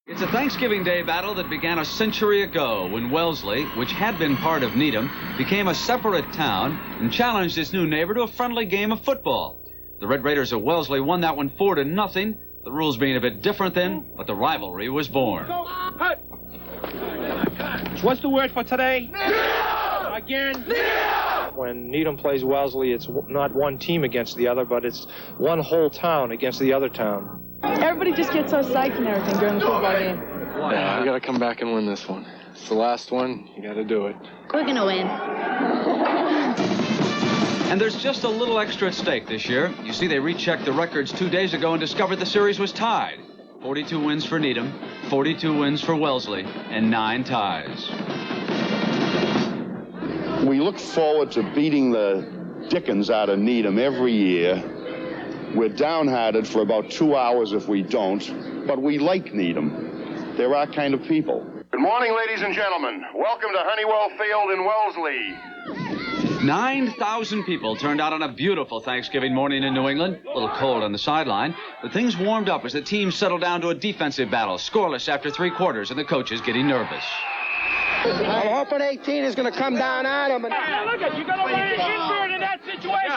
It's a Thanksgiving Day battle that began a century ago when Wellesley, which had been part of Needham, became a separate town and challenged its new neighbor to a friendly game of football. The Red Raiders of Wellesley won that one 4-0, the rules being a bit different then, but the rivalry was born. What's the word for today? Needham! Again? Needham! When Needham plays Wellesley, it's not one team against the other, but it's one whole town against the other town. Everybody just gets so psyched and everything during the football game. Yeah, I got to come back and win this one. It's the last one. You got to do it. We're going to win. And there's just a little extra at stake this year. You see, they rechecked the records 2 days ago and discovered the series was tied. 42 wins for Needham, 42 wins for Wellesley, and 9 ties. We look forward to beating the dickens out of Needham every year. We're downhearted for about 2 hours if we don't, but we like Needham. They're our kind of people. Good morning, ladies and gentlemen. Welcome to Honeywell Field in Wellesley. 9,000 people turned out on a beautiful Thanksgiving morning in New England. A little cold on the sideline, but things warmed up as the team settled down to a defensive battle, scoreless after 3 quarters, and the coaches getting nervous. I'm hoping 18 is going to come down on him. Look at you, got to run an insert in that situation.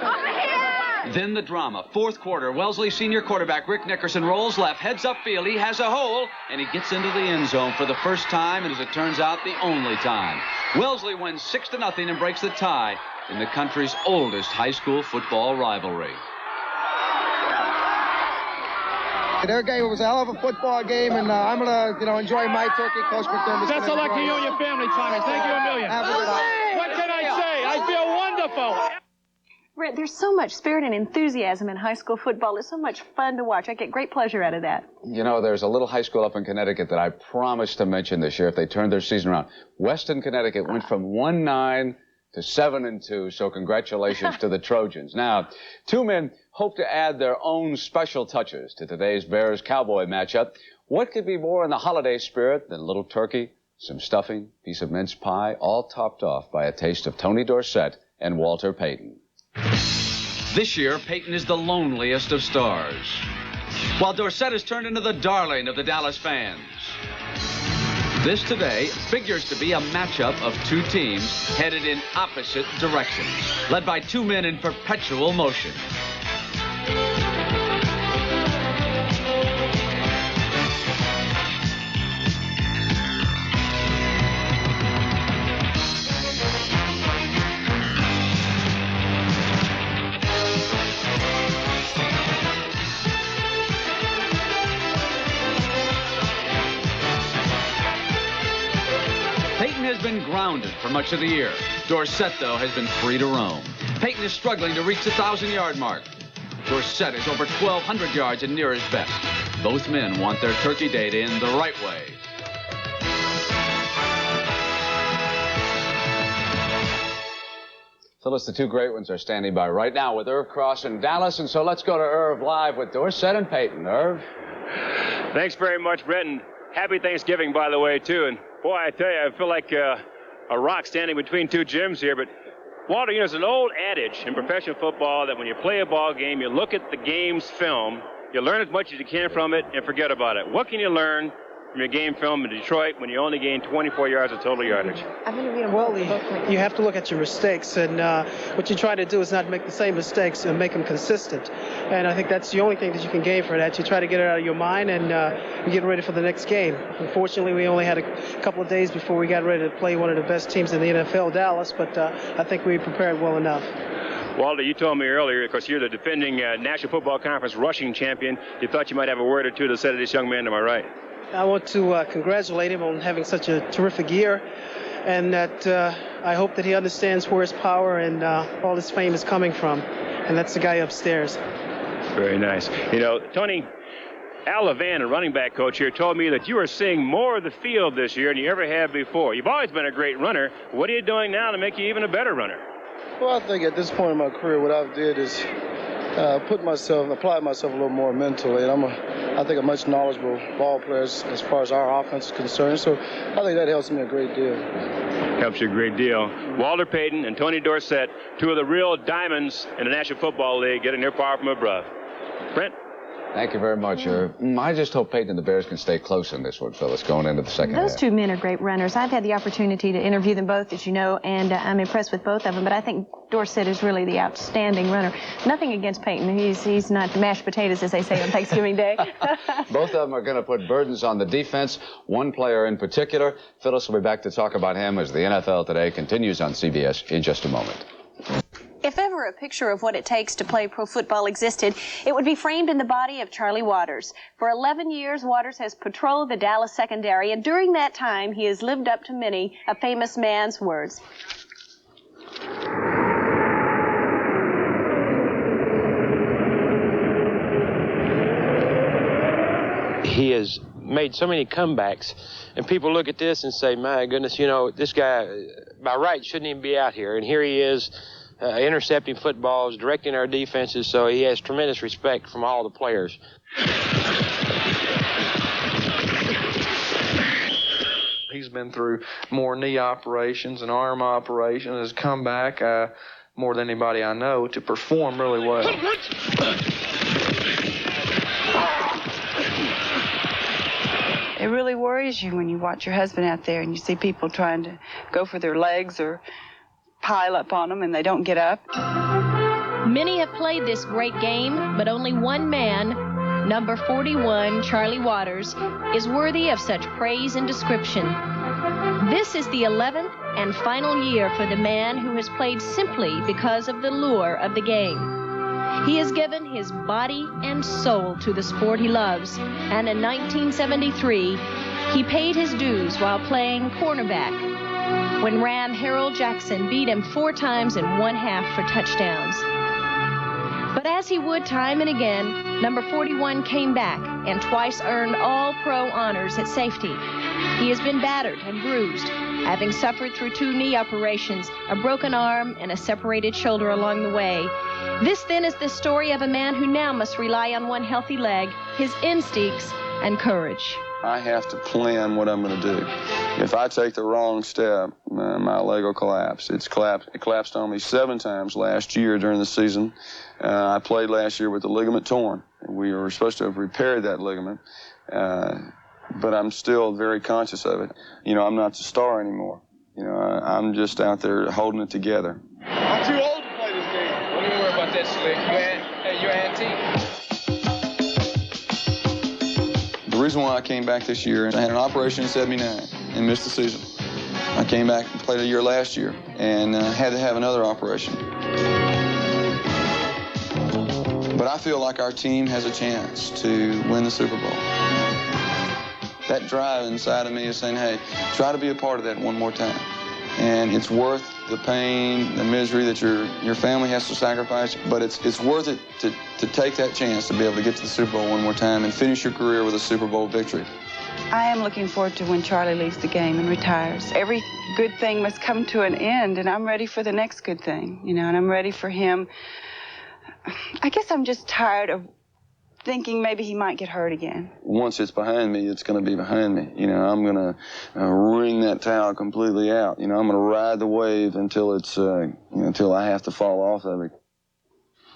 Over here! Then the drama. 4th quarter, Wellesley senior quarterback Rick Nickerson rolls left, heads upfield. He has a hole, and he gets into the end zone for the first time, and as it turns out, the only time. Wellesley wins 6-0 and breaks the tie in the country's oldest high school football rivalry. Their game was a hell of a football game, and I'm going to, enjoy my turkey. Coach McDermott's Best of luck to you and your family, Tommy. Thank you a million. What can I say? I feel wonderful. Brett, there's so much spirit and enthusiasm in high school football. It's so much fun to watch. I get great pleasure out of that. You know, there's a little high school up in Connecticut that I promised to mention this year if they turned their season around. Weston, Connecticut went from 1-9 to 7-2, so congratulations to the Trojans. Now, 2 men hope to add their own special touches to today's Bears-Cowboy matchup. What could be more in the holiday spirit than a little turkey, some stuffing, piece of mince pie, all topped off by a taste of Tony Dorsett and Walter Payton. This year, Payton is the loneliest of stars, while Dorsett has turned into the darling of the Dallas fans. This today figures to be a matchup of 2 teams headed in opposite directions, led by 2 men in perpetual motion. Payton has been grounded for much of the year. Dorsett, though, has been free to roam. Payton is struggling to reach the 1,000-yard mark. Dorsett is over 1,200 yards and near his best. Both men want their turkey day to end the right way. Phyllis, the 2 great ones are standing by right now with Irv Cross in Dallas, and so let's go to Irv live with Dorsett and Payton. Irv? Thanks very much, Brett, and happy Thanksgiving, by the way, too. And boy, I tell you, I feel like a rock standing between 2 gyms here. But, Walter, there's an old adage in professional football that when you play a ball game, you look at the game's film, you learn as much as you can from it, and forget about it. What can you learn from your game film in Detroit when you only gain 24 yards of total yardage? Well, you have to look at your mistakes, and what you try to do is not make the same mistakes and make them consistent. And I think that's the only thing that you can gain for that. You try to get it out of your mind and you get ready for the next game. Unfortunately, we only had a couple of days before we got ready to play one of the best teams in the NFL, Dallas, but I think we prepared well enough. Walter, you told me earlier, because you're the defending National Football Conference rushing champion, you thought you might have a word or 2 to say to this young man. Am I right? I want to congratulate him on having such a terrific year, and that I hope that he understands where his power and all his fame is coming from, and that's the guy upstairs. Very nice. You know, Tony, Al Levan, a running back coach here, told me that you are seeing more of the field this year than you ever have before. You've always been a great runner. What are you doing now to make you even a better runner? Well, I think at this point in my career, what I've did is apply myself a little more mentally, and I think a much knowledgeable ball player as far as our offense is concerned. So I think that helps me a great deal. Helps you a great deal. Walter Payton and Tony Dorsett, 2 of the real diamonds in the National Football League, getting their power from above. Brent? Thank you very much. I just hope Peyton and the Bears can stay close in this one, Phyllis, going into the second half. Those two men are great runners. I've had the opportunity to interview them both, as you know, and I'm impressed with both of them. But I think Dorsett is really the outstanding runner. Nothing against Peyton. He's not mashed potatoes, as they say on Thanksgiving Day. Both of them are going to put burdens on the defense. One player in particular. Phyllis will be back to talk about him as the NFL Today continues on CBS in just a moment. If ever a picture of what it takes to play pro football existed, it would be framed in the body of Charlie Waters. For 11 years, Waters has patrolled the Dallas secondary, and during that time, he has lived up to many a famous man's words. He has made so many comebacks, and people look at this and say, my goodness, you know, this guy, by right, shouldn't even be out here. And here he is, intercepting footballs, directing our defenses, so he has tremendous respect from all the players. He's been through more knee operations and arm operations, has come back more than anybody I know to perform really well. It really worries you when you watch your husband out there and you see people trying to go for their legs or pile up on them and they don't get up. Many have played this great game, but only one man, number 41, Charlie Waters, is worthy of such praise and description. This is the 11th and final year for the man who has played simply because of the lure of the game. He has given his body and soul to the sport he loves, and in 1973, he paid his dues while playing cornerback when Ram Harold Jackson beat him 4 times in 1/2 for touchdowns. But as he would time and again, number 41 came back and twice earned All-Pro honors at safety. He has been battered and bruised, having suffered through 2 knee operations, a broken arm, and a separated shoulder along the way. This, then, is the story of a man who now must rely on one healthy leg, his instincts, and courage. I have to plan what I'm going to do. If I take the wrong step, my leg will collapse. It collapsed on me 7 times last year during the season. I played last year with the ligament torn. We were supposed to have repaired that ligament, but I'm still very conscious of it. You know, I'm not the star anymore. You know, I'm just out there holding it together. I'm too old to play this game. Don't even worry about that, Slick. You're antique. The reason why I came back this year, I had an operation in '79 and missed the season. I came back and played a year last year and had to have another operation. But I feel like our team has a chance to win the Super Bowl. That drive inside of me is saying, hey, try to be a part of that one more time. And it's worth the pain, the misery that your family has to sacrifice, but it's worth it to take that chance to be able to get to the Super Bowl one more time and finish your career with a Super Bowl victory. I am looking forward to when Charlie leaves the game and retires. Every good thing must come to an end, and I'm ready for the next good thing, you know, and I'm ready for him. I guess I'm just tired of thinking maybe he might get hurt again. Once it's behind me, it's going to be behind me. You know, I'm going to wring that towel completely out. You know, I'm going to ride the wave until it's, until I have to fall off of it.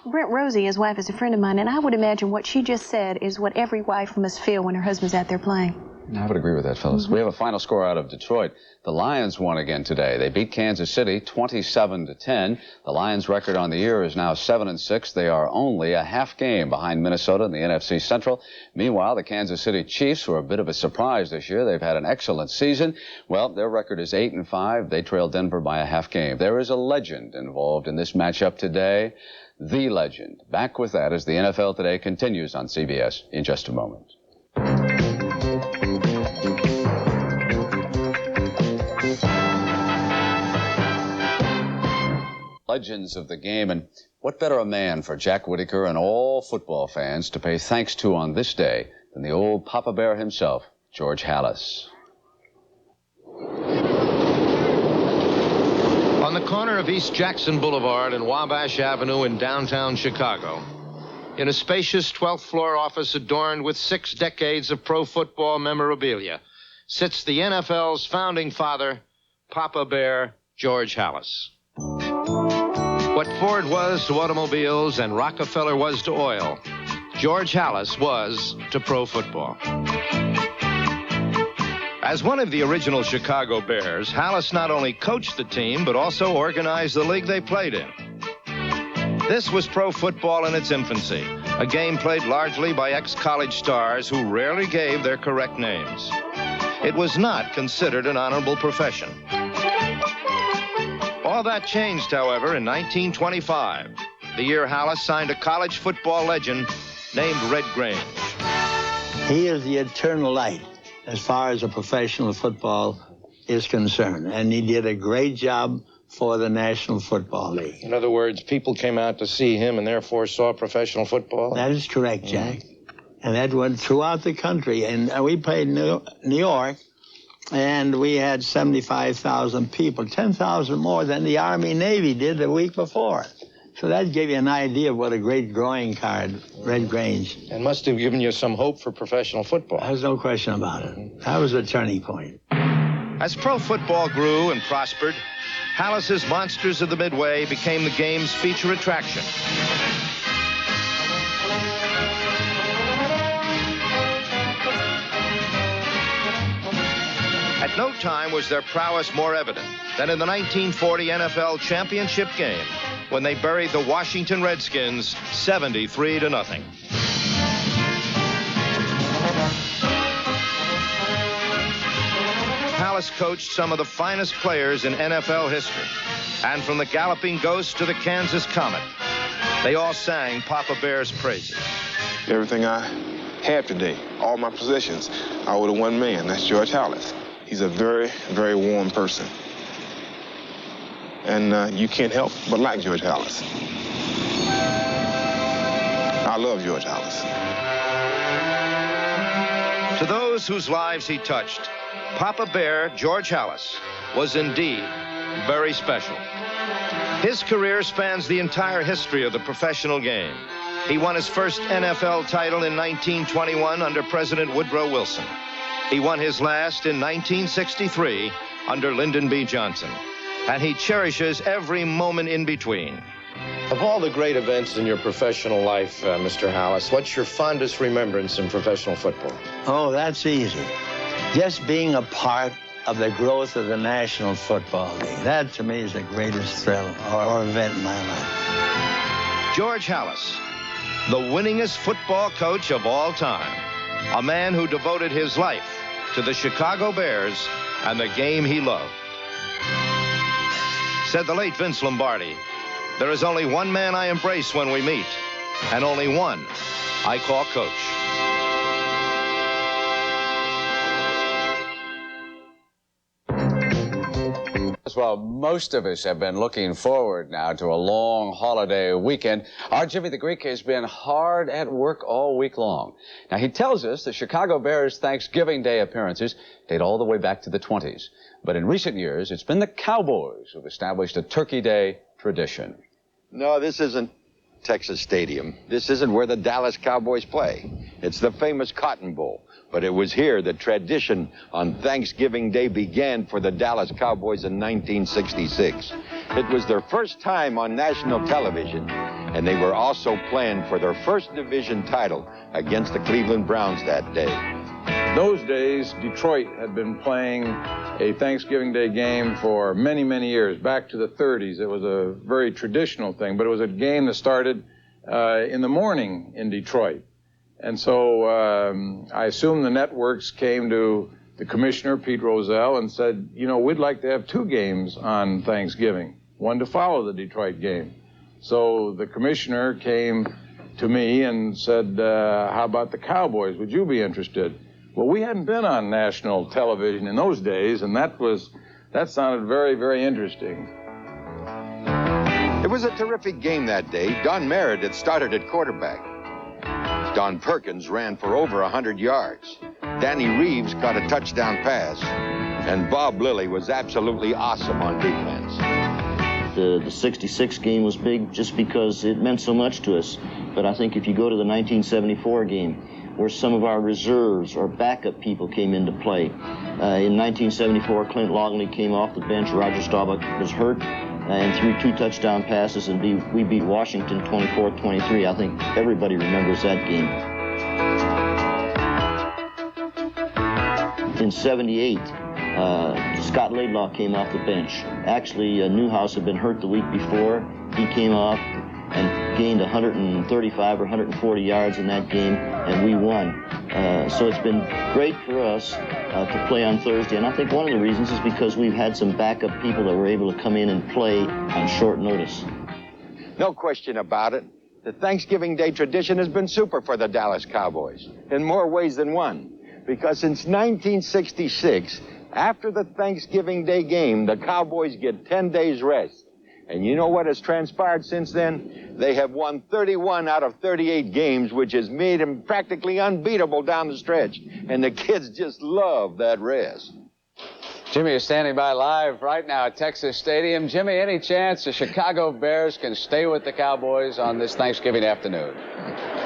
Brent Rosie, his wife, is a friend of mine, and I would imagine what she just said is what every wife must feel when her husband's out there playing. I would agree with that, Phyllis. We have a final score out of Detroit. The Lions won again today. They beat Kansas City 27-10. The Lions' record on the year is now 7-6. They are only a half game behind Minnesota in the NFC Central. Meanwhile, the Kansas City Chiefs were a bit of a surprise this year. They've had an excellent season. Well, their record is 8-5. They trail Denver by a half game. There is a legend involved in this matchup today. The legend. Back with that as the NFL Today continues on CBS in just a moment. Legends of the game, and what better a man for Jack Whitaker and all football fans to pay thanks to on this day than the old Papa Bear himself, George Halas. On the corner of East Jackson Boulevard and Wabash Avenue in downtown Chicago, in a spacious 12th floor office adorned with 6 decades of pro football memorabilia, sits the NFL's founding father, Papa Bear George Halas. What Ford was to automobiles and Rockefeller was to oil, George Halas was to pro football. As one of the original Chicago Bears, Halas not only coached the team, but also organized the league they played in. This was pro football in its infancy, a game played largely by ex-college stars who rarely gave their correct names. It was not considered an honorable profession. All that changed, however, in 1925, the year Halas signed a college football legend named Red Grange. He is the eternal light as far as a professional football is concerned, and he did a great job for the National Football League. In other words, people came out to see him and therefore saw professional football? That is correct, Jack. And that went throughout the country. And we played New York, and we had 75,000 people, 10,000 more than the Army Navy did the week before. So that gave you an idea of what a great drawing card Red Grange. And must have given you some hope for professional football. There's no question about it. That was a turning point. As pro football grew and prospered, Halas's Monsters of the Midway became the game's feature attraction. At no time was their prowess more evident than in the 1940 NFL championship game, when they buried the Washington Redskins 73-0. Halas coached some of the finest players in NFL history. And from the Galloping Ghost to the Kansas Comet, they all sang Papa Bear's praises. Everything I have today, all my possessions, I owe to one man. That's George Halas. He's a very, very warm person. And you can't help but like George Halas. I love George Halas. To those whose lives he touched, Papa Bear, George Halas, was indeed very special. His career spans the entire history of the professional game. He won his first NFL title in 1921 under President Woodrow Wilson. He won his last in 1963 under Lyndon B. Johnson. And he cherishes every moment in between. Of all the great events in your professional life, Mr. Halas, what's your fondest remembrance in professional football? Oh, that's easy. Just being a part of the growth of the National Football League. That, to me, is the greatest thrill or event in my life. George Halas, the winningest football coach of all time. A man who devoted his life to the Chicago Bears and the game he loved. Said the late Vince Lombardi, there is only one man I embrace when we meet, and only one I call coach. Well, most of us have been looking forward now to a long holiday weekend. Our Jimmy the Greek has been hard at work all week long. Now, he tells us the Chicago Bears' Thanksgiving Day appearances date all the way back to the 20s. But in recent years, it's been the Cowboys who've established a Turkey Day tradition. No, this isn't Texas Stadium. This isn't where the Dallas Cowboys play. It's the famous Cotton Bowl. But it was here that tradition on Thanksgiving Day began for the Dallas Cowboys in 1966. It was their first time on national television, and they were also playing for their first division title against the Cleveland Browns that day. Those days, Detroit had been playing a Thanksgiving Day game for many, many years. Back to the 30s, it was a very traditional thing, but it was a game that started in the morning in Detroit. And so I assume the networks came to the commissioner, Pete Rozelle, and said, you know, we'd like to have two games on Thanksgiving, one to follow the Detroit game. So the commissioner came to me and said, how about the Cowboys? Would you be interested? Well, we hadn't been on national television in those days, and that sounded very, very interesting. It was a terrific game that day. Don Merritt had started at quarterback. Don Perkins ran for over 100 yards. Danny Reeves caught a touchdown pass. And Bob Lilly was absolutely awesome on defense. The 66 game was big just because it meant so much to us. But I think if you go to the 1974 game, where some of our reserves or backup people came into play. In 1974, Clint Longley came off the bench. Roger Staubach was hurt. and threw 2 touchdown passes, and we beat Washington 24-23. I think everybody remembers that game. In '78, Scott Laidlaw came off the bench. Actually, Newhouse had been hurt the week before. He came off and gained 135 or 140 yards in that game, and we won. So it's been great for us to play on Thursday, and I think one of the reasons is because we've had some backup people that were able to come in and play on short notice. No question about it. The Thanksgiving Day tradition has been super for the Dallas Cowboys in more ways than one. Because since 1966, after the Thanksgiving Day game, the Cowboys get 10 days rest. And you know what has transpired since then? They have won 31 out of 38 games, which has made them practically unbeatable down the stretch. And the kids just love that rest. Jimmy is standing by live right now at Texas Stadium. Jimmy, any chance the Chicago Bears can stay with the Cowboys on this Thanksgiving afternoon?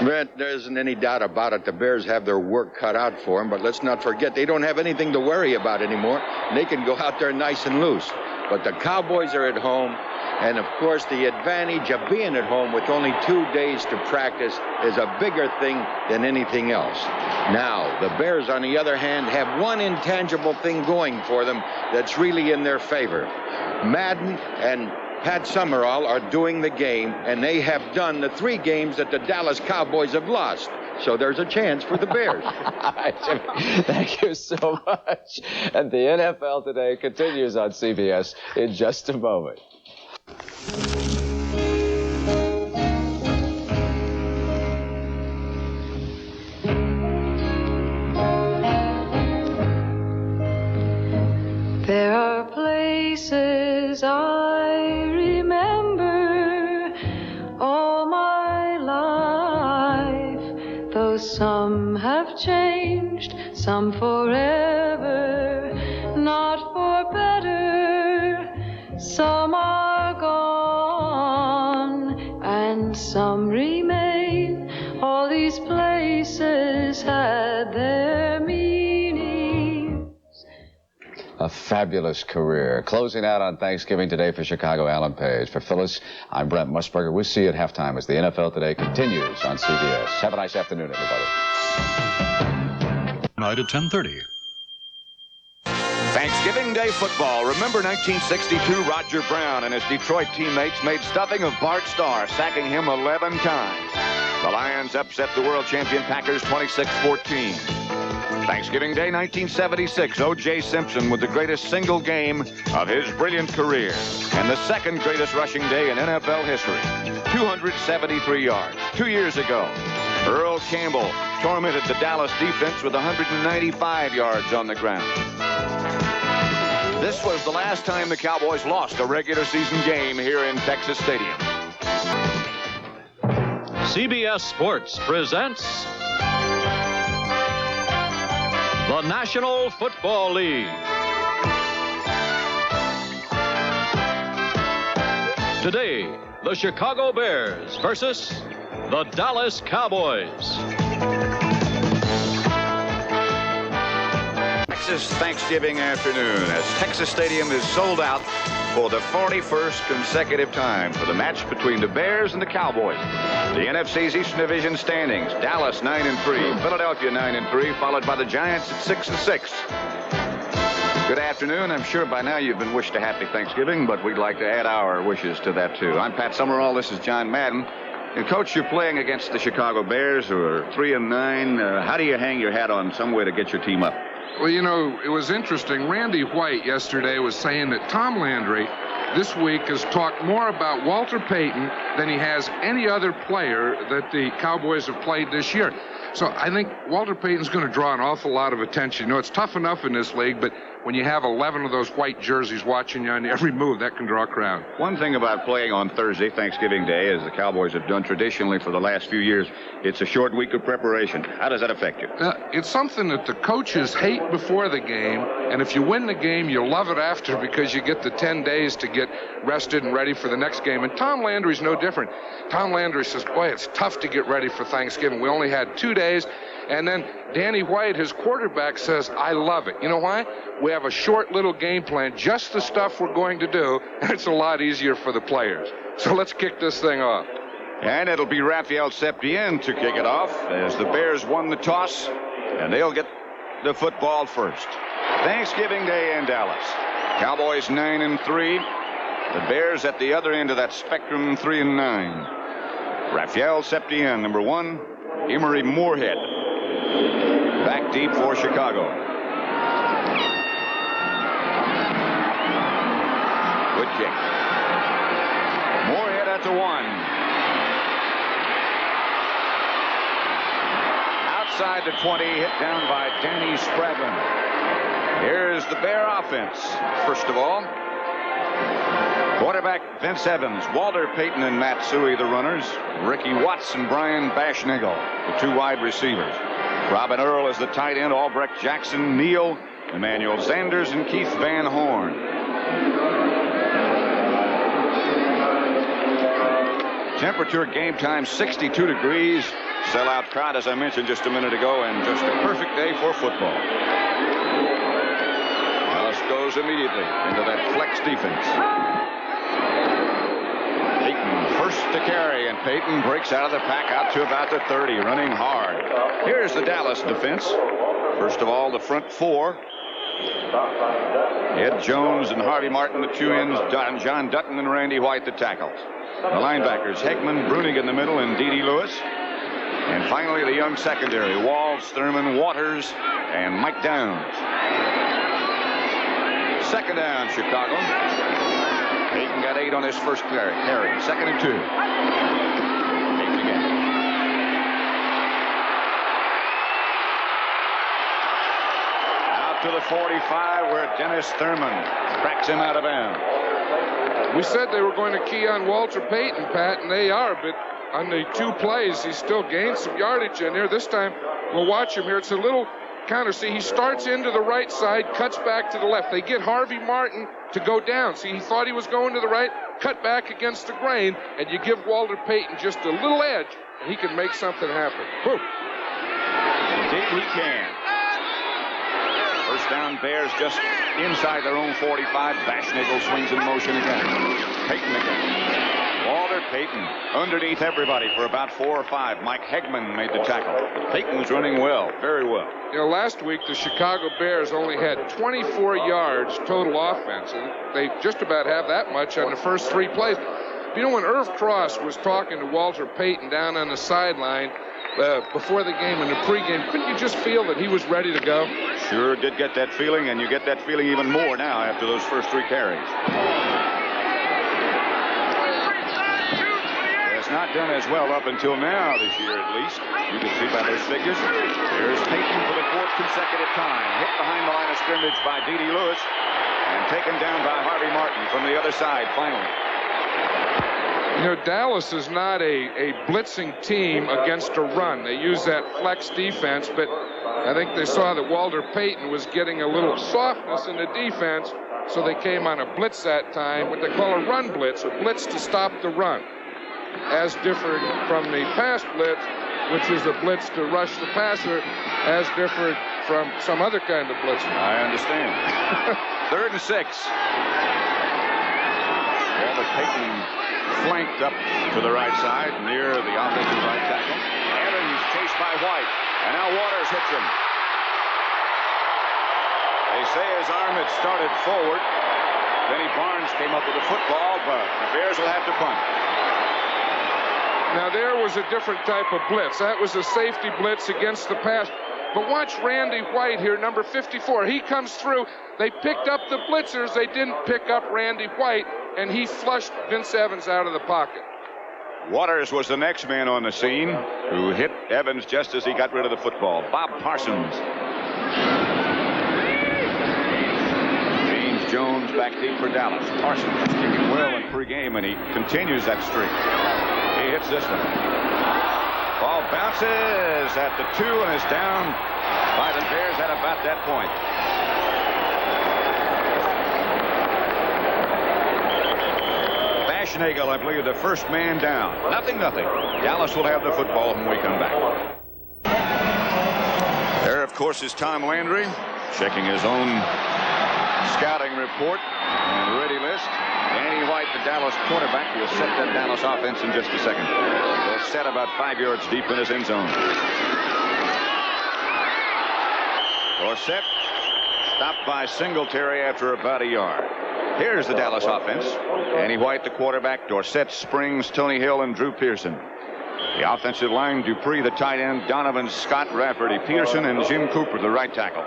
Brent, there isn't any doubt about it. The Bears have their work cut out for them, but let's not forget they don't have anything to worry about anymore. They can go out there nice and loose. But the Cowboys are at home, and of course the advantage of being at home with only 2 days to practice is a bigger thing than anything else. Now, the Bears, on the other hand, have one intangible thing going for them that's really in their favor. Madden and Pat Summerall are doing the game, and they have done the 3 games that the Dallas Cowboys have lost. So there's a chance for the Bears. Jimmy, thank you so much. And the NFL Today continues on CBS in just a moment. There are places I remember all my life, though some have changed, some forever, not for better. Some are gone and some remain. All these places had their meaning. A fabulous career. Closing out on Thanksgiving today for Chicago, Alan Page. For Phyllis, I'm Brent Musburger. We'll see you at halftime as the NFL Today continues on CBS. Have a nice afternoon, everybody. Night at 10:30. Thanksgiving Day football. Remember 1962, Roger Brown and his Detroit teammates made stuffing of Bart Starr, sacking him 11 times. The Lions upset the world champion Packers 26-14. Thanksgiving Day 1976, O.J. Simpson with the greatest single game of his brilliant career and the second greatest rushing day in NFL history. 273 yards. 2 years ago, Earl Campbell tormented the Dallas defense with 195 yards on the ground. This was the last time the Cowboys lost a regular season game here in Texas Stadium. CBS Sports presents the National Football League. Today, the Chicago Bears versus the Dallas Cowboys. Texas Thanksgiving afternoon as Texas Stadium is sold out for the 41st consecutive time for the match between the Bears and the Cowboys. The NFC's Eastern Division standings: Dallas 9-3, Philadelphia 9-3, followed by the Giants at 6-6. Good afternoon. I'm sure by now you've been wished a happy Thanksgiving, but we'd like to add our wishes to that too. I'm Pat Summerall. This is John Madden. And Coach, you're playing against the Chicago Bears, who are 3-9. How do you hang your hat on some way to get your team up? Well, you know, it was interesting. Randy White yesterday was saying that Tom Landry this week has talked more about Walter Payton than he has any other player that the Cowboys have played this year. So I think Walter Payton's going to draw an awful lot of attention. You know, it's tough enough in this league, but when you have 11 of those white jerseys watching you on every move, that can draw a crowd. One thing about playing on Thursday, Thanksgiving Day, as the Cowboys have done traditionally for the last few years, it's a short week of preparation. How does that affect you? It's something that the coaches hate great before the game, and if you win the game, you love it after because you get the 10 days to get rested and ready for the next game. And Tom Landry's no different. Tom Landry says, boy, it's tough to get ready for Thanksgiving. We only had 2 days. And then Danny White, his quarterback, says, I love it. You know why? We have a short little game plan, just the stuff we're going to do, and it's a lot easier for the players. So let's kick this thing off. And it'll be Raphael Septien to kick it off as the Bears won the toss, and they'll get the football first. Thanksgiving Day in Dallas. Cowboys 9-3. The Bears at the other end of that spectrum, 3-9. Raphael Septien, number 1. Emery Moorhead back deep for Chicago. Good kick. Moorhead at the 1. Outside the 20, hit down by Danny Spradlin. Here's the Bear offense. First of all, quarterback Vince Evans, Walter Payton and Matt Suhey, the runners. Ricky Watts and Brian Bashnagel, the 2 wide receivers. Robin Earl is the tight end. Albrecht Jackson, Neal, Emmanuel Sanders, and Keith Van Horn. Temperature game time 62 degrees. Sellout crowd, as I mentioned just a minute ago, and just a perfect day for football. Dallas goes immediately into that flex defense. Payton first to carry, and Payton breaks out of the pack out to about the 30, running hard. Here's the Dallas defense. First of all, the front 4. Ed Jones and Harvey Martin, the 2 ends. John Dutton and Randy White, the tackles. The linebackers, Hegman, Brunig in the middle, and D.D. Lewis. And finally, the young secondary, Walls, Thurman, Waters, and Mike Downs. Second down, Chicago. Payton got 8 on his first carry. 2nd and 2. Payton again. Out to the 45 where Dennis Thurman cracks him out of bounds. We said they were going to key on Walter Payton, Pat, and they are, but on the 2 plays, he still gained some yardage in there. This time, we'll watch him here. It's a little counter. See, he starts into the right side, cuts back to the left. They get Harvey Martin to go down. See, he thought he was going to the right, cut back against the grain, and you give Walter Payton just a little edge, and he can make something happen. Whew. Indeed he can. First down, Bears just inside their own 45. Bashnagel swings in motion again. Payton again. Walter Payton underneath everybody for about 4 or 5. Mike Hegman made the tackle. Payton's running well, very well. You know, last week the Chicago Bears only had 24 yards total offense, and they just about have that much on the first 3 plays. You know, when Irv Cross was talking to Walter Payton down on the sideline before the game in the pregame, couldn't you just feel that he was ready to go? Sure did get that feeling, and you get that feeling even more now after those first 3 carries. It's not done as well up until now this year, at least. You can see by those figures. There's Payton for the 4th consecutive time. Hit behind the line of scrimmage by D.D. Lewis and taken down by Harvey Martin from the other side finally. You know, Dallas is not a blitzing team against a run. They use that flex defense, but I think they saw that Walter Payton was getting a little softness in the defense, so they came on a blitz that time, what they call a run blitz, a blitz to stop the run, as different from the pass blitz, which is a blitz to rush the passer, as different from some other kind of blitz. I understand. 3rd and 6. Walter Payton flanked up to the right side near the offensive right tackle. Evans chased by White, and now Waters hits him. They say his arm had started forward. Benny Barnes came up with the football, but the Bears will have to punt. Now there was a different type of blitz. That was a safety blitz against the pass. But watch Randy White here, number 54. He comes through. They picked up the blitzers. They didn't pick up Randy White, and he flushed Vince Evans out of the pocket. Waters was the next man on the scene who hit Evans just as he got rid of the football. Bob Parsons. James Jones back deep for Dallas. Parsons is kicking well in pregame, and he continues that streak. He hits this one. Ball bounces at the 2 and is down by the Bears at about that point. Nagel, I believe, the first man down. 0-0. Dallas will have the football when we come back. There, of course, is Tom Landry checking his own scouting report and ready list. Danny White, the Dallas quarterback, will set that Dallas offense in just a second. They'll set about 5 yards deep in his end zone. Dorsett stopped by Singletary after about a yard. Here's the Dallas offense. Danny White, the quarterback. Dorsett, Springs, Tony Hill, and Drew Pearson. The offensive line, Dupree, the tight end. Donovan, Scott, Rafferty, Peterson, and Jim Cooper, the right tackle.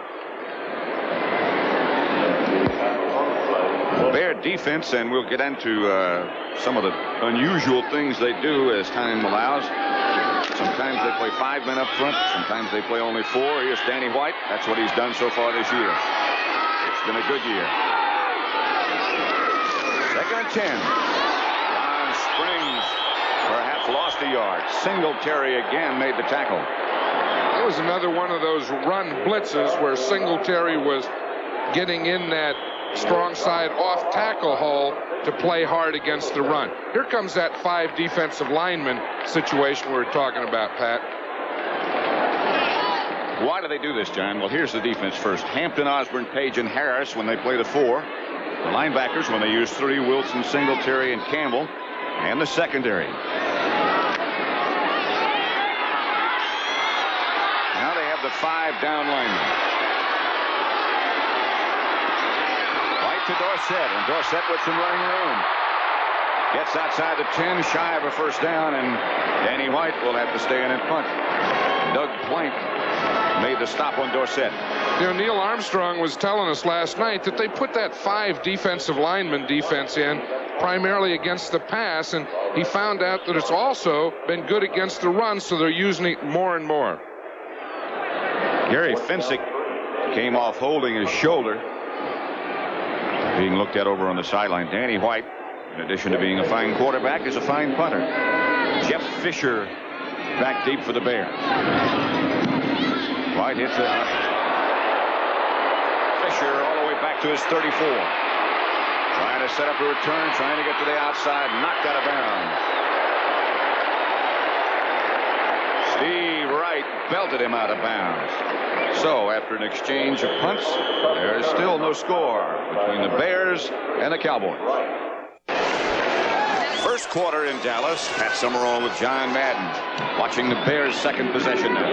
Bear defense, and we'll get into some of the unusual things they do as time allows. Sometimes they play 5 men up front. Sometimes they play only 4. Here's Danny White. That's what he's done so far this year. It's been a good year. 2nd and 10. Ron Springs perhaps lost a yard. Singletary again made the tackle. That was another one of those run blitzes where Singletary was getting in that strong side off tackle hole to play hard against the run. Here comes that 5 defensive lineman situation we were talking about, Pat. Why do they do this, John? Well, here's the defense first. Hampton, Osborne, Page, and Harris when they play the 4. The linebackers when they use 3, Wilson, Singletary, and Campbell. And the secondary. Now they have the 5 down linemen. Right to Dorsett, and Dorsett with some running room. Gets outside the 10, shy of a first down, and Danny White will have to stay in and punt. Doug Plank made the stop on Dorsett. You know, Neil Armstrong was telling us last night that they put that 5 defensive lineman defense in primarily against the pass, and he found out that it's also been good against the run, so they're using it more and more. Gary Finsick came off holding his shoulder, being looked at over on the sideline. Danny White, in addition to being a fine quarterback, is a fine punter. Jeff Fisher back deep for the Bears. White hits it. Fisher all the way back to his 34. Trying to set up a return, trying to get to the outside, knocked out of bounds. Steve Wright belted him out of bounds. So after an exchange of punts, there is still no score between the Bears and the Cowboys. First quarter in Dallas. Pat Summerall with John Madden watching the Bears' second possession now.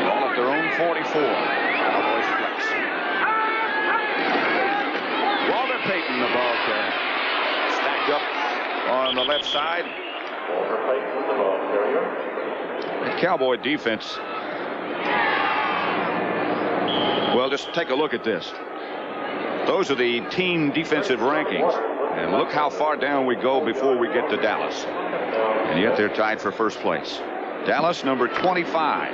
Ball at their own 44. Cowboys flex. Walter Payton, the ball carrier. Stacked up on the left side. Walter Payton, the ball carrier. The Cowboy defense. Well, just take a look at this. Those are the team defensive rankings. And look how far down we go before we get to Dallas. And yet they're tied for first place. Dallas, number 25.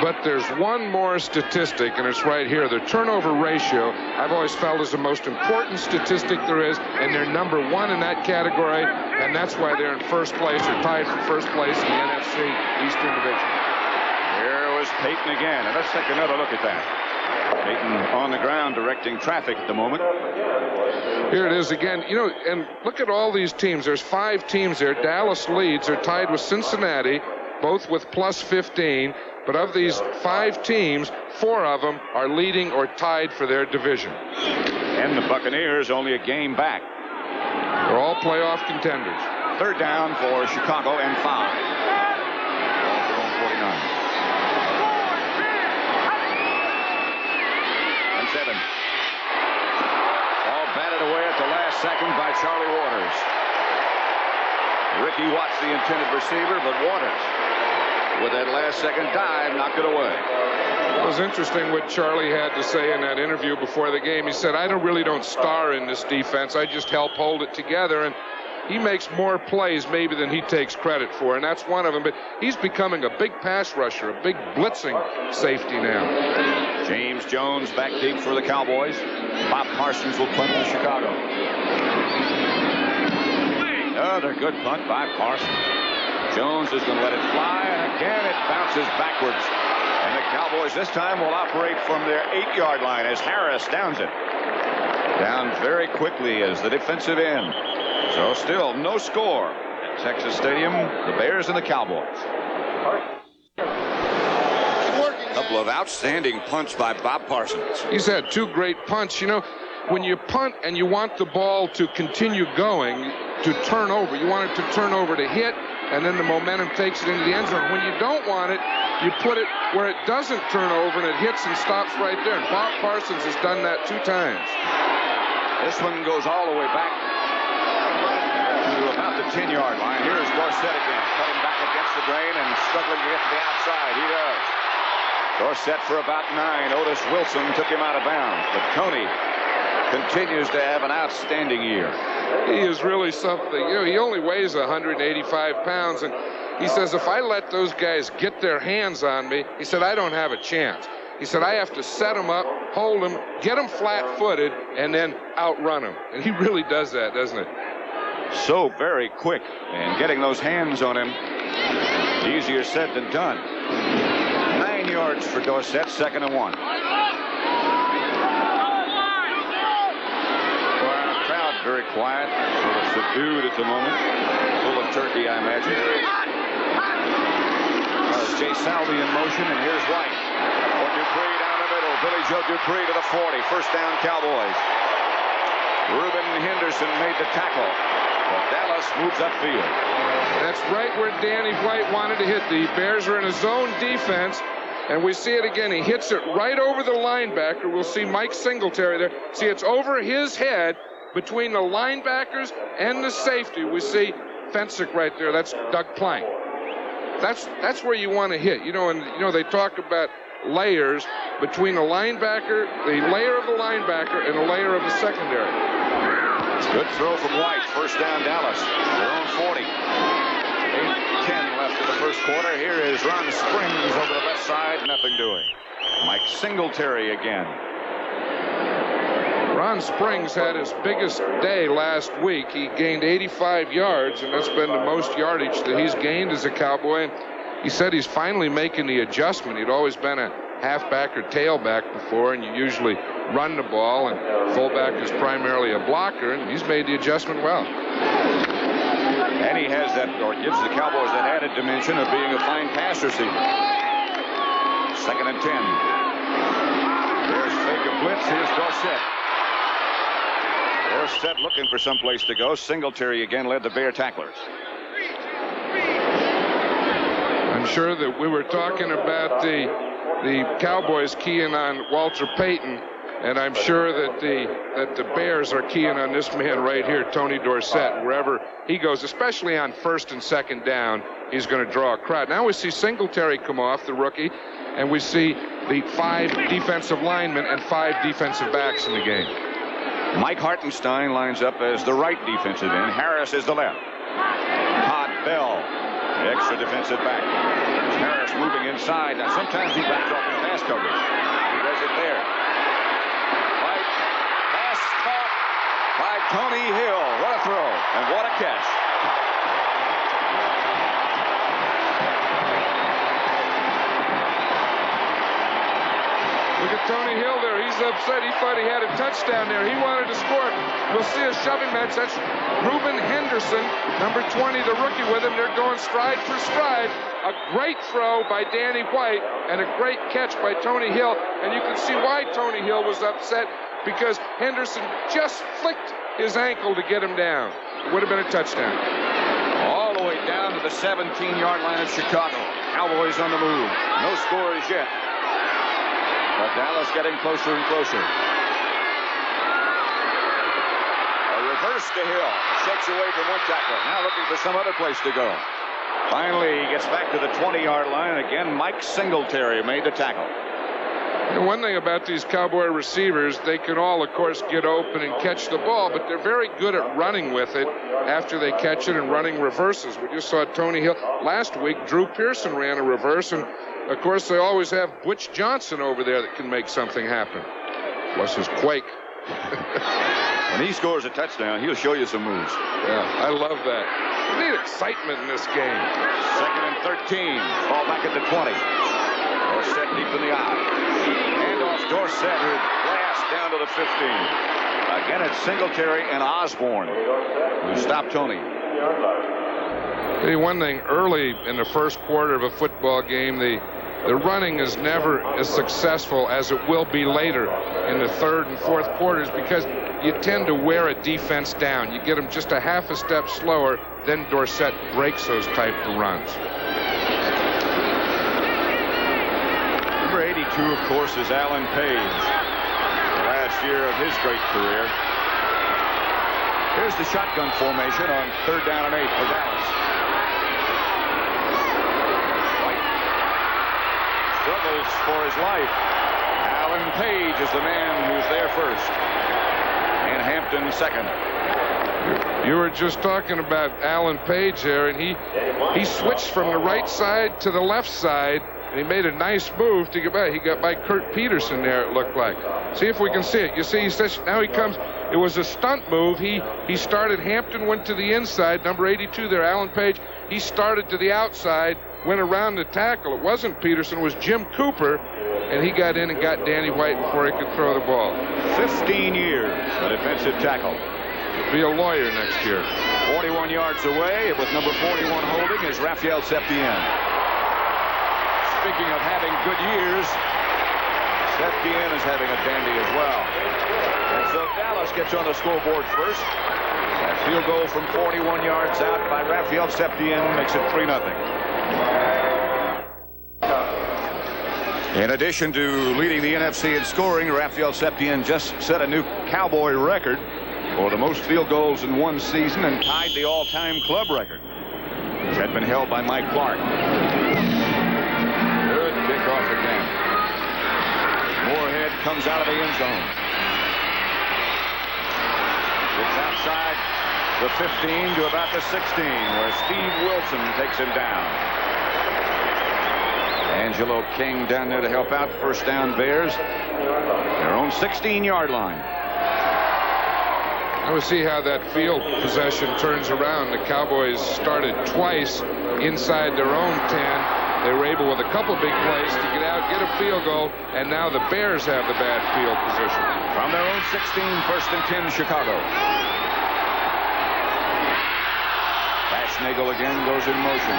But there's one more statistic, and it's right here. The turnover ratio, I've always felt, is the most important statistic there is, and they're number 1 in that category, and that's why they're in first place or tied for first place in the NFC Eastern Division. Here was Payton again, and let's take another look at that. Payton on the ground directing traffic at the moment. Here it is again. You know, and look at all these teams. There's 5 teams there. Dallas leads. They're tied with Cincinnati, both with plus 15. But of these 5 teams, 4 of them are leading or tied for their division. And the Buccaneers only a game back. They're all playoff contenders. Third down for Chicago and 5. 49. 7. Ball batted away at the last second by Charlie Waters. Ricky Watts, the intended receiver, but Waters, with that last second dive, knocked it away. It was interesting what Charlie had to say in that interview before the game. He said, I really don't star in this defense. I just help hold it together. And he makes more plays maybe than he takes credit for, and that's one of them. But he's becoming a big pass rusher, a big blitzing safety now. James Jones back deep for the Cowboys. Bob Parsons will punt to Chicago. Another good punt by Parsons. Jones is going to let it fly, and again it bounces backwards. And the Cowboys this time will operate from their 8-yard line as Harris downs it. Down very quickly as the defensive end. So still no score at Texas Stadium, the Bears and the Cowboys. A couple of outstanding punts by Bob Parsons. He's had 2 great punts. You know, when you punt and you want the ball to continue going, to turn over, you want it to turn over to hit, and then the momentum takes it into the end zone. When you don't want it, you put it where it doesn't turn over and it hits and stops right there. And Bob Parsons has done that 2 times. This one goes all the way back to about the 10-yard line. Here's Dorsett again, cutting back against the grain and struggling to get to the outside. He does. Dorsett for about 9. Otis Wilson took him out of bounds. But Tony continues to have an outstanding year. He is really something. You know, he only weighs 185 pounds, and he says, if I let those guys get their hands on me, he said, I don't have a chance. He said, I have to set them up, hold them, get them flat-footed, and then outrun them. And he really does that, doesn't it? So very quick, and getting those hands on him, easier said than done. 9 yards for Dorsett, 2nd and 1. Crowd very quiet, sort of subdued at the moment. Full of turkey, I imagine. Jay Salvi in motion, and here's White. For Dupree down the middle. Billy Joe Dupree to the 40. First down, Cowboys. Reuben Henderson made the tackle. But Dallas moves upfield. That's right where Danny White wanted to hit. The Bears are in a zone defense, and we see it again. He hits it right over the linebacker. We'll see Mike Singletary there. See, it's over his head between the linebackers and the safety. We see Fensick right there. That's Doug Plank. That's where you want to hit. You know, and you know they talk about layers between the linebacker, the layer of the linebacker, and the layer of the secondary. Good throw from White. First down, Dallas. Their own 40. 8:10 left in the first quarter. Here is Ron Springs over the left side. Nothing doing. Mike Singletary again. Ron Springs had his biggest day last week. He gained 85 yards, and that's been the most yardage that he's gained as a Cowboy. He said he's finally making the adjustment. He'd always been a halfback or tailback before, and you usually run the ball, and fullback is primarily a blocker, and he's made the adjustment well. And he has that, or gives the Cowboys that added dimension of being a fine pass receiver. 2nd and 10. There's fake a blitz. Here's Dorsett. Dorsett looking for some place to go. Singletary again led the Bear tacklers. I'm sure that we were talking about the Cowboys keying on Walter Payton, and I'm sure that the Bears are keying on this man right here, Tony Dorsett. Wherever he goes, especially on 1st and 2nd down, he's going to draw a crowd. Now we see Singletary come off, the rookie, and we see the 5 defensive linemen and 5 defensive backs in the game. Mike Hartenstein lines up as the right defensive end. Harris is the left. Todd Bell, the extra defensive back. Harris moving inside. Now sometimes he backs off in pass coverage. He does it there. Right. Pass caught by Tony Hill. What a throw and what a catch. Look at Tony Hill there. He's upset. He thought he had a touchdown there. He wanted to score. We'll see a shoving match. That's Reuben Henderson, number 20, the rookie with him. They're going stride for stride. A great throw by Danny White and a great catch by Tony Hill. And you can see why Tony Hill was upset, because Henderson just flicked his ankle to get him down. It would have been a touchdown. All the way down to the 17-yard line of Chicago. Cowboys on the move. No scores yet. But Dallas getting closer and closer. A reverse to Hill. Shakes away from one tackler. Now looking for some other place to go. Finally, he gets back to the 20-yard line. Again, Mike Singletary made the tackle. And one thing about these Cowboy receivers, they can all, of course, get open and catch the ball, but they're very good at running with it after they catch it and running reverses. We just saw Tony Hill. Last week, Drew Pearson ran a reverse, and of course, they always have Butch Johnson over there that can make something happen. Plus his quake. When he scores a touchdown, he'll show you some moves. Yeah, I love that. We need excitement in this game. 2nd and 13. Ball back at the 20. Dorsett deep in the eye. Hand off Dorsett, who blasts down to the 15. Again, it's Singletary and Osborne who stopped Tony. Tell you one thing, early in the first quarter of a football game, the running is never as successful as it will be later in the 3rd and 4th quarters because you tend to wear a defense down. You get them just a half a step slower, then Dorsett breaks those type of runs. Number 82, of course, is Alan Page. The last year of his great career. Here's the shotgun formation on 3rd down and 8 for Dallas. White struggles for his life. Alan Page is the man who's there first. And Hampton second. You were just talking about Alan Page there, and he switched from the right side to the left side, and he made a nice move to get by. He got by Kurt Peterson there, it looked like. See if we can see it. You see, he says now he comes. It was a stunt move. He started. Hampton went to the inside. Number 82 there, Alan Page. He started to the outside, went around the tackle. It wasn't Peterson, it was Jim Cooper, and he got in and got Danny White before he could throw the ball. 15 years, a defensive tackle. Be a lawyer next year. 41 yards away with number 41 holding is Raphael Septien. Speaking of having good years, Septien is having a dandy as well. And so Dallas gets on the scoreboard first. That field goal from 41 yards out by Raphael Septien makes it 3-0. In addition to leading the NFC in scoring, Raphael Septien just set a new Cowboy record for the most field goals in one season and tied the all-time club record, which had been held by Mike Clark. Good kickoff again. Moorhead comes out of the end zone. It's outside the 15 to about the 16, where Steve Wilson takes him down. Angelo King down there to help out. First down, Bears. Their own 16-yard line. I will see how that field possession turns around. The Cowboys started twice inside their own 10. They were able, with a couple big plays, to get out, get a field goal, and now the Bears have the bad field position. From their own 16, 1st and 10, Chicago. Nagel again goes in motion.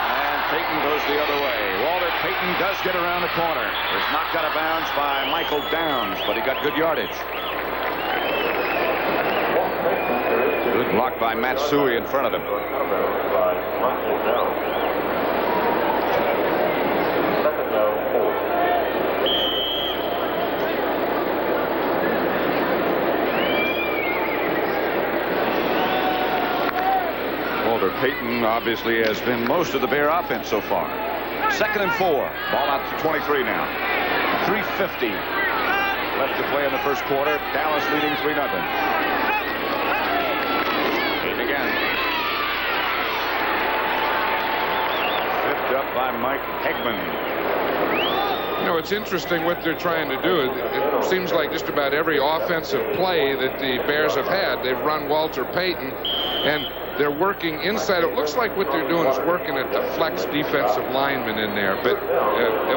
And Payton goes the other way. Walter Payton does get around the corner. Was knocked out of bounds by Michael Downs, but he got good yardage. Good block by Matsui in front of him. Payton obviously has been most of the Bear offense so far. 2nd and 4. Ball out to 23 now. 3:50 left to play in the first quarter. Dallas leading 3-0. Payton again. Picked up by Mike Hegman. You know, it's interesting what they're trying to do. It seems like just about every offensive play that the Bears have had, they've run Walter Payton, and they're working inside. It looks like what they're doing is working at the flex defensive lineman in there. But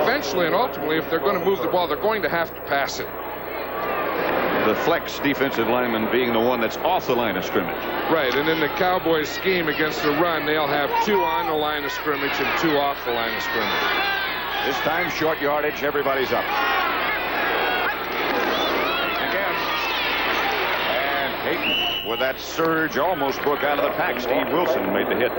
eventually and ultimately, if they're going to move the ball, they're going to have to pass it. The flex defensive lineman being the one that's off the line of scrimmage. Right, and in the Cowboys scheme against the run, they'll have 2 on the line of scrimmage and 2 off the line of scrimmage. This time, short yardage, everybody's up. Again. And Payton, with that surge, almost broke out of the pack. Steve Wilson made the hit.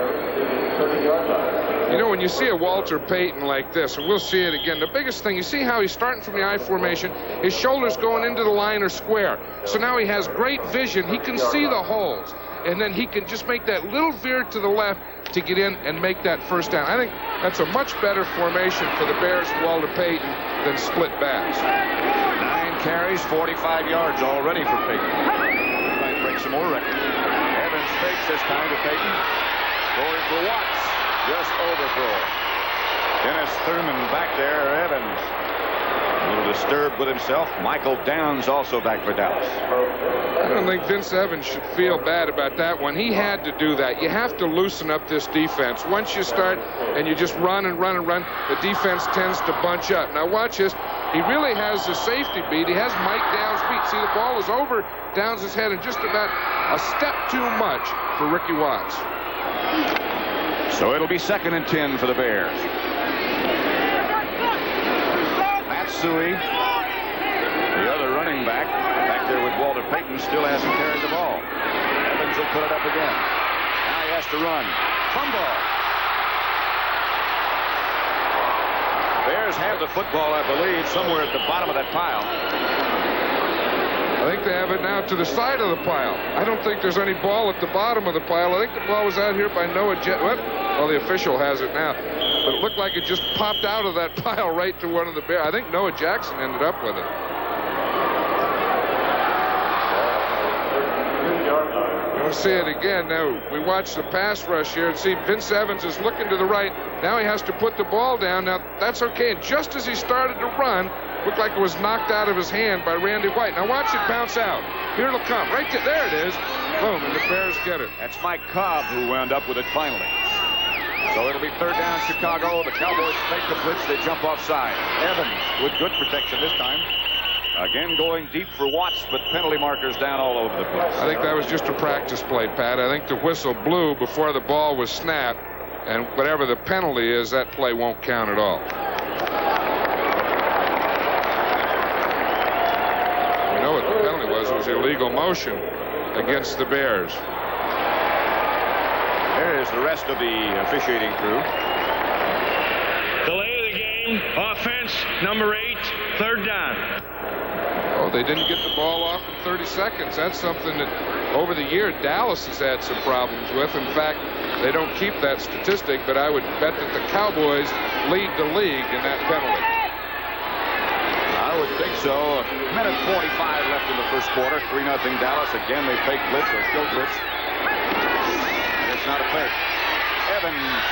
You know, when you see a Walter Payton like this, and we'll see it again, the biggest thing, you see how he's starting from the I formation, his shoulders going into the line are square. So now he has great vision. He can see the holes. And then he can just make that little veer to the left to get in and make that first down. I think that's a much better formation for the Bears and Walter Payton than split backs. 9 carries, 45 yards already for Payton. Might break some more records. Evans fakes this time to Payton. Going for Watts. Just overthrow. Dennis Thurman back there. Evans A little disturbed with himself. Michael Downs also back for Dallas. I don't think Vince Evans should feel bad about that one. He had to do that. You have to loosen up this defense. Once you start and you just run and run and run, the defense tends to bunch up. Now watch this. He really has the safety beat. He has Mike Downs beat. See, the ball is over Downs' head and just about a step too much for Ricky Watts. So it'll be 2nd and 10 for the Bears. Matsui, the other running back there with Walter Payton, still hasn't carried the ball. Evans will put it up again. Now he has to run. Fumble. Bears have the football, I believe, somewhere at the bottom of that pile. I think they have it now to the side of the pile. I don't think there's any ball at the bottom of the pile. I think the ball was out here by Noah Well, the official has it now. But it looked like it just popped out of that pile right to one of the Bears. I think Noah Jackson ended up with it. We'll see it again. Now, we watch the pass rush here and see Vince Evans is looking to the right. Now he has to put the ball down. Now, that's okay. And just as he started to run, looked like it was knocked out of his hand by Randy White. Now watch it bounce out. Here it'll come. Right there it is. Boom, and the Bears get it. That's Mike Cobb who wound up with it finally. So it'll be 3rd down Chicago. The Cowboys take the blitz. They jump offside. Evans with good protection this time. Again going deep for Watts, but penalty markers down all over the place. I think that was just a practice play, Pat. I think the whistle blew before the ball was snapped, and whatever the penalty is, that play won't count at all. We know what the penalty was. It was illegal motion against the Bears. There is the rest of the officiating crew. Delay of the game. Offense, number 8, 3rd down. Oh, they didn't get the ball off in 30 seconds. That's something that over the year Dallas has had some problems with. In fact, they don't keep that statistic, but I would bet that the Cowboys lead the league in that penalty. I would think so. A minute 45 left in the first quarter. 3-0 Dallas. Again, they fake blitz or kill blitz. And it's not a fake. Evans.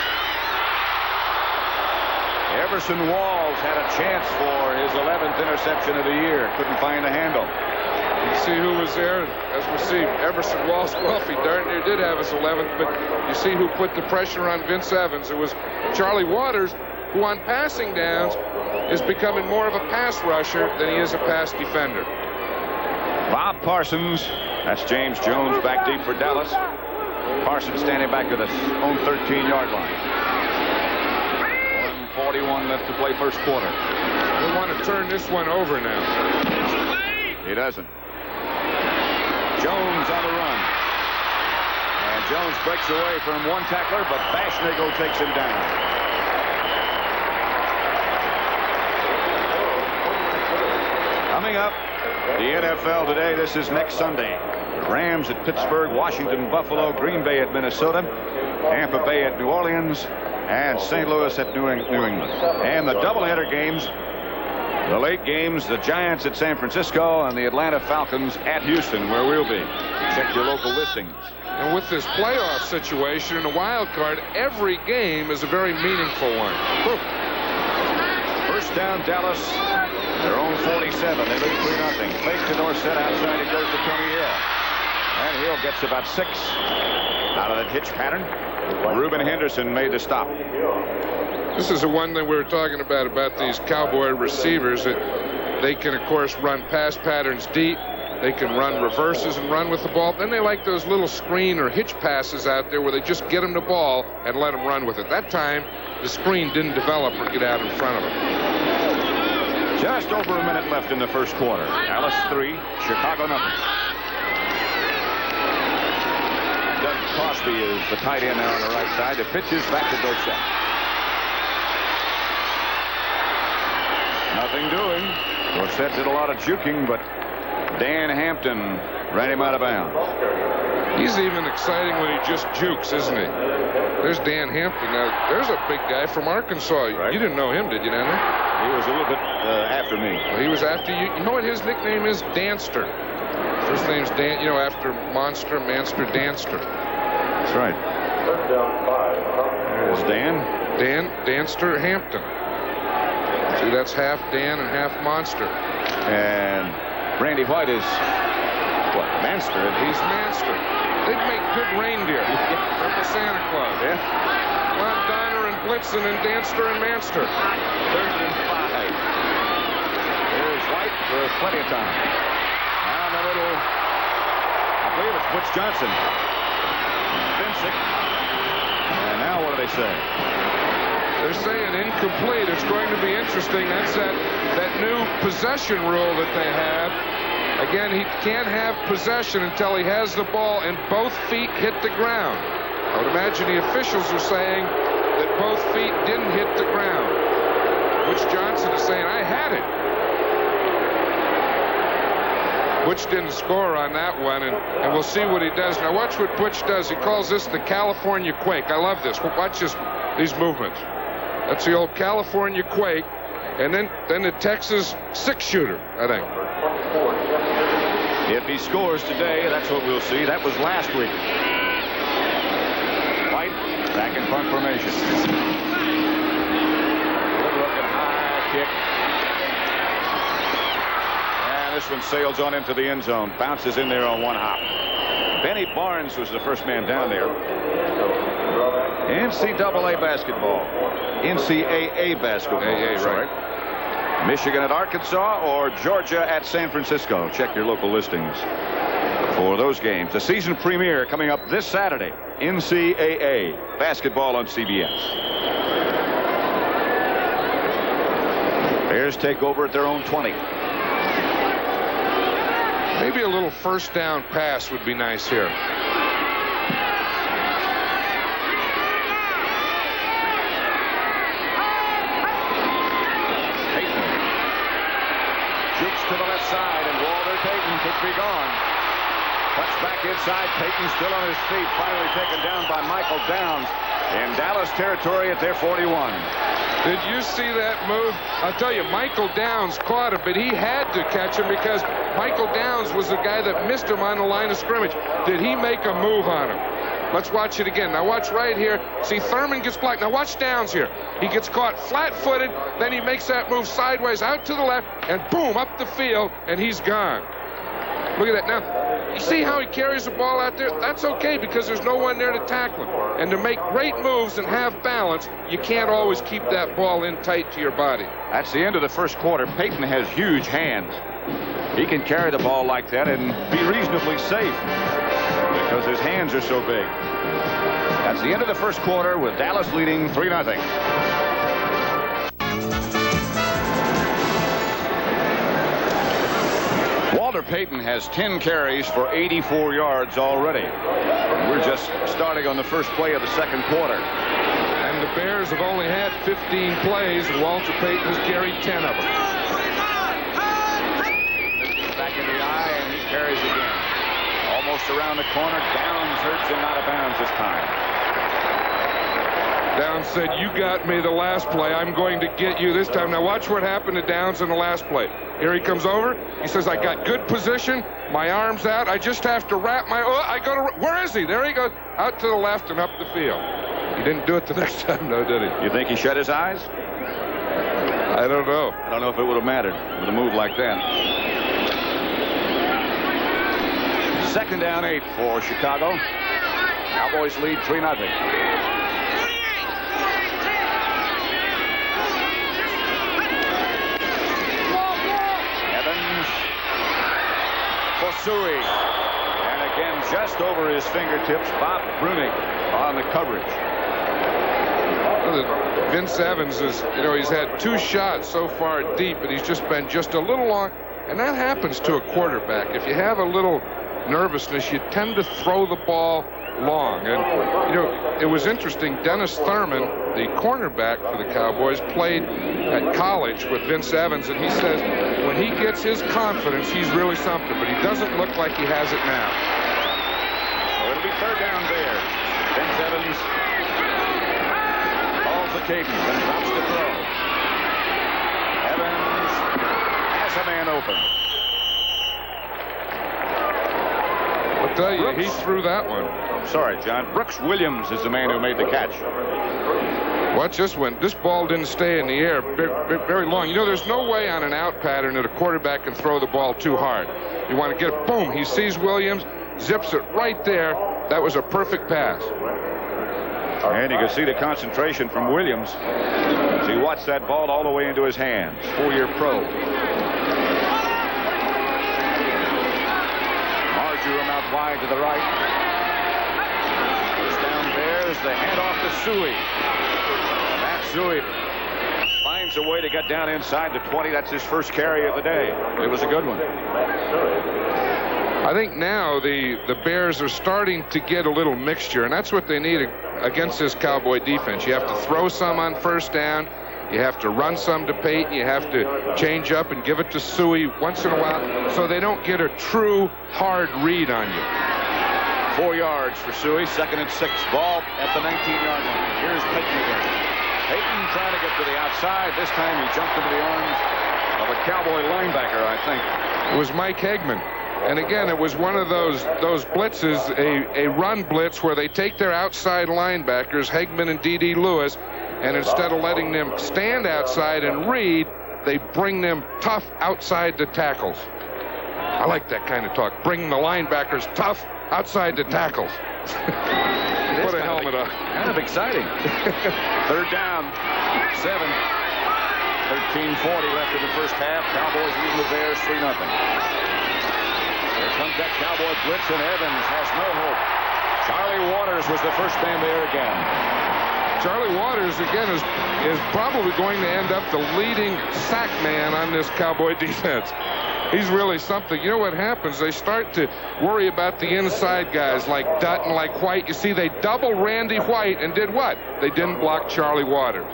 Everson Walls had a chance for his 11th interception of the year. Couldn't find the handle. You see who was there? As we see, Everson Walls. Well, he darn near did have his 11th, but you see who put the pressure on Vince Evans. It was Charlie Waters, who on passing downs is becoming more of a pass rusher than he is a pass defender. Bob Parsons. That's James Jones back deep for Dallas. Parsons standing back at his own 13-yard line. 1:41 left to play first quarter. They want to turn this one over now. He doesn't. Jones on the run. And Jones breaks away from one tackler, but Bashnagle takes him down. Coming up, the NFL today. This is next Sunday. The Rams at Pittsburgh, Washington, Buffalo, Green Bay at Minnesota, Tampa Bay at New Orleans, and St. Louis at New England. And the doubleheader games, the late games, the Giants at San Francisco and the Atlanta Falcons at Houston, where we'll be. Check your local listings. And with this playoff situation and a wild card, every game is a very meaningful one. Whew. First down, Dallas. Their own 47. They lead 3-0. Fake to Dorsett outside. It goes to Tony Hill. And Hill gets about 6 out of that hitch pattern. Reuben Henderson made the stop. This is the one that we were talking about these Cowboy receivers. That they can, of course, run pass patterns deep. They can run reverses and run with the ball. Then they like those little screen or hitch passes out there where they just get them the ball and let them run with it. That time, the screen didn't develop or get out in front of them. Just over a minute left in the first quarter. Dallas 3, Chicago nothing. Doug Crosby is the tight end now on the right side. The pitch is back to Dorsett. Nothing doing. Dorsett did a lot of juking, but Dan Hampton ran him out of bounds. He's even exciting when he just jukes, isn't he? There's Dan Hampton. Now, there's a big guy from Arkansas. Right. You didn't know him, did you, Danny? He was a little bit after me. Well, he was after you. You know what his nickname is? Danster. First name's Dan, you know, after Monster, Manster, Danster. That's right. There's Dan. Danster Hampton. So See, that's half Dan and half Monster. And Randy White is, what, Manster? He's Manster. They'd make good reindeer for the Santa Claus. Yeah. Ron Donner and Blitzen and Danster and Manster. 3rd and 5. There's White with plenty of time. Down the middle, I believe it's Butch Johnson. Vincic. And now what do they say? They're saying incomplete. It's going to be interesting. That's that new possession rule that they have. Again, he can't have possession until he has the ball and both feet hit the ground. I would imagine the officials are saying that both feet didn't hit the ground. Butch Johnson is saying, I had it. Butch didn't score on that one, and we'll see what he does. Now watch what Butch does. He calls this the California Quake. I love this. Watch these movements. That's the old California Quake, and then the Texas 6-shooter, I think. If he scores today, that's what we'll see. That was last week. White back in front formation. Good looking high kick. And this one sails on into the end zone. Bounces in there on one hop. Benny Barnes was the first man down there. NCAA basketball. NCAA basketball. Right. Michigan at Arkansas or Georgia at San Francisco. Check your local listings for those games. The season premiere coming up this Saturday. NCAA basketball on CBS. Bears take over at their own 20. Maybe a little first down pass would be nice here. To the left side, and Walter Payton could be gone. Cuts back inside. Payton still on his feet. Finally taken down by Michael Downs in Dallas territory at their 41. Did you see that move? I'll tell you, Michael Downs caught him, but he had to catch him because Michael Downs was the guy that missed him on the line of scrimmage. Did he make a move on him? Let's watch it again. Now watch right here. See, Thurman gets blocked. Now watch Downs here. He gets caught flat-footed. Then he makes that move sideways out to the left, and boom, up the field, and he's gone. Look at that. Now, you see how he carries the ball out there? That's okay because there's no one there to tackle him. And to make great moves and have balance, you can't always keep that ball in tight to your body. That's the end of the first quarter. Payton has huge hands. He can carry the ball like that and be reasonably safe because his hands are so big. That's the end of the first quarter with Dallas leading 3-0. Walter Payton has 10 carries for 84 yards already. We're just starting on the first play of the second quarter. And the Bears have only had 15 plays, and Walter Payton has carried 10 of them. Back in the eye, and he carries again. Almost around the corner. Downs hurts him out of bounds this time. Downs said, you got me the last play. I'm going to get you this time. Now watch what happened to Downs in the last play. Here he comes over. He says, I got good position. My arm's out. I just have to wrap my... where is he? There he goes. Out to the left and up the field. He didn't do it the next time, though, did he? You think he shut his eyes? I don't know. I don't know if it would have mattered with a move like that. Second down 8 for Chicago. Cowboys lead 3-0. Fosui. And again, just over his fingertips, Bob Brunig on the coverage. Vince Evans is, he's had 2 shots so far deep, but he's just been just a little long. And that happens to a quarterback. If you have a little nervousness, you tend to throw the ball long. And, it was interesting. Dennis Thurman, the cornerback for the Cowboys, played at college with Vince Evans, and he says when he gets his confidence, he's really something, but he doesn't look like he has it now. So it'll be third down there. Vince Evans calls the cadence and drops to throw. Evans has a man open. I'll tell you, he threw that one. Sorry, John. Brooks Williams is the man who made the catch. Watch this one. This ball didn't stay in the air very long. You know, there's no way on an out pattern that a quarterback can throw the ball too hard. You want to get it, boom. He sees Williams, zips it right there. That was a perfect pass. And you can see the concentration from Williams as he watched that ball all the way into his hands. 4-year pro. Marjoram out wide to the right. First down Bears. The handoff to Suey. Matt Suey finds a way to get down inside the 20. That's his first carry of the day. It was a good one. I think now the Bears are starting to get a little mixture, and that's what they need against this Cowboy defense. You have to throw some on first down. You have to run some to Peyton. You have to change up and give it to Suey once in a while so they don't get a true hard read on you. 4 yards for Suey. 2nd and 6. Ball at the 19-yard line. Here's Peyton again. Peyton trying to get to the outside. This time he jumped into the arms of a Cowboy linebacker, I think. It was Mike Hegman. And again, it was one of those blitzes, a run blitz where they take their outside linebackers, Hegman and D.D. Lewis, and instead of letting them stand outside and read, they bring them tough outside the tackles. I like that kind of talk. Bring the linebackers tough outside the tackles. Put a helmet on. Kind of exciting. 3rd down. 7. 13:40 left in the first half. Cowboys leading the Bears 3-0. Here comes that Cowboy blitz, and Evans has no hope. Charlie Waters was the first man there again. Charlie Waters, again, is probably going to end up the leading sack man on this Cowboy defense. He's really something. You know what happens? They start to worry about the inside guys like Dutton, like White. You see, they double Randy White and did what? They didn't block Charlie Waters.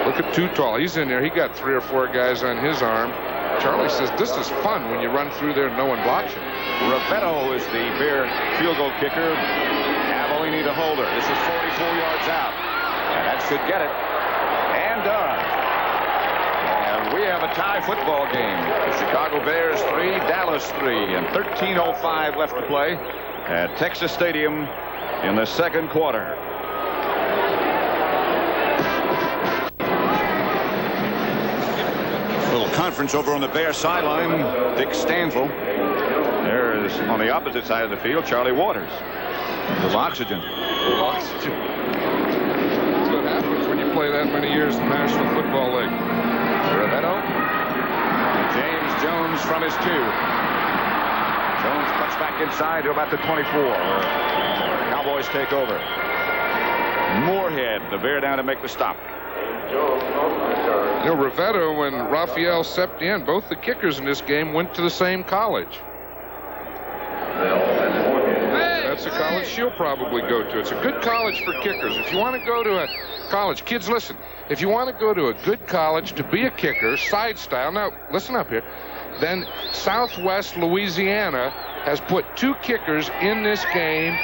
Look at Too Tall. He's in there. He got 3 or 4 guys on his arm. Charlie says this is fun when you run through there and no one blocks you. Ravetto is the Bear field goal kicker. Avellini to Holder. This is 44 yards out. And that should get it. And done. And we have a tie football game. The Chicago Bears 3, Dallas 3, and 13:05 left to play at Texas Stadium in the 2nd quarter. Little conference over on the Bear sideline. Dick Stanville. There is on the opposite side of the field, Charlie Waters. With oxygen. Oxygen. That's what happens when you play that many years in the National Football League. Ravetto. James Jones from his 2. Jones cuts back inside to about the 24. Cowboys take over. Moorhead, the Bear down to make the stop. You know, Ravetto and Rafael Septien, both the kickers in this game, went to the same college. That's a college she'll probably go to. It's a good college for kickers. If you want to go to a college, kids, listen. If you want to go to a good college to be a kicker, side style, now listen up here, then Southwest Louisiana has put 2 kickers in this game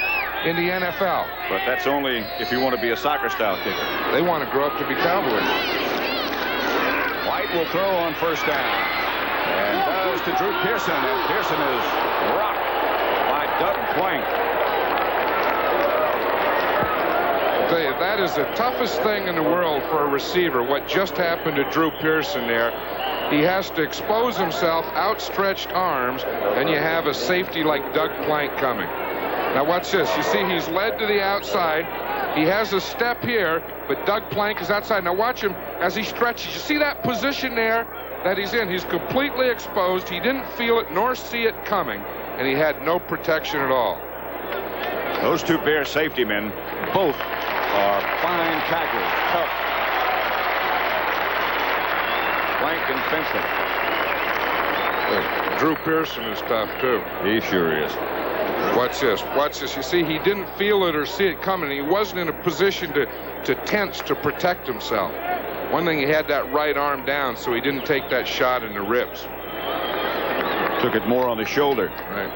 in the NFL. But that's only if you want to be a soccer style kicker. They want to grow up to be Cowboys. White will throw on first down. And does to Drew Pearson. And Pearson is rocked by Doug Plank. I'll tell you, that is the toughest thing in the world for a receiver. What just happened to Drew Pearson there. He has to expose himself, outstretched arms, and you have a safety like Doug Plank coming. Now watch this. You see he's led to the outside. He has a step here, but Doug Plank is outside. Now watch him as he stretches. You see that position there that he's in? He's completely exposed. He didn't feel it nor see it coming, and he had no protection at all. Those 2 Bear safety men, both are fine tacklers, tough. Plank and Fenton. Drew Pearson is tough, too. He sure is. Watch this. Watch this. You see, he didn't feel it or see it coming. He wasn't in a position to tense to protect himself. One thing, he had that right arm down, so he didn't take that shot in the ribs. Took it more on the shoulder. Right.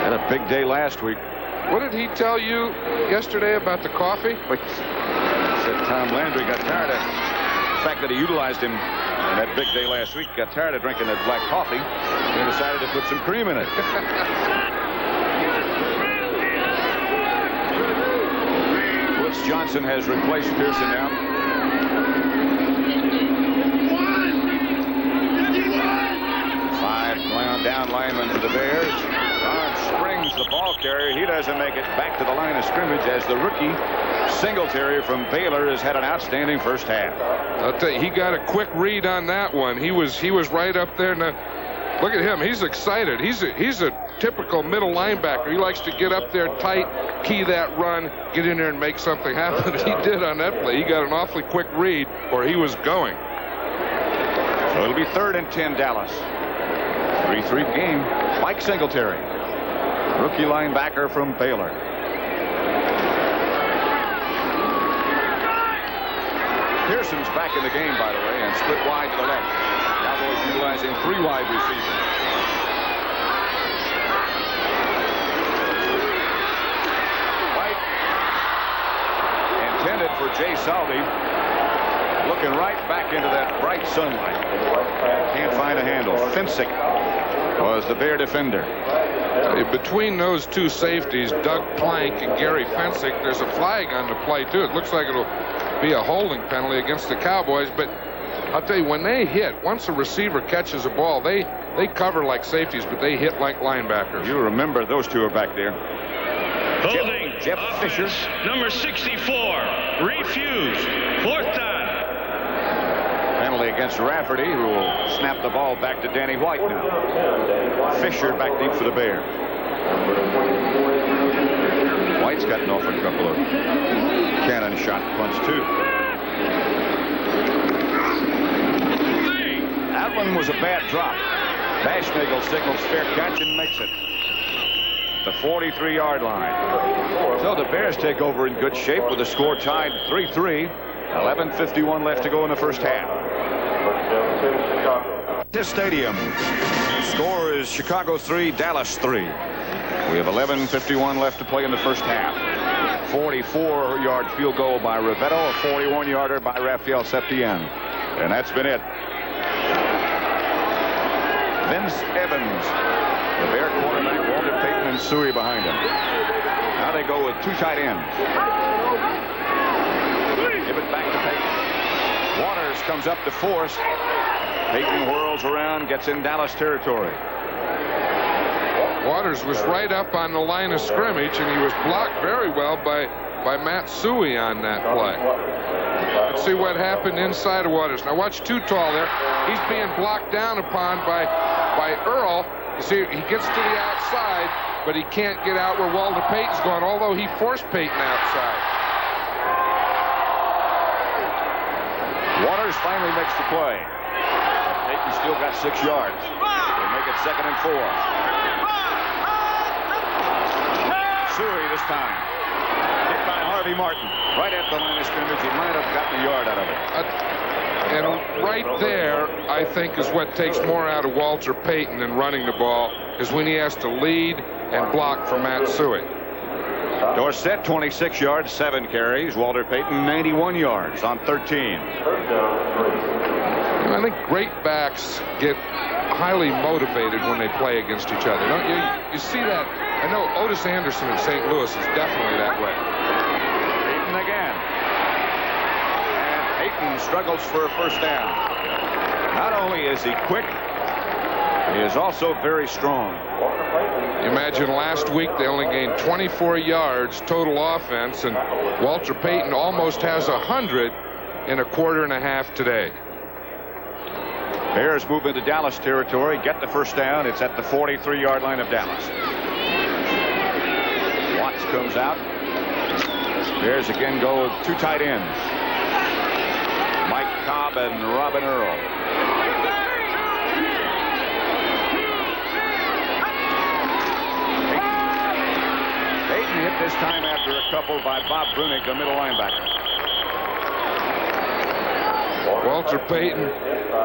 Had a big day last week. What did he tell you yesterday about the coffee? Said Tom Landry got tired of the fact that he utilized him in that big day last week. Got tired of drinking that black coffee and decided to put some cream in it. Johnson has replaced Pearson now. Five down linemen for the Bears. Barnes springs the ball carrier. He doesn't make it back to the line of scrimmage as the rookie Singletary from Baylor has had an outstanding first half. I'll tell you, he got a quick read on that one. He was right up there. Now, look at him. He's excited. He's a typical middle linebacker. He likes to get up there tight, key that run, get in there and make something happen. He did on that play. He got an awfully quick read where he was going. So it'll be 3rd and 10 Dallas. 3-3 game. Mike Singletary, rookie linebacker from Baylor. Pearson's back in the game, by the way, and split wide to the left. Cowboys utilizing 3 wide receivers. White intended for Jay Saldi. Looking right back into that bright sunlight. Can't find a handle. Fensick was the Bear defender. Between those two safeties, Doug Plank and Gary Fensick, there's a flag on the play, too. It looks like it'll be a holding penalty against the Cowboys, but I'll tell you, when they hit, once a receiver catches a ball, they cover like safeties, but they hit like linebackers. You remember those two are back there. Holding. Jeff Fisher. Number 64. Refused. 4th down. Penalty against Rafferty, who will snap the ball back to Danny White now. Fisher back deep for the Bears. White's gotten off a couple of cannon shot punts, too. That one was a bad drop. Bashnagel signals fair catch and makes it. The 43-yard line. So the Bears take over in good shape with the score tied 3-3. 11:51 left to go in the first half. This stadium. Score is Chicago 3, Dallas 3. We have 11:51 left to play in the first half. 44-yard field goal by Rivetto, a 41-yarder by Rafael Septien. And that's been it. Vince Evans, the Bear quarterback, Walter Payton and Suey behind him. Now they go with 2 tight ends. Give it back to Payton. Waters comes up to Force. Payton whirls around, gets in Dallas territory. Waters was right up on the line of scrimmage, and he was blocked very well by Matt Suey on that play. Let's see what happened inside of Waters. Now watch Too Tall there. He's being blocked down upon by Earl. You see, he gets to the outside, but he can't get out where Walter Payton's going, although he forced Payton outside. Waters finally makes the play. Payton still got 6 yards. They make it 2nd and 4. Suey this time. Hit by Harvey Martin. Right at the line of scrimmage. He might have gotten a yard out of it. And right there, I think, is what takes more out of Walter Payton than running the ball, is when he has to lead and block for Matt Suey. Dorsett, 26 yards, 7 carries. Walter Payton, 91 yards on 13. I think great backs get highly motivated when they play against each other. Don't you? You see that? I know Otis Anderson in St. Louis is definitely that way. Payton again. And Payton struggles for a first down. Not only is he quick, he is also very strong. You imagine last week they only gained 24 yards total offense, and Walter Payton almost has 100 in a quarter and a half today. Bears move into Dallas territory, get the first down. It's at the 43-yard line of Dallas. Watts comes out. Bears again go with 2 tight ends. Mike Cobb and Robin Earl. Payton hit this time after a couple by Bob Brunick, the middle linebacker. Walter Payton,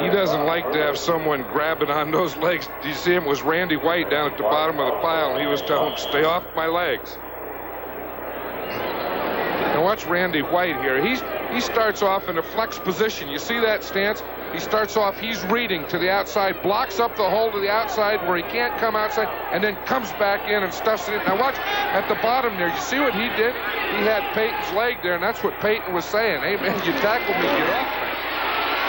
he doesn't like to have someone grabbing on those legs. Do you see him? It was Randy White down at the bottom of the pile, and he was telling him, stay off my legs. Now watch Randy White here. He's he starts off in a flex position. You see that stance? He starts off, he's reading to the outside, blocks up the hole to the outside where he can't come outside, and then comes back in and stuffs it in. Now watch, at the bottom there, you see what he did? He had Peyton's leg there, and that's what Peyton was saying. Hey, man, you tackled me, get off me.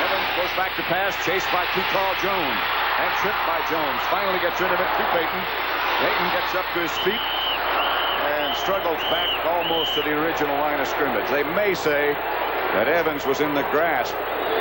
Evans goes back to pass, chased by too tall Jones, and tripped by Jones. Finally gets rid of it to Peyton. Peyton gets up to his feet and struggles back almost to the original line of scrimmage. They may say that Evans was in the grasp,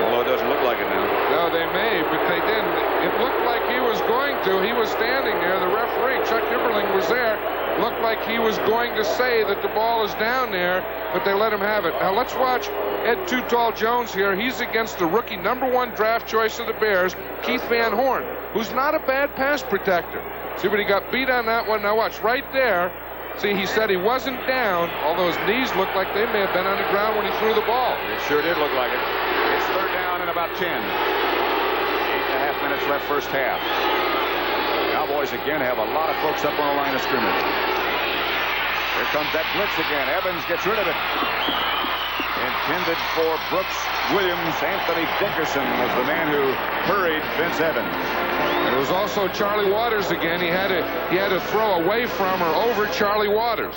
although it doesn't look like it now. No, they may, but they didn't. It looked like he was going to. He was standing there. The referee, Chuck Hibberling, was there. Looked like he was going to say that the ball is down there, but they let him have it. Now let's watch Ed Too Tall Jones here. He's against the rookie #1 draft choice of the Bears, Keith Van Horn, who's not a bad pass protector. See, but he got beat on that one. Now watch, right there. See, he said he wasn't down, although his knees looked like they may have been on the ground when he threw the ball. It sure did look like it. It's third down and about 10. 8.5 minutes left first half. Cowboys again have a lot of folks up on the line of scrimmage. Here comes that blitz again. Evans gets rid of it. Intended for Brooks Williams. Anthony Dickerson was the man who hurried Vince Evans. It was also Charlie Waters again. He had to throw away from or over Charlie Waters.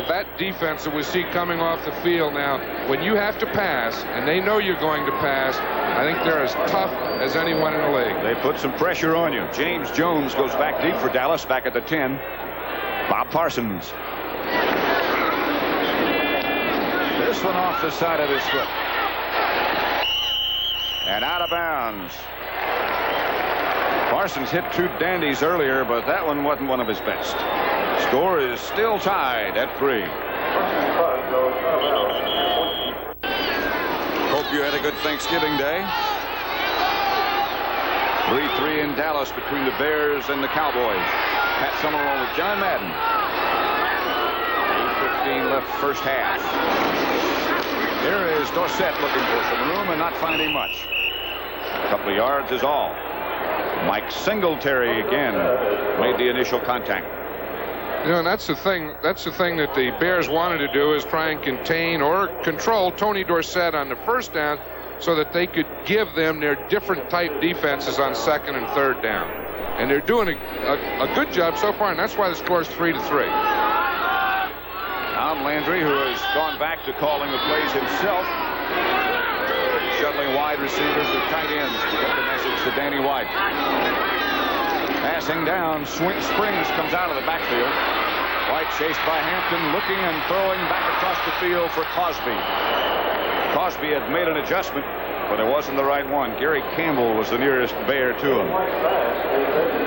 That defense that we see coming off the field now, when you have to pass and they know you're going to pass, I think they're as tough as anyone in the league. They put some pressure on you. James Jones goes back deep for Dallas, back at the 10. Bob Parsons. This one off the side of his foot. And out of bounds. Parsons hit 2 dandies earlier, but that one wasn't one of his best. Score is still tied at 3. Hope you had a good Thanksgiving Day. 3-3 in Dallas between the Bears and the Cowboys. Pat Summerall with John Madden. 8:15 left first half. Here is Dorsett looking for some room and not finding much. A couple of yards is all. Mike Singletary again made the initial contact. You know, and that's the thing that the Bears wanted to do, is try and contain or control Tony Dorsett on the first down so that they could give them their different type defenses on second and third down. And they're doing a good job so far, and that's why the score is 3-3. Tom Landry, who has gone back to calling the plays himself, shuttling wide receivers with tight ends to get the message to Danny White. Passing down, Springs comes out of the backfield. White chased by Hampton, looking and throwing back across the field for Cosby. Cosby had made an adjustment, but it wasn't the right one. Gary Campbell was the nearest Bear to him.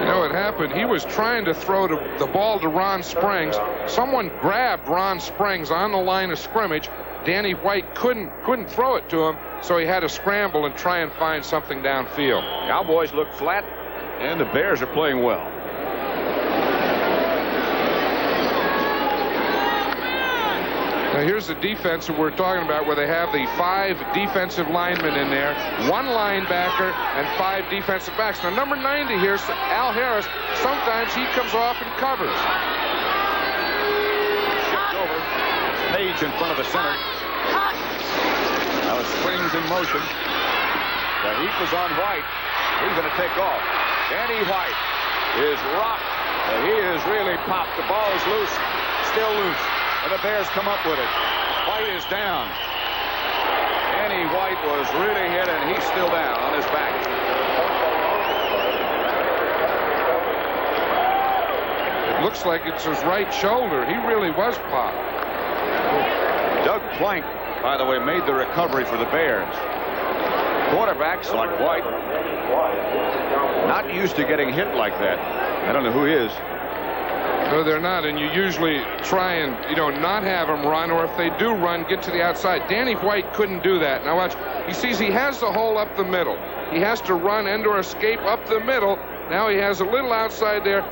You know what happened? He was trying to throw the ball to Ron Springs. Someone grabbed Ron Springs on the line of scrimmage. Danny White couldn't throw it to him, so he had to scramble and try and find something downfield. Cowboys look flat, and the Bears are playing well. Now here's the defense that we're talking about, where they have the 5 defensive linemen in there, 1 linebacker, and 5 defensive backs. Now number 90 here, Al Harris, sometimes he comes off and covers. Shift over. It's Page in front of the center. Now it Springs in motion. The heat was on White. He's going to take off. Danny White is rocked. He is really popped. The ball is loose, still loose, and the Bears come up with it. White is down. Danny White was really hit, and he's still down on his back. It looks like it's his right shoulder. He really was popped. Doug Plank, by the way, made the recovery for the Bears. Quarterbacks like White, not used to getting hit like that. I don't know who is. No, they're not, and you usually try and, not have them run, or if they do run, get to the outside. Danny White couldn't do that. Now watch, he sees he has the hole up the middle. He has to run and or escape up the middle. Now he has a little outside there.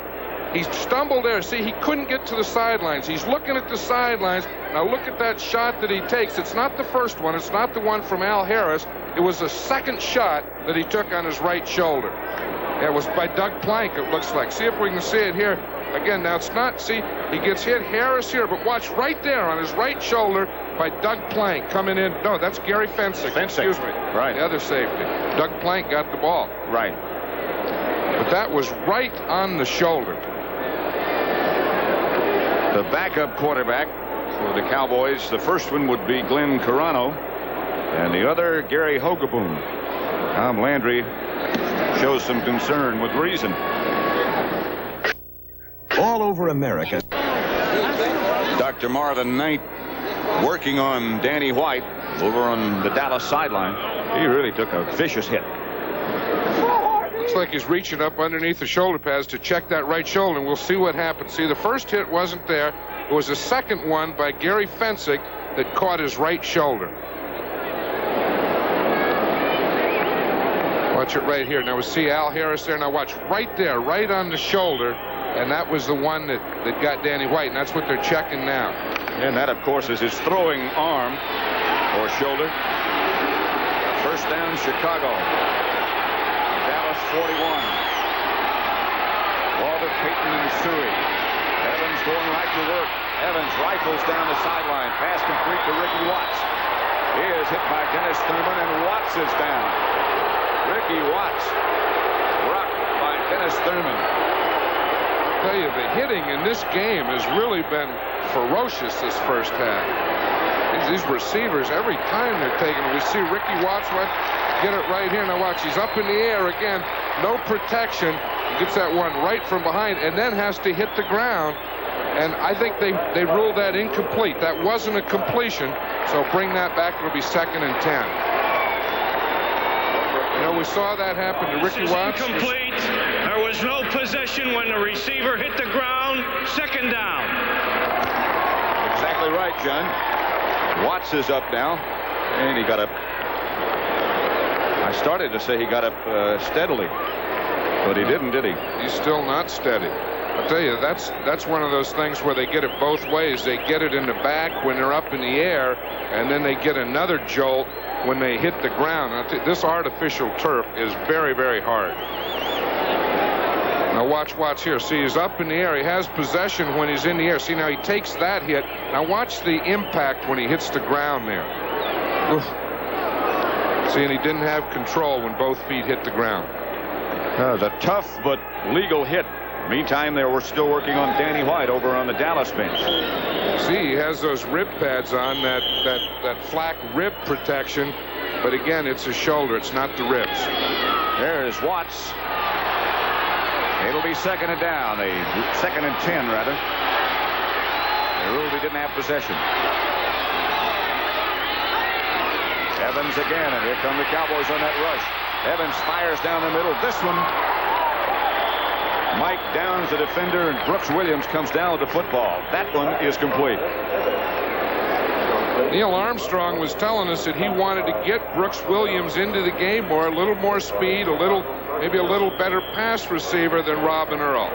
He stumbled there. See, he couldn't get to the sidelines. He's looking at the sidelines. Now look at that shot that he takes. It's not the first one. It's not the one from Al Harris. It was the second shot that he took on his right shoulder. It was by Doug Plank, it looks like. See if we can see it here. Again, now it's not, see, he gets hit Harris here, but watch right there on his right shoulder by Doug Plank coming in. No, that's Gary Fensick. Excuse me. Right. The other safety. Doug Plank got the ball. Right. But that was right on the shoulder. The backup quarterback for the Cowboys, the first one would be Glenn Carano, and the other, Gary Hogaboom. Tom Landry shows some concern with reason. All over America. Dr. Marvin Knight working on Danny White over on the Dallas sideline. He really took a vicious hit. Looks like he's reaching up underneath the shoulder pads to check that right shoulder, and we'll see what happens. See, the first hit wasn't there. It was the second one by Gary Fensick that caught his right shoulder. Watch it right here. Now we see Al Harris there. Now watch right there, right on the shoulder. And that was the one that got Danny White, and that's what they're checking now. And that, of course, is his throwing arm or shoulder. First down, Chicago. Dallas 41. Walter Payton and Suey. Evans going right to work. Evans rifles down the sideline. Pass complete to Ricky Watts. He is hit by Dennis Thurman, and Watts is down. Ricky Watts rocked by Dennis Thurman. I tell you, the hitting in this game has really been ferocious this first half. These receivers, every time they're taking it, we see Ricky Watts get it right here. Now watch, he's up in the air again, no protection. Gets that one right from behind and then has to hit the ground. And I think they ruled that incomplete. That wasn't a completion, so bring that back. It'll be 2nd and 10. You know, we saw that happen to Ricky Watts. Incomplete. There was no possession when the receiver hit the ground. 2nd down. Exactly right, John. Watts is up now, and he got up. I started to say he got up steadily, but he didn't, did he? He's still not steady. I'll tell you, that's one of those things where they get it both ways. They get it in the back when they're up in the air, and then they get another jolt when they hit the ground. This artificial turf is very, very hard. Now watch Watts here. See, he's up in the air. He has possession when he's in the air. See, now he takes that hit. Now watch the impact when he hits the ground there. Oof. See, and he didn't have control when both feet hit the ground. That was a tough but legal hit. Meantime, they were still working on Danny White over on the Dallas bench. See, he has those rib pads on, that flak rib protection. But again, it's his shoulder. It's not the ribs. There's Watts. It'll be 2nd and down. 2nd and 10, rather. They ruled he didn't have possession. Evans again, and here come the Cowboys on that rush. Evans fires down the middle. This one, Mike downs the defender, and Brooks Williams comes down with the football. That one is complete. Neil Armstrong was telling us that he wanted to get Brooks Williams into the game more, a little more speed, maybe a little better pass receiver than Robin Earl.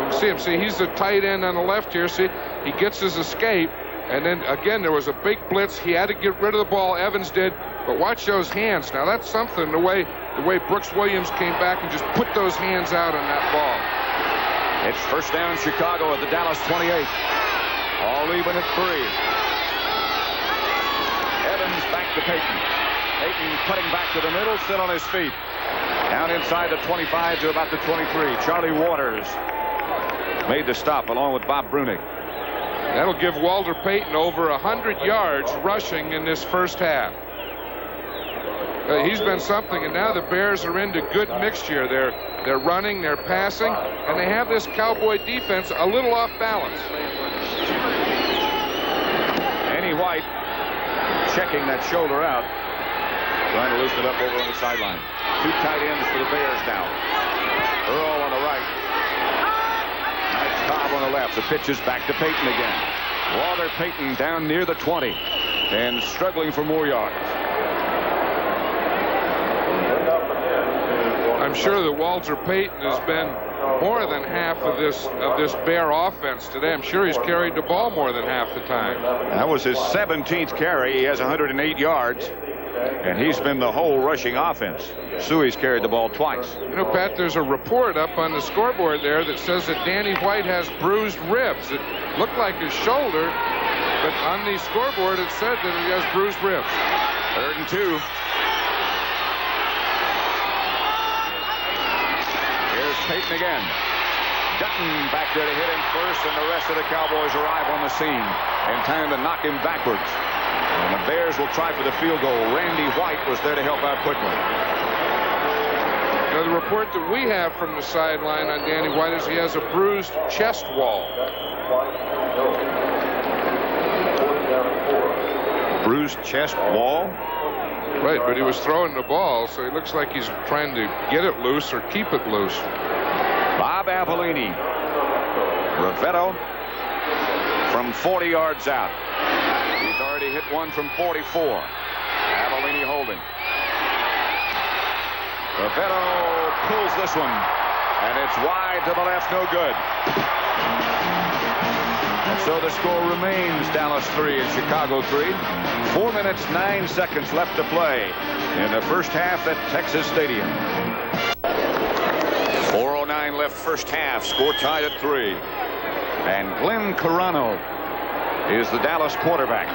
You see him. See, he's the tight end on the left here. See, he gets his escape, and then again there was a big blitz. He had to get rid of the ball. Evans did, but watch those hands. Now that's something. The way Brooks Williams came back and just put those hands out on that ball. It's first down, Chicago at the Dallas 28. All even at 3. Evans back to Payton. Payton cutting back to the middle, still on his feet. Down inside the 25 to about the 23. Charlie Waters made the stop along with Bob Brunick. That'll give Walter Payton over 100 yards rushing in this first half. He's been something, and now the Bears are into good mixture. They're running, they're passing, and they have this Cowboy defense a little off balance. Danny White checking that shoulder out, trying to loosen it up over on the sideline. 2 tight ends for the Bears now. Earl on the right. Nice Cobb on the left. The pitch is back to Payton again. Walter Payton down near the 20 and struggling for more yards. I'm sure that Walter Payton has been more than half of this Bear offense today. I'm sure he's carried the ball more than half the time. That was his 17th carry. He has 108 yards, and he's been the whole rushing offense. Suey's carried the ball twice. You know, Pat, there's a report up on the scoreboard there that says that Danny White has bruised ribs. It looked like his shoulder, but on the scoreboard it said that he has bruised ribs. 3rd and 2. Here's Payton again. Dutton back there to hit him first, and the rest of the Cowboys arrive on the scene in time to knock him backwards. And the Bears will try for the field goal. Randy White was there to help out quickly. Now, the report that we have from the sideline on Danny White is he has a bruised chest wall. Bruised chest wall? Right, but he was throwing the ball, so it looks like he's trying to get it loose or keep it loose. Bob Avellini. Ravetto from 40 yards out. He's already hit one from 44. Avellini holding. Ravetto pulls this one, and it's wide to the left, no good. And so the score remains Dallas 3 and Chicago 3. 4 minutes, 9 seconds left to play in the first half at Texas Stadium. 4:09 left first half, score tied at 3. And Glenn Carano is the Dallas quarterback.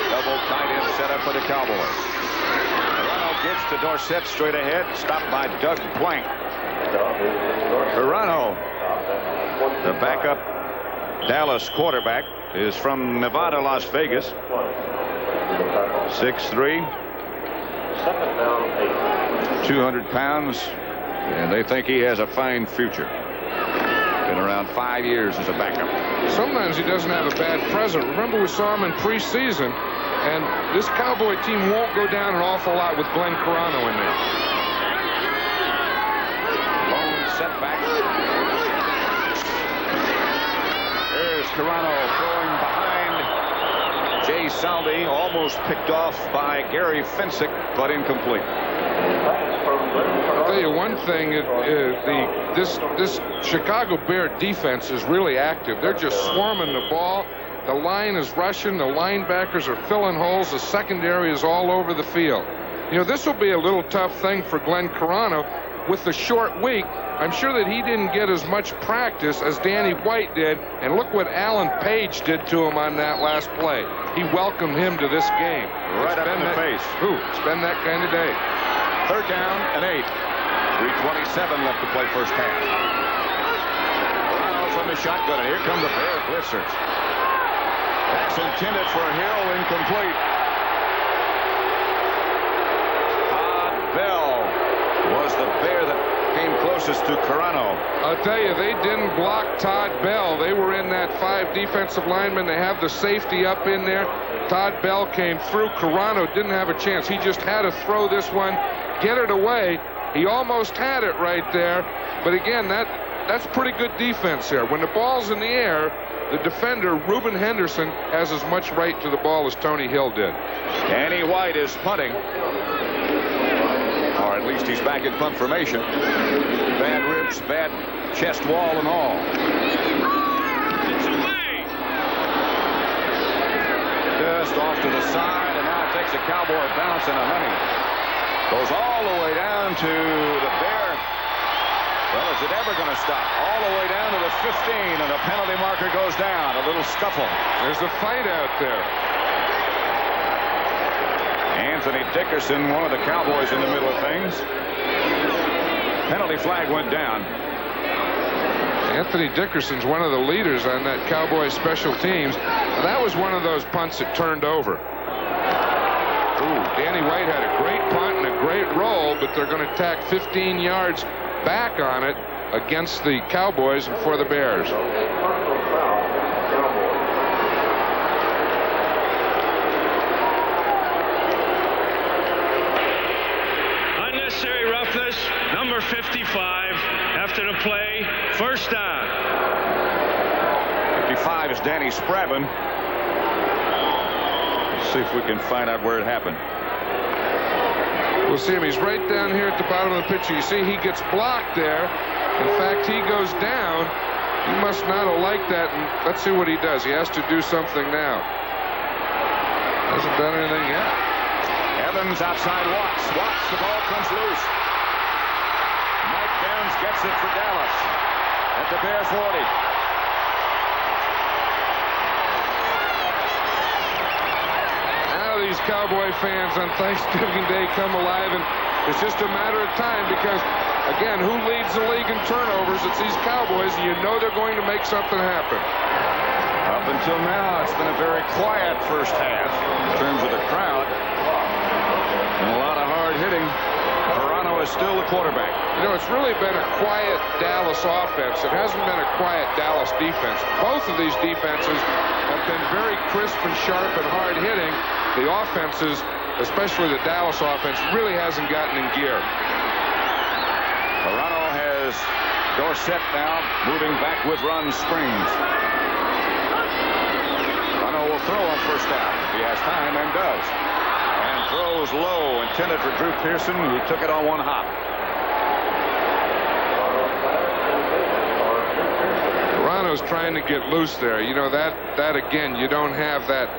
Double tight end set up for the Cowboys. Carano gets to Dorsett straight ahead, stopped by Doug Plank. Carano, the backup Dallas quarterback, is from Nevada, Las Vegas. 6'3", 200 pounds, and they think he has a fine future. Been around 5 years as a backup. Sometimes he doesn't have a bad present. Remember, we saw him in preseason, and this Cowboy team won't go down an awful lot with Glenn Carano in there. Lone setback. There's Carano throwing behind Jay Saldi, almost picked off by Gary Fensick, but incomplete. I'll tell you one thing, this Chicago Bear defense is really active. They're just swarming the ball. The line is rushing. The linebackers are filling holes. The secondary is all over the field. You know, this will be a little tough thing for Glenn Carano. With the short week, I'm sure that he didn't get as much practice as Danny White did, and look what Alan Page did to him on that last play. He welcomed him to this game. Right up in the face. It's been that kind of day. 3rd down and 8. 3:27 left to play first half. Carano from the shotgun, and here come the Bear blitzers. Pass intended for Hill, incomplete. Todd Bell was the Bear that came closest to Carano. I'll tell you, they didn't block Todd Bell. They were in that 5 defensive linemen. They have the safety up in there. Todd Bell came through. Carano didn't have a chance. He just had to throw this one, get it away. He almost had it right there. But again, that's pretty good defense there. When the ball's in the air, the defender, Reuben Henderson, has as much right to the ball as Tony Hill did. Danny White is punting. Or at least he's back in punt formation. Bad ribs, bad chest wall and all. It's away. Just off to the side, and now it takes a Cowboy bounce and a honey. Goes all the way down to the Bear. Well, is it ever going to stop? All the way down to the 15, and the penalty marker goes down. A little scuffle. There's a fight out there. Anthony Dickerson, one of the Cowboys in the middle of things. Penalty flag went down. Anthony Dickerson's one of the leaders on that Cowboy special teams. Now, that was one of those punts that turned over. Ooh, Danny White had a great punt and a great roll, but they're going to tack 15 yards back on it against the Cowboys and for the Bears. Unnecessary roughness, number 55, after the play, first down. 55 is Danny Spradlin. Let's see if we can find out where it happened. We'll see him. He's right down here at the bottom of the picture. You see he gets blocked there. In fact, he goes down, He must not have liked that, and let's see what he does. He has to do something now. Hasn't done anything yet. Evans outside Watts. Watts, the ball comes loose. Mike Downs gets it for Dallas at the Bear 40. Now these Cowboy fans on Thanksgiving Day come alive, and it's just a matter of time because, again, who leads the league in turnovers? It's these Cowboys, and you know they're going to make something happen. Up until now, it's been a very quiet first half in terms of the crowd. And a lot of hard hitting. Verano is still the quarterback. You know, it's really been a quiet Dallas offense. It hasn't been a quiet Dallas defense. Both of these defenses have been very crisp and sharp and hard hitting. The offenses, especially the Dallas offense, really hasn't gotten in gear. Verano has Dorsett now moving back with Ron Springs. Verano will throw on first down if he has time, and does. And throws low, intended for Drew Pearson, who took it on one hop. Verano's trying to get loose there. You know, that again, you don't have that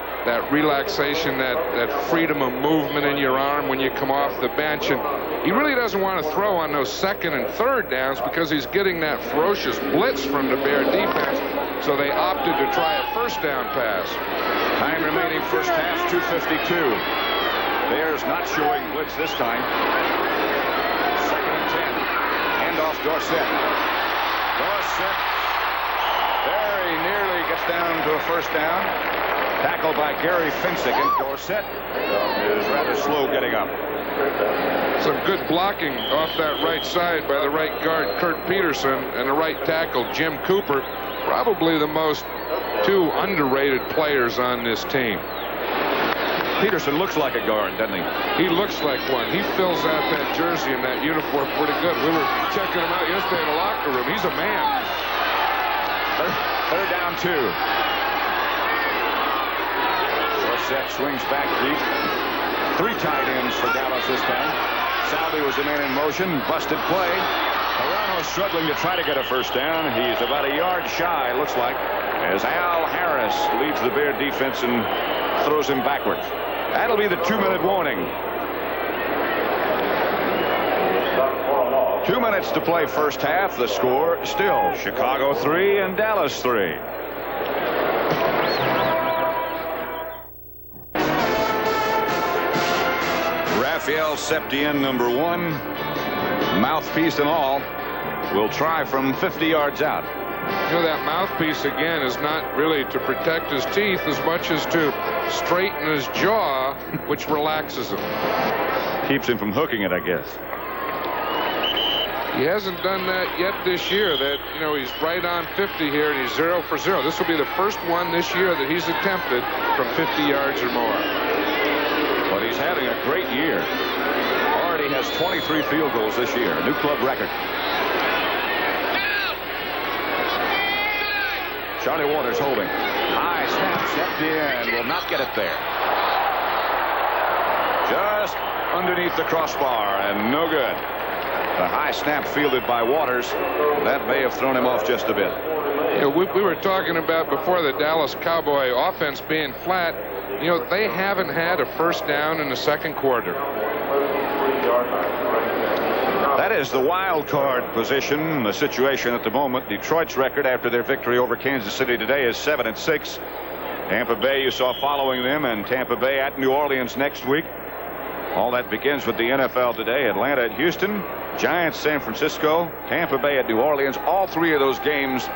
relaxation, that freedom of movement in your arm when you come off the bench. And he really doesn't want to throw on those second and third downs because he's getting that ferocious blitz from the Bear defense. So they opted to try a first down pass. Time remaining first half, 2:52. Bears not showing blitz this time. Second and 10. Handoff Dorsett. Dorsett very nearly gets down to a first down. Tackled by Gary Finsick, and Dorsett is rather slow getting up. Some good blocking off that right side by the right guard, Kurt Peterson, and the right tackle, Jim Cooper. Probably the most two underrated players on this team. Peterson looks like a guard, doesn't he? He looks like one. He fills out that jersey and that uniform pretty good. We were checking him out yesterday in the locker room. He's a man. Third down 2. Dorsett swings back deep. 3 tight ends for Dallas this time. Salvi was the man in motion. Busted play. Verano struggling to try to get a first down. He's about a yard shy, looks like, as Al Harris leads the Bear defense and throws him backwards. That'll be the 2-minute warning. 2 minutes to play first half. The score still Chicago 3 and Dallas 3. Rafael Septien, number 1, mouthpiece and all, will try from 50 yards out. You know, that mouthpiece, again, is not really to protect his teeth as much as to straighten his jaw, which relaxes him. Keeps him from hooking it, I guess. He hasn't done that yet this year. That, you know, he's right on 50 here, and he's 0 for 0. This will be the first one this year that he's attempted from 50 yards or more. But he's having a great year. Already has 23 field goals this year, a new club record. Charlie Waters holding. High snap, stepped in, will not get it there. Just underneath the crossbar, and no good. The high snap fielded by Waters. That may have thrown him off just a bit. You know, we were talking about before the Dallas Cowboy offense being flat. You know, they haven't had a first down in the second quarter. That is the wild card position, the situation at the moment. Detroit's record after their victory over Kansas City today is 7-6. Tampa Bay you saw following them, and Tampa Bay at New Orleans next week. All that begins with the NFL today. Atlanta at Houston, Giants San Francisco, Tampa Bay at New Orleans. All 3 of those games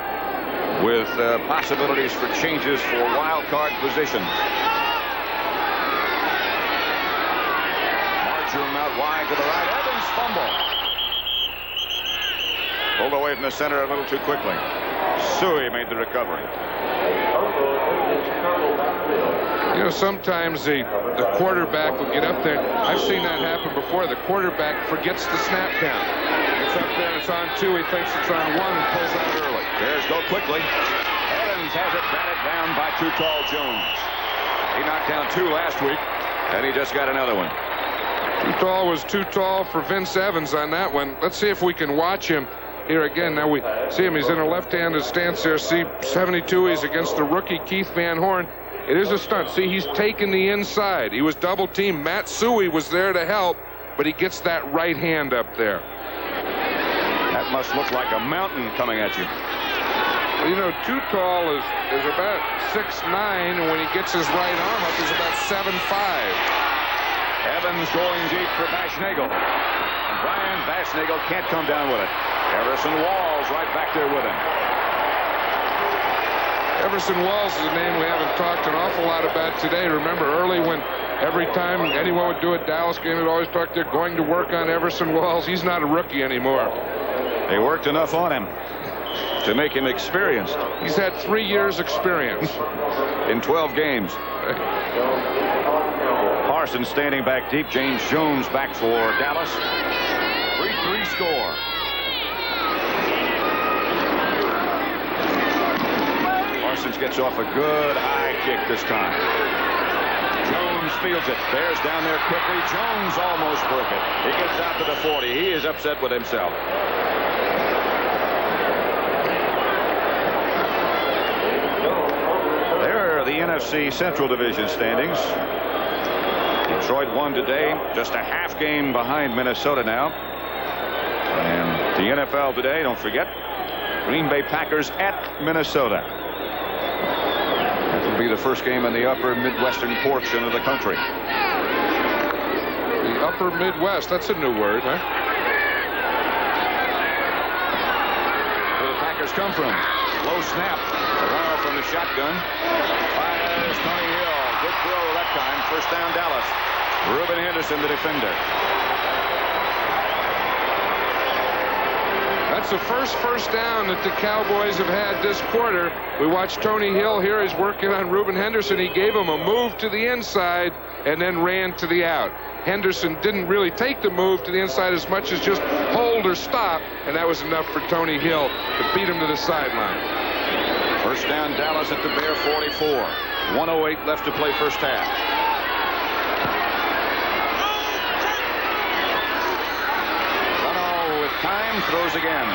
with possibilities for changes for wild card positions. Marjoram out wide to the right. Evans fumble. Pulled away from the center a little too quickly. Suey made the recovery. You know, sometimes the quarterback will get up there. I've seen that happen before. The quarterback forgets the snap down. It's up there and it's on 2. He thinks it's on 1 and pulls out early. Bears go quickly. Evans has it batted down by Too Tall Jones. He knocked down 2 last week, and he just got another one. Too Tall was too tall for Vince Evans on that one. Let's see if we can watch him. here again. Now we see him. He's in a left-handed stance there. See 72. He's against the rookie Keith Van Horn. It is a stunt. See, he's taking the inside. He was double-teamed. Matt Suey was there to help, but he gets that right hand up there. That must look like a mountain coming at you. You know, Too Tall is about 6'9", and when he gets his right arm up, he's about 7'5". Evans going deep for Bashnagel. And Brian Bashnagel can't come down with it. Everson Walls right back there with him. Everson Walls is a name we haven't talked an awful lot about today. Remember early when every time anyone would do a Dallas game, they'd always talk, they're going to work on Everson Walls. He's not a rookie anymore. They worked enough on him to make him experienced. He's had 3 years experience. In 12 games. Parsons standing back deep. James Jones back for Dallas. 3-3 score. Parsons gets off a good high kick this time. Jones fields it. Bears down there quickly. Jones almost broke it. He gets out to the 40. He is upset with himself. There are the NFC Central Division standings. Detroit won today, just a half game behind Minnesota now. And the NFL today, don't forget, Green Bay Packers at Minnesota. That will be the first game in the upper Midwestern portion of the country. The upper Midwest, that's a new word, huh? Where the Packers come from. Low snap. Around from the shotgun. Fires Tony Hill. Good throw that time. First down Dallas. Reuben Henderson, the defender. That's the first down that the Cowboys have had this quarter. We watched Tony Hill here. He's working on Reuben Henderson. He gave him a move to the inside and then ran to the out. Henderson didn't really take the move to the inside as much as just hold or stop, and that was enough for Tony Hill to beat him to the sideline. First down Dallas at the Bear 44. 1:08 left to play first half. Runo with time, throws again.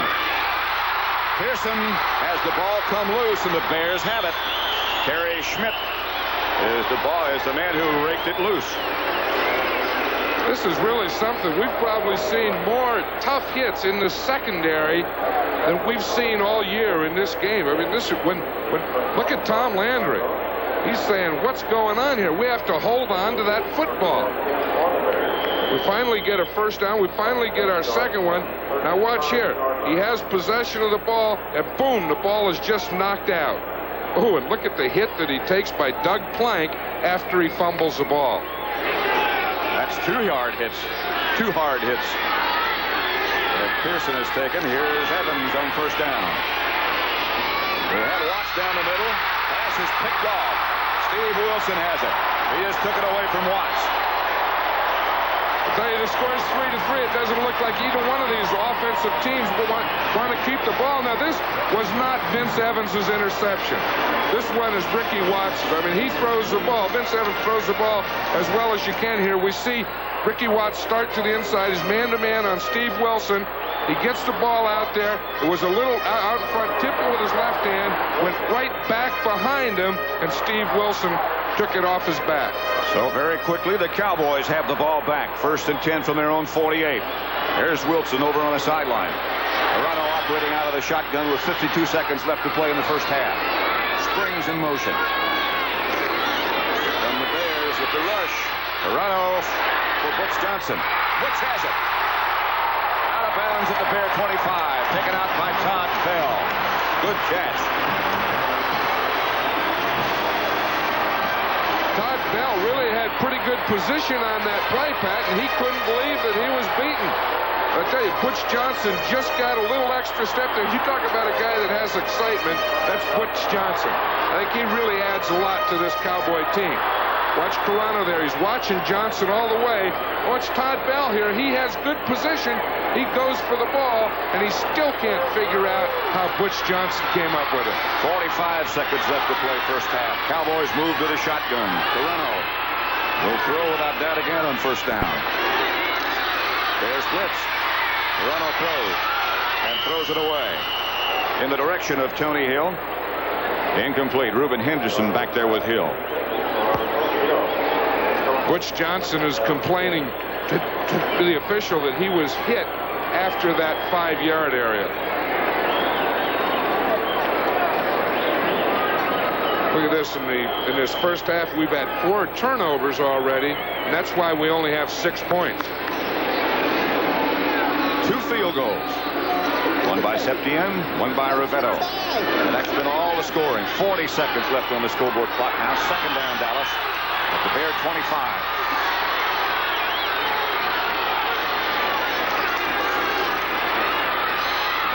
Pearson has the ball come loose, and the Bears have it. Terry Schmidt is the man who raked it loose. This is really something. We've probably seen more tough hits in the secondary than we've seen all year in this game. I mean, this is when look at Tom Landry. He's saying, what's going on here? We have to hold on to that football. We finally get a first down. We finally get our second one. Now watch here. He has possession of the ball, and boom, the ball is just knocked out. Oh, and look at the hit that he takes by Doug Plank after he fumbles the ball. That's 2 hard hits. 2 hard hits that Pearson has taken. Here's Evans on first down. They have Watts down the middle. Pass is picked off. Steve Wilson has it. He just took it away from Watts. I'll tell you, the score is 3-3. It doesn't look like either one of these offensive teams want to keep the ball. Now, this was not Vince Evans' interception. This one is Ricky Watts'. I mean, he throws the ball. Vince Evans throws the ball as well as you can here. We see Ricky Watts start to the inside. He's man-to-man on Steve Wilson. He gets the ball out there. It was a little out in front, tipped it with his left hand, went right back behind him, and Steve Wilson took it off his back. So very quickly, the Cowboys have the ball back. 1st and 10 from their own 48. There's Wilson over on the sideline. Arano operating out of the shotgun with 52 seconds left to play in the first half. Springs in motion. From the Bears with the rush. Arano for Butch Johnson. Butch has it. Out of bounds at the Bear 25. Taken out by Todd Bell. Good catch. Todd Bell really had pretty good position on that play, Pat, and he couldn't believe that he was beaten. I tell you, Butch Johnson just got a little extra step there. You talk about a guy that has excitement, that's Butch Johnson. I think he really adds a lot to this Cowboy team. Watch Carano there. He's watching Johnson all the way. Watch Todd Bell here. He has good position. He goes for the ball, and he still can't figure out how Butch Johnson came up with it. 45 seconds left to play first half. Cowboys move to the shotgun. Carano will throw without doubt again on first down. There's blitz. Carano throws. and throws it away in the direction of Tony Hill. Incomplete. Reuben Henderson back there with Hill. Butch Johnson is complaining to the official that he was hit after that 5-yard area. Look at this. In this first half, we've had 4 turnovers already, and that's why we only have 6 points. 2 field goals. One by Septien, one by Rivetto. And that's been all the scoring. 40 seconds left on the scoreboard clock now. Second down, Dallas at the Bear 25.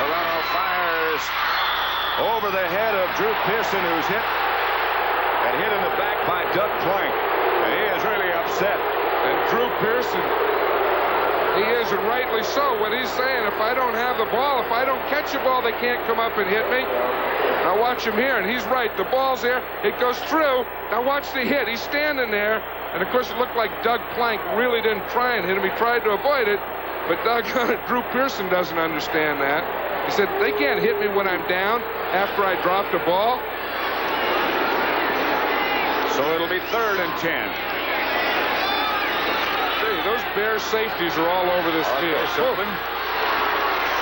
Morano fires over the head of Drew Pearson, who's hit in the back by Doug Plank. And he is really upset. And Drew Pearson, he is, and rightly so. What he's saying, if I don't have the ball, if I don't catch the ball, they can't come up and hit me. Now watch him here, and he's right. The ball's there. It goes through. Now watch the hit. He's standing there. And, of course, it looked like Doug Plank really didn't try and hit him. He tried to avoid it. But Drew Pearson doesn't understand that. He said, they can't hit me when I'm down after I dropped a ball. So it'll be 3rd and 10. Those Bears safeties are all over this field.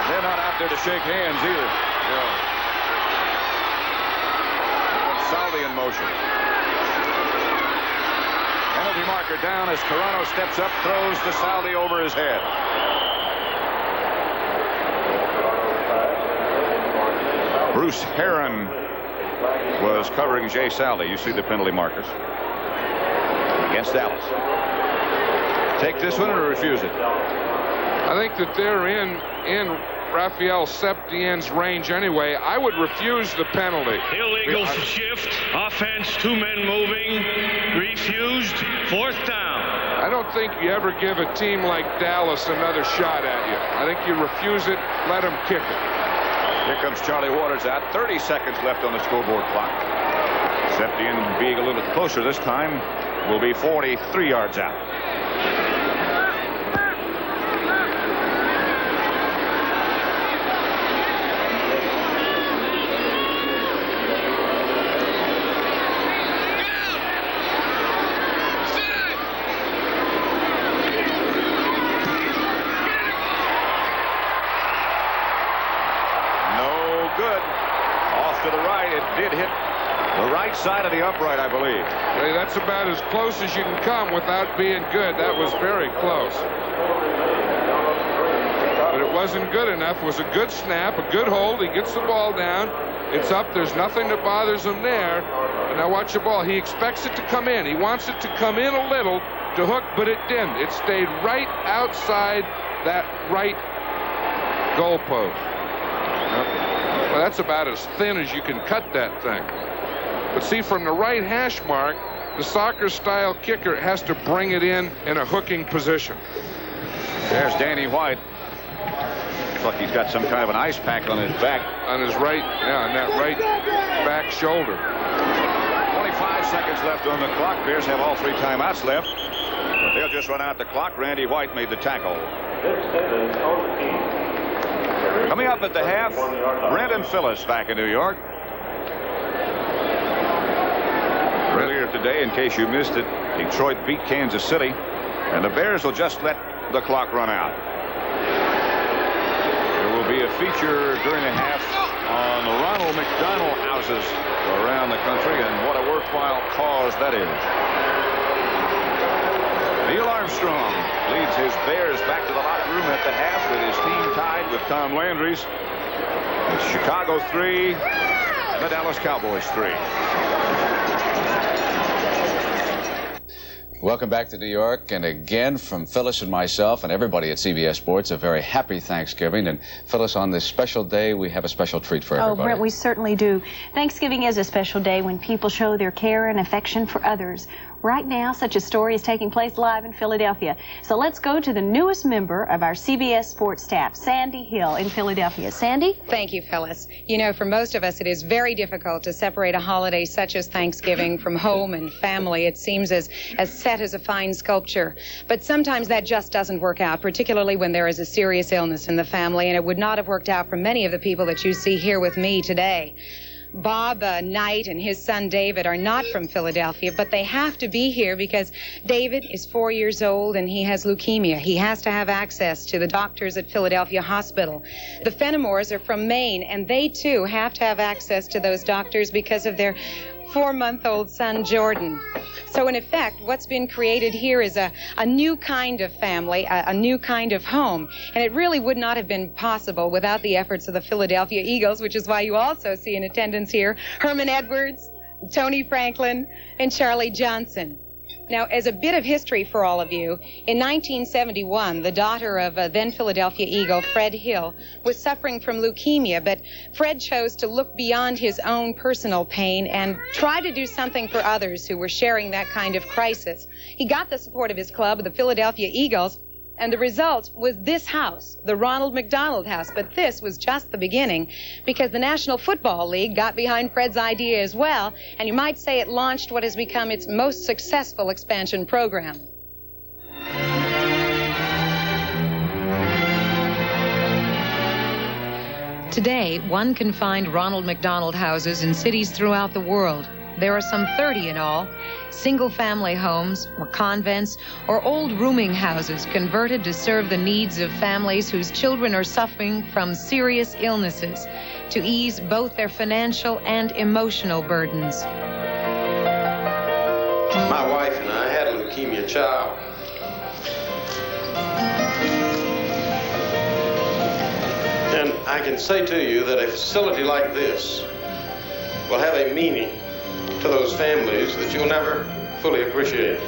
They're not out there to shake hands either. Saldi in motion. Penalty marker down as Carano steps up, throws to Saldi over his head. Bruce Herron was covering Jay Saldi. You see the penalty markers against Dallas. Take this one or refuse it? I think that they're in Raphael Septien's range anyway. I would refuse the penalty. Illegal shift, offense, 2 men moving, refused, 4th down. I don't think you ever give a team like Dallas another shot at you. I think you refuse it, let them kick it. Here comes Charlie Waters out. 30 seconds left on the scoreboard clock. Septien being a little closer this time will be 43 yards out. Side of the upright, I believe. Hey, that's about as close as you can come without being good. That was very close. But it wasn't good enough. It was a good snap, a good hold. He gets the ball down. It's up. There's nothing that bothers him there. And now watch the ball. He expects it to come in. He wants it to come in a little to hook, but it didn't. It stayed right outside that right goalpost. Well, that's about as thin as you can cut that thing. But see, from the right hash mark, the soccer-style kicker has to bring it in a hooking position. There's Danny White. Looks like he's got some kind of an ice pack on his back. On his right, on that right back shoulder. 25 seconds left on the clock. Bears have all 3 timeouts left. But they'll just run out the clock. Randy White made the tackle. Coming up at the half, Brendan Phillips back in New York. Earlier today, in case you missed it, Detroit beat Kansas City, and the Bears will just let the clock run out. There will be a feature during the half on Ronald McDonald houses around the country, and what a worthwhile cause that is. Neil Armstrong leads his Bears back to the locker room at the half with his team tied with Tom Landry's. It's Chicago 3, the Dallas Cowboys 3. Welcome back to New York, and again from Phyllis and myself and everybody at CBS Sports, a very happy Thanksgiving. And Phyllis, on this special day, we have a special treat for everybody. Oh, Brent, we certainly do. Thanksgiving is a special day when people show their care and affection for others. Right now, such a story is taking place live in Philadelphia. So let's go to the newest member of our CBS Sports staff, Sandy Hill in Philadelphia. Sandy? Thank you, Phyllis. You know, for most of us, it is very difficult to separate a holiday such as Thanksgiving from home and family. It seems as set as a fine sculpture. But sometimes that just doesn't work out, particularly when there is a serious illness in the family, and it would not have worked out for many of the people that you see here with me today. Bob Knight and his son David are not from Philadelphia, but they have to be here because David is 4 years old and he has leukemia. He has to have access to the doctors at Philadelphia Hospital. The Fenimores are from Maine, and they too have to have access to those doctors because of their 4-month-old son Jordan. So in effect, what's been created here is a new kind of family, a new kind of home. And it really would not have been possible without the efforts of the Philadelphia Eagles, which is why you also see in attendance here Herman Edwards, Tony Franklin, and Charlie Johnson. Now, as a bit of history for all of you, in 1971, the daughter of then Philadelphia Eagle, Fred Hill, was suffering from leukemia, but Fred chose to look beyond his own personal pain and try to do something for others who were sharing that kind of crisis. He got the support of his club, the Philadelphia Eagles, and the result was this house, the Ronald McDonald House. But this was just the beginning, because the National Football League got behind Fred's idea as well, and you might say it launched what has become its most successful expansion program. Today, one can find Ronald McDonald houses in cities throughout the world. There are some 30 in all, single-family homes or convents or old rooming houses converted to serve the needs of families whose children are suffering from serious illnesses, to ease both their financial and emotional burdens. My wife and I had a leukemia child. And I can say to you that a facility like this will have a meaning to those families that you'll never fully appreciate.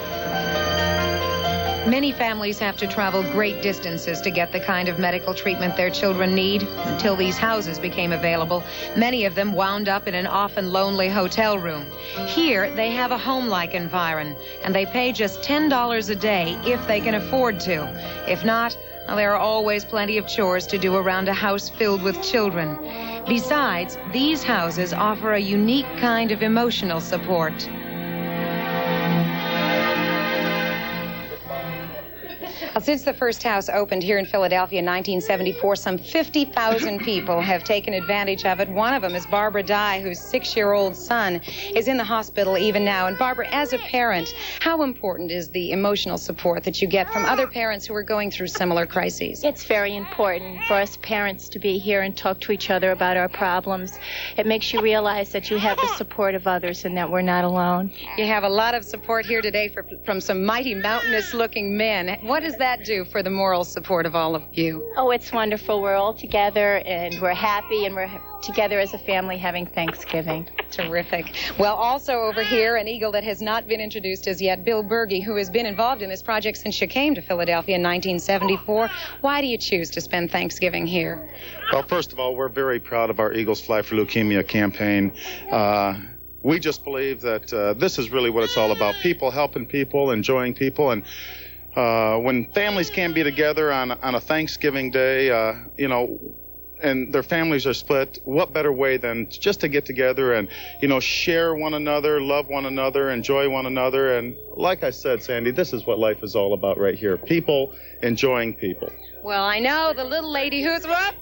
Many families have to travel great distances to get the kind of medical treatment their children need. Until these houses became available, many of them wound up in an often lonely hotel room. Here, they have a home-like environment, and they pay just $10 a day if they can afford to. If not, well, there are always plenty of chores to do around a house filled with children. Besides, these houses offer a unique kind of emotional support. Well, since the first house opened here in Philadelphia in 1974, some 50,000 people have taken advantage of it. One of them is Barbara Dye, whose 6-year-old son is in the hospital even now. And Barbara, as a parent, how important is the emotional support that you get from other parents who are going through similar crises? It's very important for us parents to be here and talk to each other about our problems. It makes you realize that you have the support of others and that we're not alone. You have a lot of support here today from some mighty mountainous-looking men. What does that do for the moral support of all of you? Oh, it's wonderful. We're all together and we're happy and we're together as a family having Thanksgiving. Terrific. Well, also over here, an Eagle that has not been introduced as yet, Bill Berge, who has been involved in this project since you came to Philadelphia in 1974. Why do you choose to spend Thanksgiving here? Well, first of all, we're very proud of our Eagles Fly for Leukemia campaign. We just believe that this is really what it's all about, people helping people, enjoying people, and when families can't be together on a Thanksgiving day, and their families are split, what better way than just to get together and, share one another, love one another, enjoy one another. And like I said, Sandy, this is what life is all about right here. People enjoying people. Well, I know the little lady who's what?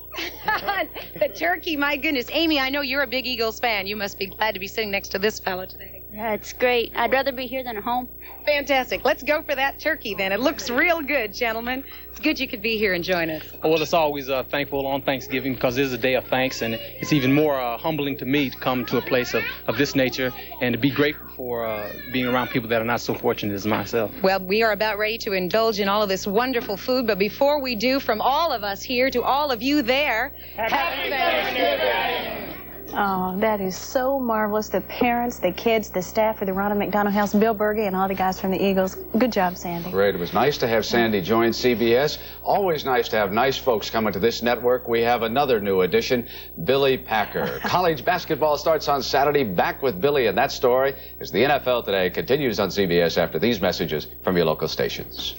The turkey, my goodness. Amy, I know you're a big Eagles fan. You must be glad to be sitting next to this fellow today. Yeah, it's great. I'd rather be here than at home. Fantastic. Let's go for that turkey then. It looks real good, gentlemen. It's good you could be here and join us. Well, it's always thankful on Thanksgiving because it is a day of thanks, and it's even more humbling to me to come to a place of this nature and to be grateful for being around people that are not so fortunate as myself. Well, we are about ready to indulge in all of this wonderful food, but before we do, from all of us here to all of you there, Happy Thanksgiving! Oh, that is so marvelous. The parents, the kids, the staff of the Ronald McDonald House, Bill Berge, and all the guys from the Eagles. Good job, Sandy. Great. It was nice to have Sandy join CBS. Always nice to have nice folks coming to this network. We have another new addition, Billy Packer. College basketball starts on Saturday. Back with Billy and that story as the NFL Today continues on CBS after these messages from your local stations.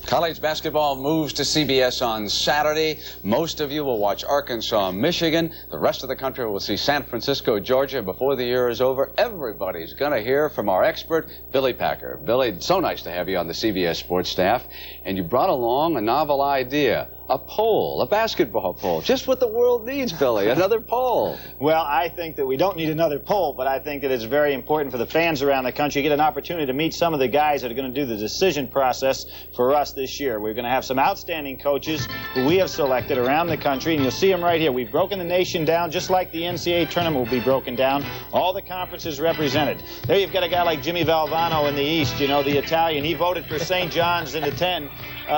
College basketball moves to CBS on Saturday. Most of you will watch Arkansas, Michigan. The rest of the country will see San Francisco, Georgia. Before the year is over, everybody's going to hear from our expert, Billy Packer. Billy, it's so nice to have you on the CBS sports staff. And you brought along a novel idea. A poll, a basketball poll, just what the world needs, Billy, another poll. Well, I think that we don't need another poll, but I think that it's very important for the fans around the country to get an opportunity to meet some of the guys that are going to do the decision process for us this year. We're going to have some outstanding coaches who we have selected around the country, and you'll see them right here. We've broken the nation down just like the NCAA tournament will be broken down. All the conferences represented. There you've got a guy like Jimmy Valvano in the East, you know, the Italian. He voted for St. John's in the 10.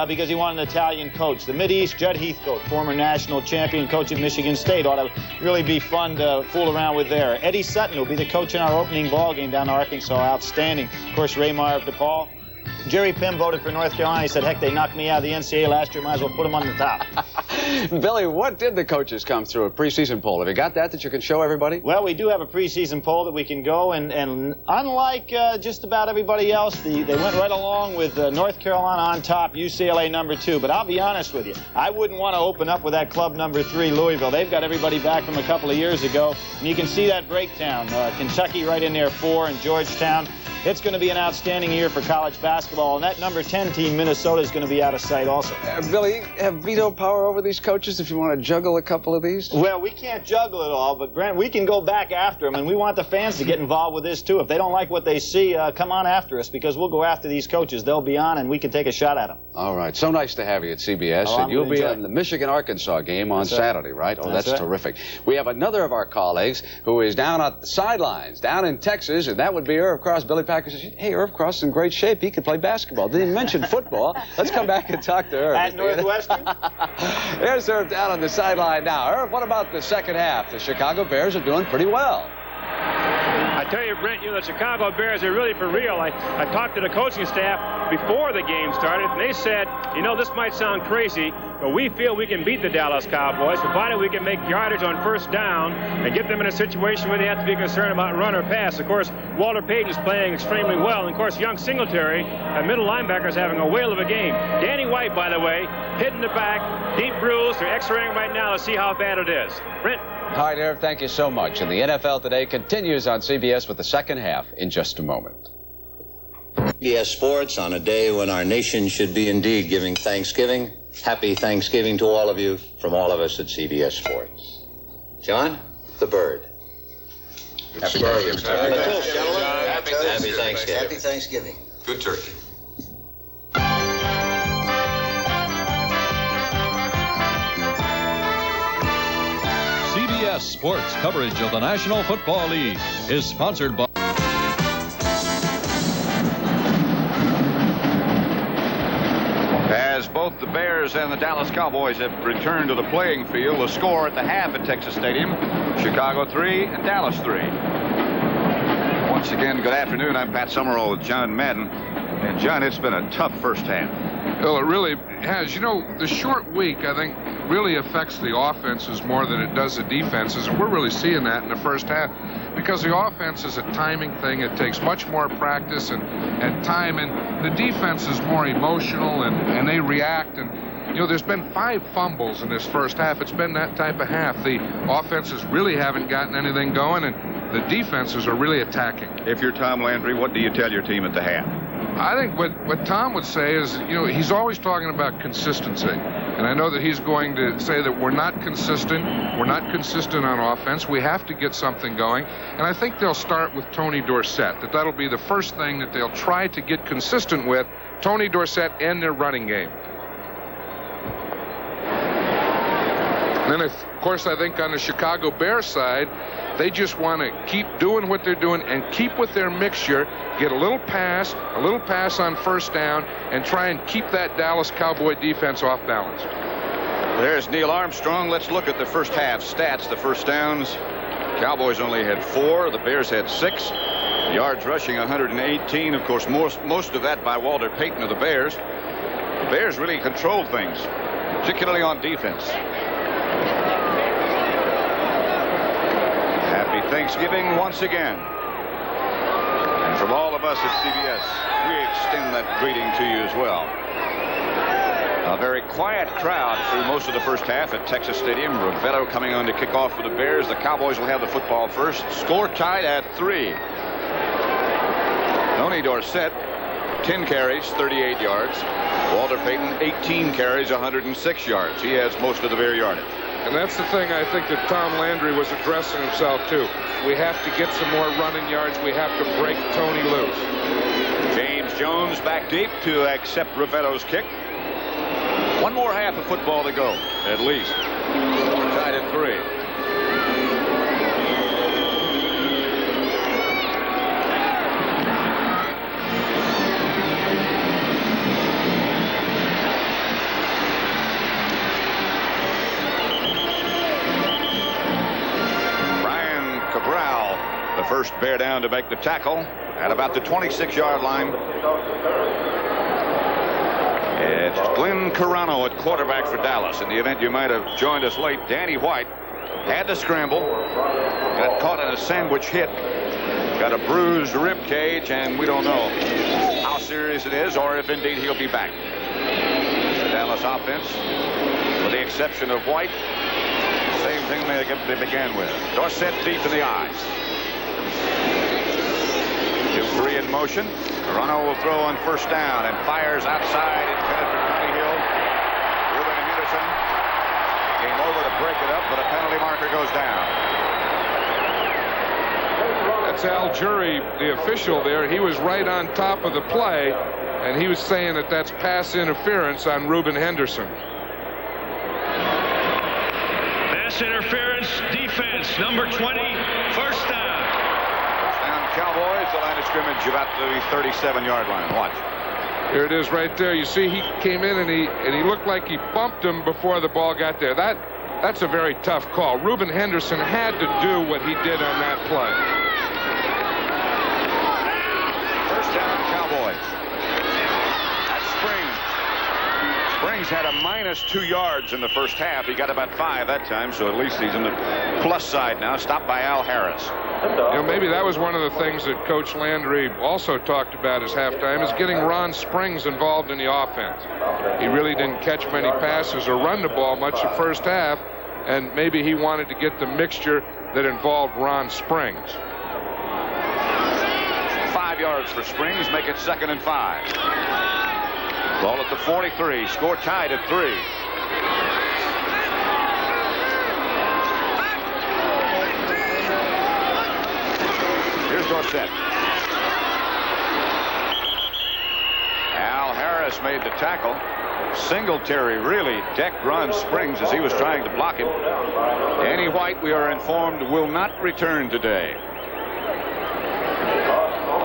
Because he wanted an Italian coach. The Mideast, Judd Heathcote, former national champion coach at Michigan State, ought to really be fun to fool around with there. Eddie Sutton will be the coach in our opening ball game down in Arkansas. Outstanding. Of course, Raymar DePaul. Jerry Pym voted for North Carolina. He said, heck, they knocked me out of the NCAA last year. Might as well put them on the top. Billy, what did the coaches come through a preseason poll? Have you got that you can show everybody? Well, we do have a preseason poll that we can go, and unlike just about everybody else, they went right along with North Carolina on top, UCLA number 2. But I'll be honest with you, I wouldn't want to open up with that club number 3, Louisville. They've got everybody back from a couple of years ago, and you can see that breakdown. Kentucky right in there 4, and Georgetown. It's going to be an outstanding year for college basketball, and that number 10 team, Minnesota, is going to be out of sight also. Billy, have veto power over these coaches if you want to juggle a couple of these? Well, we can't juggle it all, but Brent, we can go back after them, and we want the fans to get involved with this too. If they don't like what they see, come on after us, because we'll go after these coaches. They'll be on, and we can take a shot at them. All right. So nice to have you at CBS, and you'll be on the Michigan-Arkansas game on Saturday, right? Oh, that's terrific. We have another of our colleagues who is down at the sidelines, down in Texas, and that would be Irv Cross. Billy Packer says, hey, Irv Cross is in great shape. He could play basketball. Didn't even mention football. Let's come back and talk to Irv. At Northwestern? Here's Irv down on the sideline now. Irv, what about the second half? The Chicago Bears are doing pretty well. I tell you, Brent, the Chicago Bears are really for real. I talked to the coaching staff before the game started, and they said, this might sound crazy, but we feel we can beat the Dallas Cowboys, provided we can make yardage on first down and get them in a situation where they have to be concerned about run or pass. Of course, Walter Payton is playing extremely well, and of course, young Singletary, a middle linebacker, is having a whale of a game. Danny White, by the way, hit in the back, deep bruise. They're x-raying right now to see how bad it is. Brent? All right, Irv, thank you so much. And the NFL Today continues on CBS with the second half in just a moment. CBS Sports on a day when our nation should be indeed giving Thanksgiving. Happy Thanksgiving to all of you from all of us at CBS Sports. John, the bird. Happy Thanksgiving. Happy Thanksgiving. Happy Thanksgiving. Good turkey. CBS Sports coverage of the National Football League is sponsored by... As both the Bears and the Dallas Cowboys have returned to the playing field, the score at the half at Texas Stadium, Chicago 3 and Dallas 3. Once again, good afternoon. I'm Pat Summerall with John Madden. And, John, it's been a tough first half. Well, it really has. The short week, I think, really affects the offenses more than it does the defenses, and we're really seeing that in the first half because the offense is a timing thing. It takes much more practice and time, and the defense is more emotional, and they react. And there's been 5 fumbles in this first half. It's been that type of half. The offenses really haven't gotten anything going, and the defenses are really attacking. If you're Tom Landry, what do you tell your team at the half? I think what Tom would say is, he's always talking about consistency. And I know that he's going to say that we're not consistent. We're not consistent on offense. We have to get something going. And I think they'll start with Tony Dorsett, that'll be the first thing that they'll try to get consistent with, Tony Dorsett and their running game. Then, of course, I think on the Chicago Bears side, they just want to keep doing what they're doing and keep with their mixture, get a little pass on first down, and try and keep that Dallas Cowboy defense off balance. There's Neil Armstrong. Let's look at the first half stats. The first downs, Cowboys only had 4. The Bears had 6. Yards rushing 118. Of course, most of that by Walter Payton of the Bears. The Bears really controlled things, particularly on defense. Happy Thanksgiving once again. And from all of us at CBS, we extend that greeting to you as well. A very quiet crowd through most of the first half at Texas Stadium. Ravello coming on to kick off for the Bears. The Cowboys will have the football first. Score tied at 3. Tony Dorsett, 10 carries, 38 yards. Walter Payton, 18 carries, 106 yards. He has most of the Bear yardage. And that's the thing I think that Tom Landry was addressing himself to. We have to get some more running yards. We have to break Tony loose. James Jones back deep to accept Ravello's kick. One more half of football to go, at least. Tied at 3. Brian Cabral, the first Bear down to make the tackle at about the 26-yard line. It's Glenn Carano at quarterback for Dallas. In the event you might have joined us late, Danny White had to scramble, got caught in a sandwich hit, got a bruised rib cage, and we don't know how serious it is or if indeed he'll be back. The Dallas offense, with the exception of White, same thing they began with. Dorsett deep in the eye. 2-3 in motion. Carano will throw on first down and fires outside, intended for Tony Hill. Ruben Henderson came over to break it up, but a penalty marker goes down. That's Al Jury, the official there. He was right on top of the play, and he was saying that that's pass interference on Ruben Henderson. Pass interference, defense, number 20, first down. Cowboys, the line of scrimmage about the 37-yard line. Watch. Here it is right there. You see he came in and he looked like he bumped him before the ball got there. That's a very tough call. Ruben Henderson had to do what he did on that play. First down, Cowboys. That's Springs. Springs had a -2 yards in the first half. He got about 5 that time, so at least he's in the plus side now. Stopped by Al Harris. You know, maybe that was one of the things that Coach Landry also talked about as halftime, is getting Ron Springs involved in the offense. He really didn't catch many passes or run the ball much the first half, and maybe he wanted to get the mixture that involved Ron Springs. 5 yards for Springs, make it 2nd and 5. Ball at the 43, score tied at 3. Dorsett. Al Harris made the tackle. Singletary really decked Ron Springs as he was trying to block him. Danny White, we are informed, will not return today.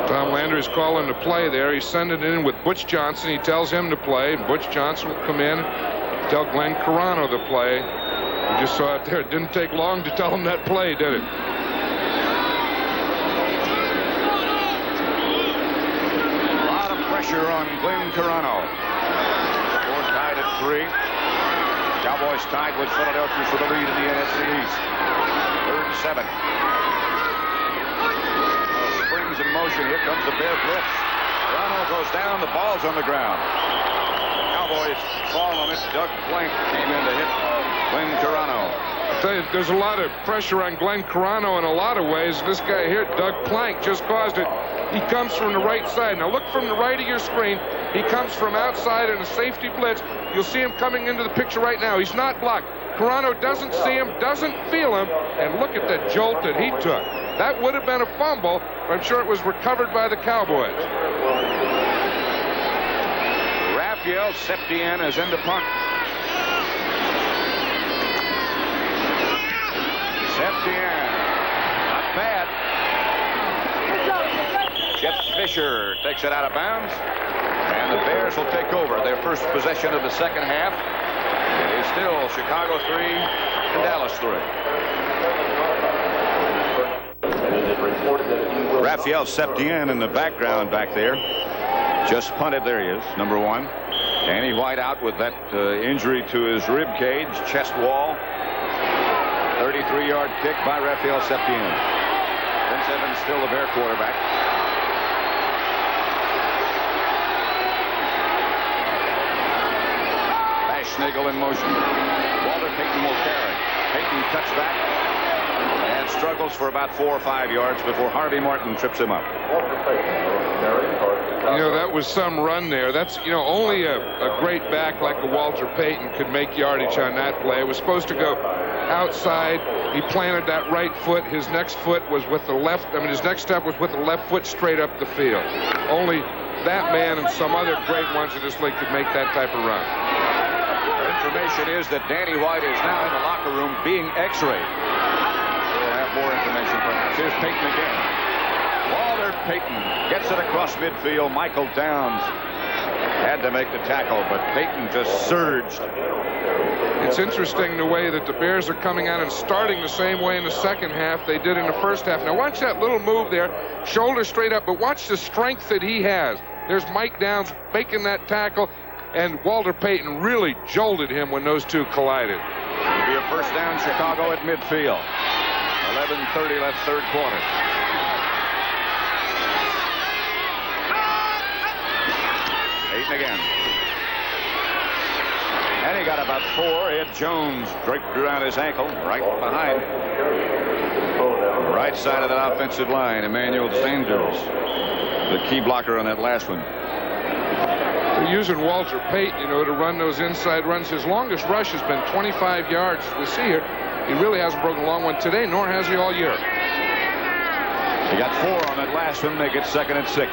Tom Landry's calling the play there. He's sending it in with Butch Johnson. He tells him to play. Butch Johnson will come in, tell Glenn Carano to play. You just saw it there. It didn't take long to tell him that play, did it? Pressure on Glenn Carano. Score tied at 3. Cowboys tied with Philadelphia for the lead in the NFC East. 3rd and 7. Springs in motion. Here comes the Bear blitz. Carano goes down. The ball's on the ground. Cowboys fall on it. Doug Blank came in to hit Glenn Carano. I'll tell you, there's a lot of pressure on Glenn Carano in a lot of ways. This guy here, Doug Plank, just caused it. He comes from the right side. Now look from the right of your screen. He comes from outside in a safety blitz. You'll see him coming into the picture right now. He's not blocked. Carano doesn't see him, doesn't feel him, and look at the jolt that he took. That would have been a fumble, but I'm sure it was recovered by the Cowboys. Raphael Septien is in the punt. Septien, not bad. Jeff Fisher takes it out of bounds, and the Bears will take over their first possession of the second half. It Finally, still Chicago 3 and Dallas 3. Raphael Septien in the background back there. Just punted. There he is, number 1. Danny White out with that injury to his rib cage, chest wall. 33-yard kick by Raphael Septien. Vince Evans still the Bear quarterback. Schlegel in motion. Walter Payton will carry. Payton cuts back and struggles for about 4 or 5 yards before Harvey Martin trips him up. You know, that was some run there. That's, you know, only a great back like a Walter Payton could make yardage on that play. It was supposed to go outside. He planted that right foot. His next foot was with the left. I mean, his next step was with the left foot straight up the field. Only that man and some other great ones in this league could make that type of run. Information is that Danny White is now in the locker room being x-rayed. We'll have more information perhaps. Here's Payton again. Walter Payton gets it across midfield. Michael Downs had to make the tackle, but Payton just surged. It's interesting the way that the Bears are coming out and starting the same way in the second half they did in the first half. Now watch that little move there, shoulder straight up, but watch the strength that he has. There's Mike Downs making that tackle, and Walter Payton really jolted him when those two collided. It'll be a first down, Chicago at midfield. 11:30 left, third quarter. Payton again. And he got about 4. Ed Jones draped around his ankle, right behind. Right side of that offensive line, Emmanuel Sanders, the key blocker on that last one. They're using Walter Payton, you know, to run those inside runs. His longest rush has been 25 yards. We see here, he really hasn't broken a long one today, nor has he all year. They got 4 on that last one. They get 2nd and 6.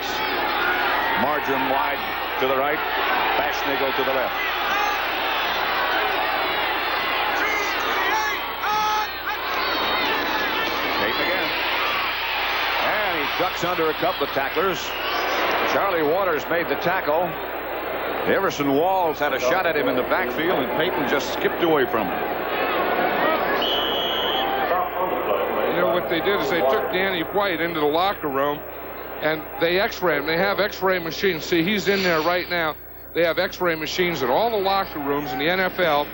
Marjoram wide to the right. Bashnagel to the left. Payton again. And he ducks under a couple of tacklers. Charlie Waters made the tackle. Everson Walls had a shot at him in the backfield, and Payton just skipped away from him. You know what they did is they took Danny White into the locker room, and they x-rayed him. They have x-ray machines. See, he's in there right now. They have x-ray machines in all the locker rooms in the NFL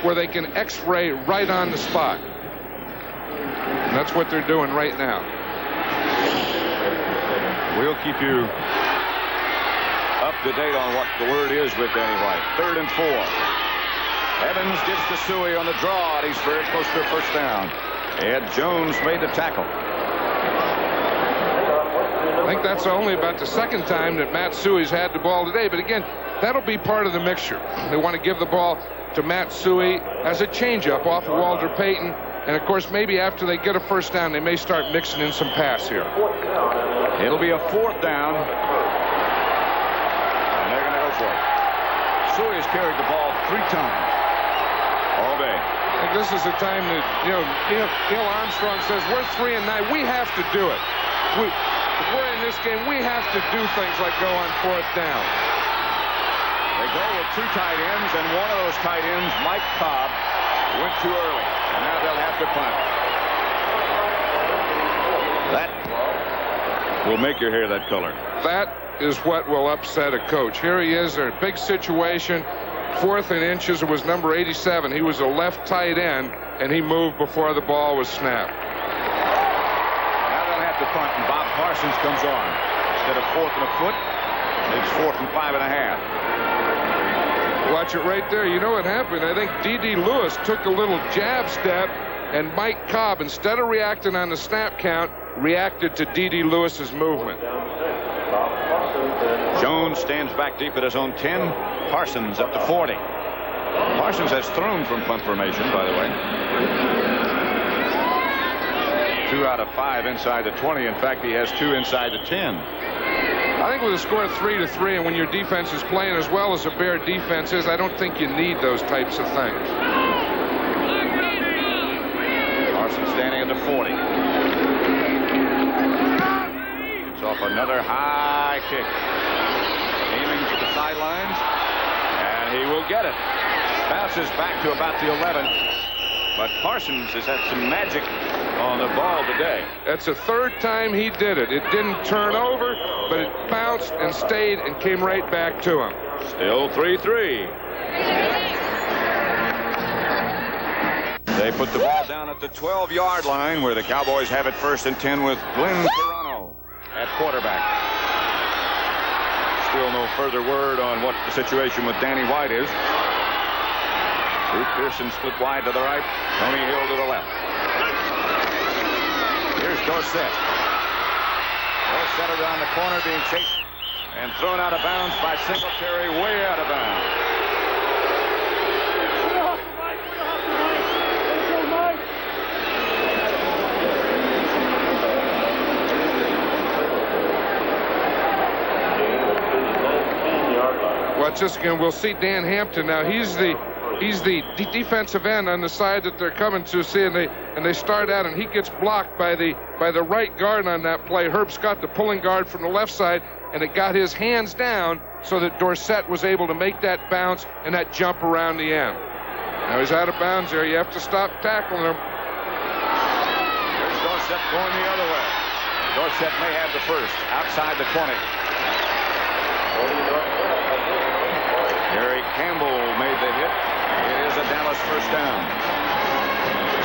where they can x-ray right on the spot. And that's what they're doing right now. We'll keep you up to date on what the word is with Danny White. 3rd and 4. Evans gives to Suey on the draw, and he's very close to a first down. Ed Jones made the tackle. I think that's only about the second time that Matt Suey's had the ball today. But again, that'll be part of the mixture. They want to give the ball to Matt Suey as a changeup off of Walter Payton. And, of course, maybe after they get a first down, they may start mixing in some pass here. It'll be a 4th down. And they're going to go for it. Suey has carried the ball 3 times all day. And this is the time that, you know, Neil Armstrong says, we're 3 and 9. We have to do it. If we're in this game, we have to do things like go on 4th down. They go with 2 tight ends, and one of those tight ends, Mike Cobb, went too early. And now they'll have to punt. That will make your hair that color. That is what will upset a coach. Here he is, they're in a big situation. 4th and inches, it was number 87. He was a left tight end, and he moved before the ball was snapped. Now they'll have to punt, and Bob Parsons comes on. Instead of 4th and a foot, it's 4th and 5.5. Watch it right there. You know what happened? I think D.D. Lewis took a little jab step, and Mike Cobb, instead of reacting on the snap count, reacted to D.D. Lewis's movement. Jones stands back deep at his own 10. Parsons up to 40. Parsons has thrown from punt formation, by the way. 2 out of 5 inside the 20. In fact, he has 2 inside the 10. I think with a score of 3-3, and when your defense is playing as well as the Bear defense is, I don't think you need those types of things. Parsons standing at the 40. It's off another high kick. Aiming to the sidelines, and he will get it. Bounces back to about the 11. But Parsons has had some magic on the ball today. That's the third time he did it. It didn't turn over, but it bounced and stayed and came right back to him. Still 3-3. They put the ball down at the 12-yard line where the Cowboys have it 1st and 10 with Glenn Toronto at quarterback. Still no further word on what the situation with Danny White is. Drew Pearson split wide to the right. Tony Hill to the left. Here's Dorsett. Dorsett around the corner being chased and thrown out of bounds by Singletary, way out of bounds. Well, just again, we'll see Dan Hampton now. He's the defensive end on the side that they're coming to see, and they start out, and he gets blocked by the right guard on that play. Herb Scott, the pulling guard from the left side, and it got his hands down so that Dorsett was able to make that bounce and that jump around the end. Now he's out of bounds there. You have to stop tackling him. There's Dorsett going the other way. Dorsett may have the first outside the 20. Gary Campbell made the hit. It is a Dallas first down.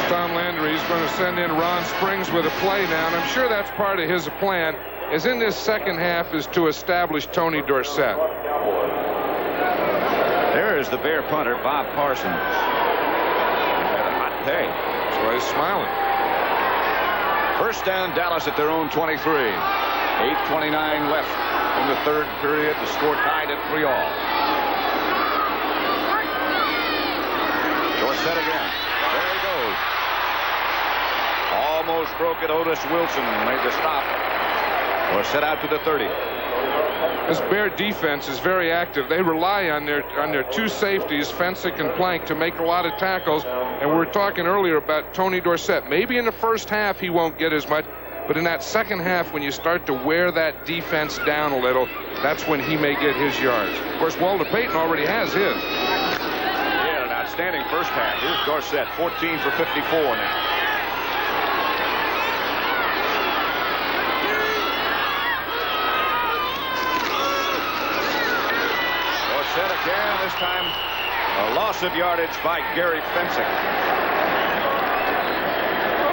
Tom Landry is going to send in Ron Springs with a play now, and I'm sure that's part of his plan, is in this second half is to establish Tony Dorsett. There is the Bear punter, Bob Parsons. He's had a hot day. That's why he's smiling. First down, Dallas at their own 23. 8:29 left in the third period. The score tied at 3-all. Dorsett again. There he goes. Almost broke it. Otis Wilson made the stop. Dorsett out to the 30. This Bear defense is very active. They rely on their two safeties, Fensick and Plank, to make a lot of tackles. And we were talking earlier about Tony Dorsett. Maybe in the first half he won't get as much, but in that second half, when you start to wear that defense down a little, that's when he may get his yards. Of course, Walter Payton already has his. Yeah, an outstanding first half. Here's Dorsett, 14 for 54 now. Dorsett again, this time a loss of yardage by Gary Fensick.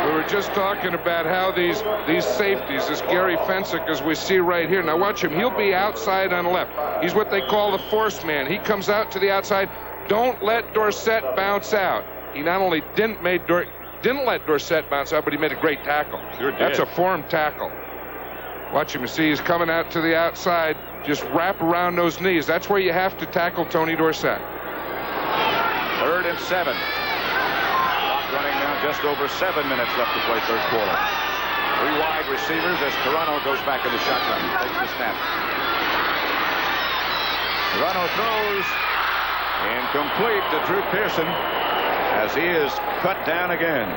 We were just talking about how these safeties, this Gary Fensick, as we see right here. Now watch him. He'll be outside on the left. He's what they call the force man. He comes out to the outside. Don't let Dorsett bounce out. He not only didn't let Dorsett bounce out, but he made a great tackle. Sure did. That's a formed tackle. Watch him. You see he's coming out to the outside. Just wrap around those knees. That's where you have to tackle Tony Dorsett. 3rd and 7. Clock running now, just over 7 minutes left to play third quarter. 3 wide receivers as Toronto goes back in the shotgun. Takes the snap. Toronto throws incomplete to Drew Pearson as he is cut down again.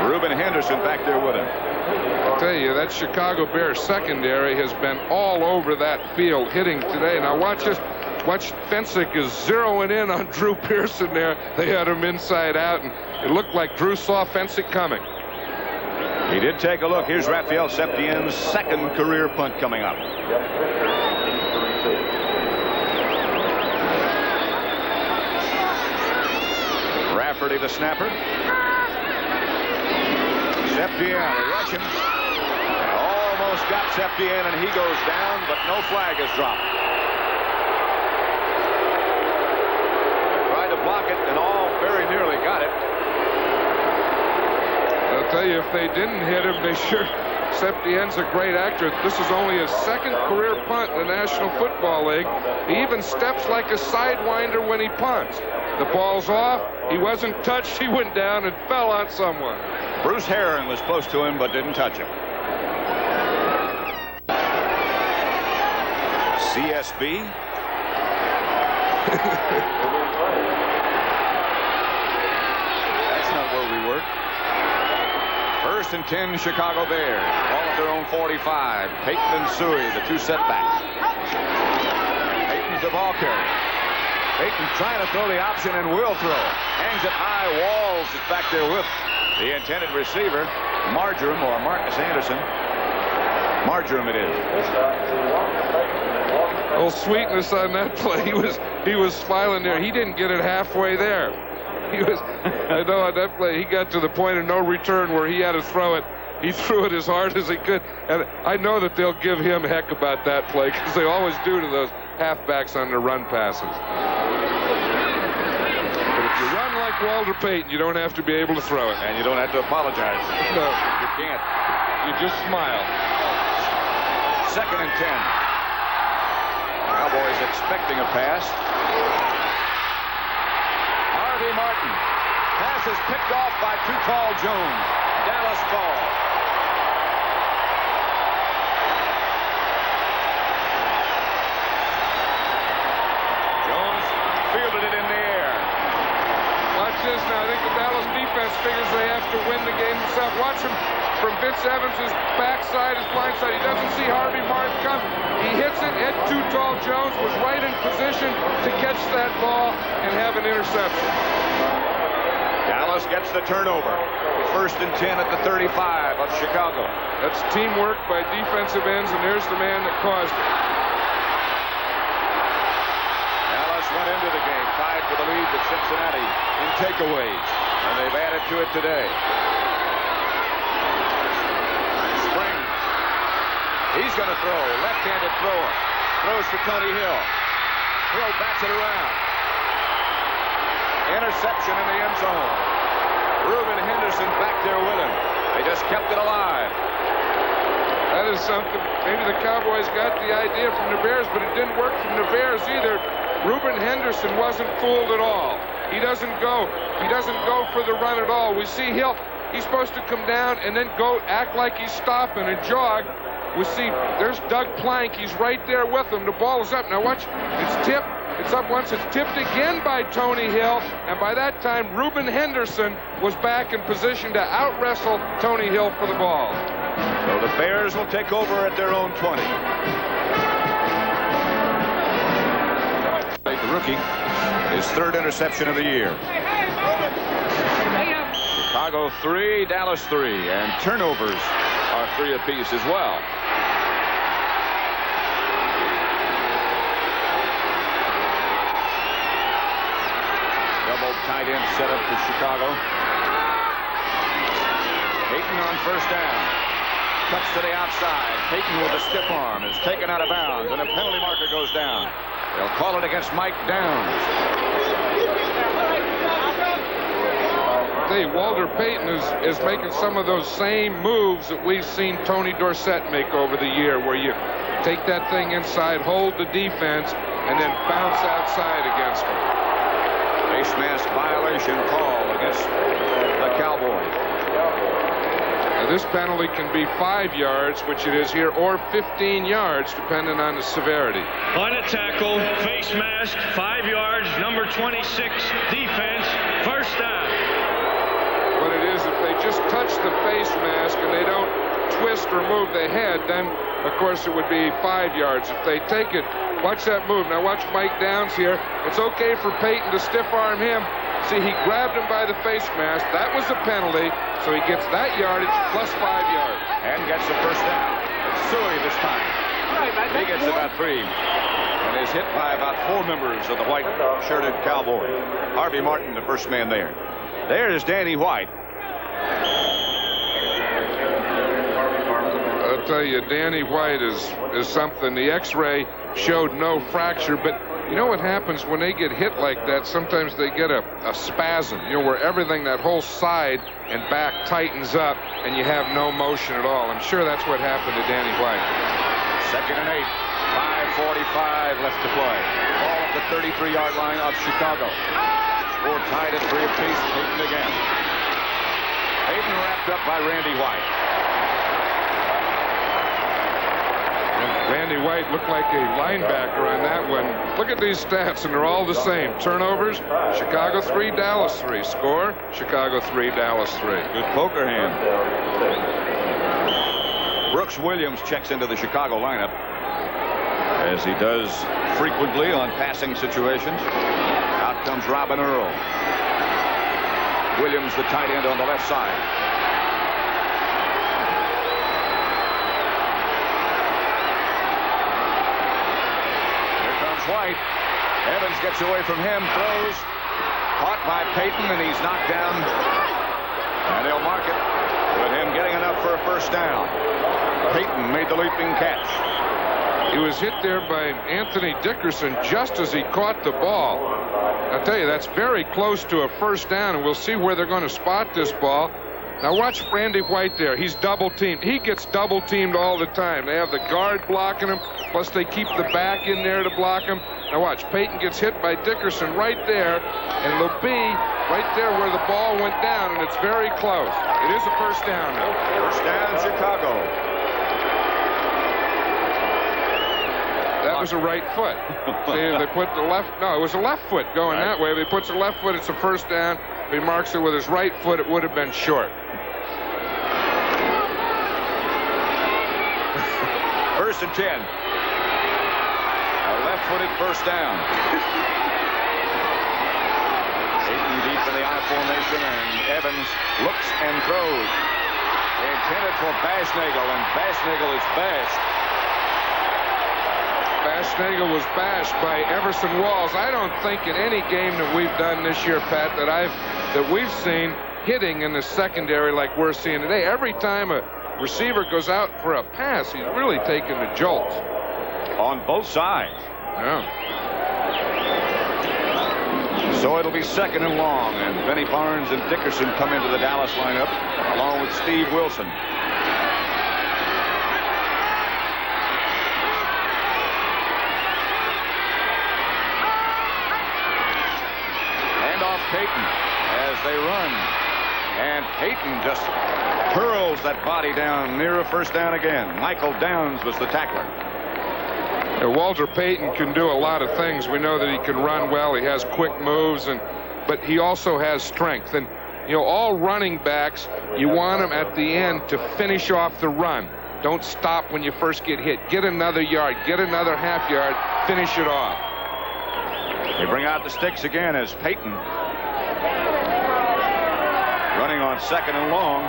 Reuben Henderson back there with him. I'll tell you, that Chicago Bears secondary has been all over that field hitting today. Now watch this. Watch, Fensick is zeroing in on Drew Pearson there. They had him inside out, and it looked like Drew saw Fensick coming. He did take a look. Here's Raphael Septien's second career punt coming up. Rafferty, the snapper. Septien, they rush him. Almost got Septien, and he goes down, but no flag is dropped. Tried to block it, and all very nearly got it. I'll tell you, if they didn't hit him, they sure. Septien's a great actor. This is only his second career punt in the National Football League. He even steps like a sidewinder when he punts. The ball's off. He wasn't touched. He went down and fell on someone. Bruce Herron was close to him, but didn't touch him. CSB. That's not where we were. 1st and 10, Chicago Bears. Ball at their own 45. Payton and Suey, the two setbacks. Payton's the ball carrier. Payton trying to throw the option and will throw. Hangs it high. Walls is back there with the intended receiver, Marjoram or Marcus Anderson. Marjoram it is. Little sweetness on that play. He was smiling there. He didn't get it halfway there. I know on that play he got to the point of no return where he had to throw it. He threw it as hard as he could, and I know that they'll give him heck about that play because they always do to those halfbacks on their run passes. But if you run like Walter Payton, you don't have to be able to throw it. And you don't have to apologize. No. You can't. You just smile. 2nd and 10. Cowboys expecting a pass. Harvey Martin. Pass is picked off by too tall Jones. Dallas ball. Jones fielded it in the air. Watch this now. I think the Dallas defense figures they have to win the game themselves. Watch him from Vince Evans' backside, his blind side. He doesn't see Harvey Martin come. He hits it at too tall. Jones was right in position to catch that ball and have an interception. Dallas gets the turnover. 1st and 10 at the 35 of Chicago. That's teamwork by defensive ends, and there's the man that caused it. Dallas went into the game tied for the lead with Cincinnati in takeaways, and they've added to it today. Spring. He's going to throw. Left-handed thrower. Throws for Tony Hill. Hill bats it around. Interception in the end zone. Reuben Henderson back there with him. They just kept it alive. That is something. Maybe the Cowboys got the idea from the Bears, but it didn't work from the Bears either. Reuben Henderson wasn't fooled at all. He doesn't go for the run at all. We see Hill. He's supposed to come down and then go act like he's stopping and jog. We see there's Doug Plank. He's right there with him. The ball is up. Now watch. It's tipped. It's up once. It's tipped again by Tony Hill. And by that time, Reuben Henderson was back in position to out-wrestle Tony Hill for the ball. So the Bears will take over at their own 20. The rookie, his 3rd interception of the year. Chicago 3, Dallas 3, and turnovers are 3 apiece as well. Double tight end setup for Chicago. Payton on 1st down. Cuts to the outside. Payton with a stiff arm is taken out of bounds, and a penalty marker goes down. They'll call it against Mike Downs. Walter Payton is making some of those same moves that we've seen Tony Dorsett make over the year, where you take that thing inside, hold the defense, and then bounce outside against them. Face mask violation call against the Cowboys. Now this penalty can be 5 yards, which it is here, or 15 yards, depending on the severity. On a tackle, face mask, 5 yards, number 26, defense, 1st down. What it is, if they just touch the face mask and they don't twist or move the head, then of course it would be 5 yards. If they take it, watch that move. Now watch Mike Downs here. It's okay for Payton to stiff arm him. See, he grabbed him by the face mask. That was a penalty, so he gets that yardage plus 5 yards. And gets the 1st down. It's Suey this time. He gets about 3. And is hit by about 4 members of the white-shirted Cowboys. Harvey Martin, the first man there. There's Danny White. I'll tell you, Danny White is something. The X-ray showed no fracture, but you know what happens when they get hit like that? Sometimes they get a spasm, where everything, that whole side and back tightens up, and you have no motion at all. I'm sure that's what happened to Danny White. 2nd and 8. 5:45 left to play. Ball at the 33-yard line of Chicago. Score tied at 3 apiece. Payton again. Payton wrapped up by Randy White. Randy White looked like a linebacker on that one. Look at these stats, and they're all the same. Turnovers, Chicago 3, Dallas 3. Score, Chicago 3, Dallas 3. Good poker hand. Brooks Williams checks into the Chicago lineup, as he does frequently on passing situations. Out comes Robin Earl. Williams, the tight end, on the left side. Here comes White. Evans gets away from him, throws. Caught by Payton, and he's knocked down. And they'll mark it with him getting enough for a first down. Payton made the leaping catch. He was hit there by Anthony Dickerson just as he caught the ball. I'll tell you, that's very close to a first down, and we'll see where they're going to spot this ball. Now watch Randy White there. He's double teamed. He gets double teamed all the time. They have the guard blocking him, plus they keep the back in there to block him. Now watch, Payton gets hit by Dickerson right there, and it'll be right there where the ball went down, and it's very close. It is a first down now. First down, Chicago. That was a right foot. See, they put the left, no, it was a left foot going that way. If he puts the left foot, it's a first down. If he marks it with his right foot, it would have been short. First and 10. A left-footed first down. Payton deep in the I formation, and Evans looks and throws. Intended for Bashnagel, and Bashnagel is bashed. Bashnagel was bashed by Everson Walls. I don't think in any game that we've done this year, Pat, that we've seen hitting in the secondary like we're seeing today. Every time a receiver goes out for a pass, he's really taking the jolts. On both sides. Yeah. So it'll be second and long, and Benny Barnes and Dickerson come into the Dallas lineup along with Steve Wilson. Payton as they run, and Payton just hurls that body down near a first down again. Michael Downs was the tackler. Walter Payton can do a lot of things. We know that he can run well. He has quick moves, but he also has strength. And all running backs, you want them at the end to finish off the run. Don't stop when you first get hit. Get another yard, get another half yard, finish it off. They bring out the sticks again as Payton, running on second and long,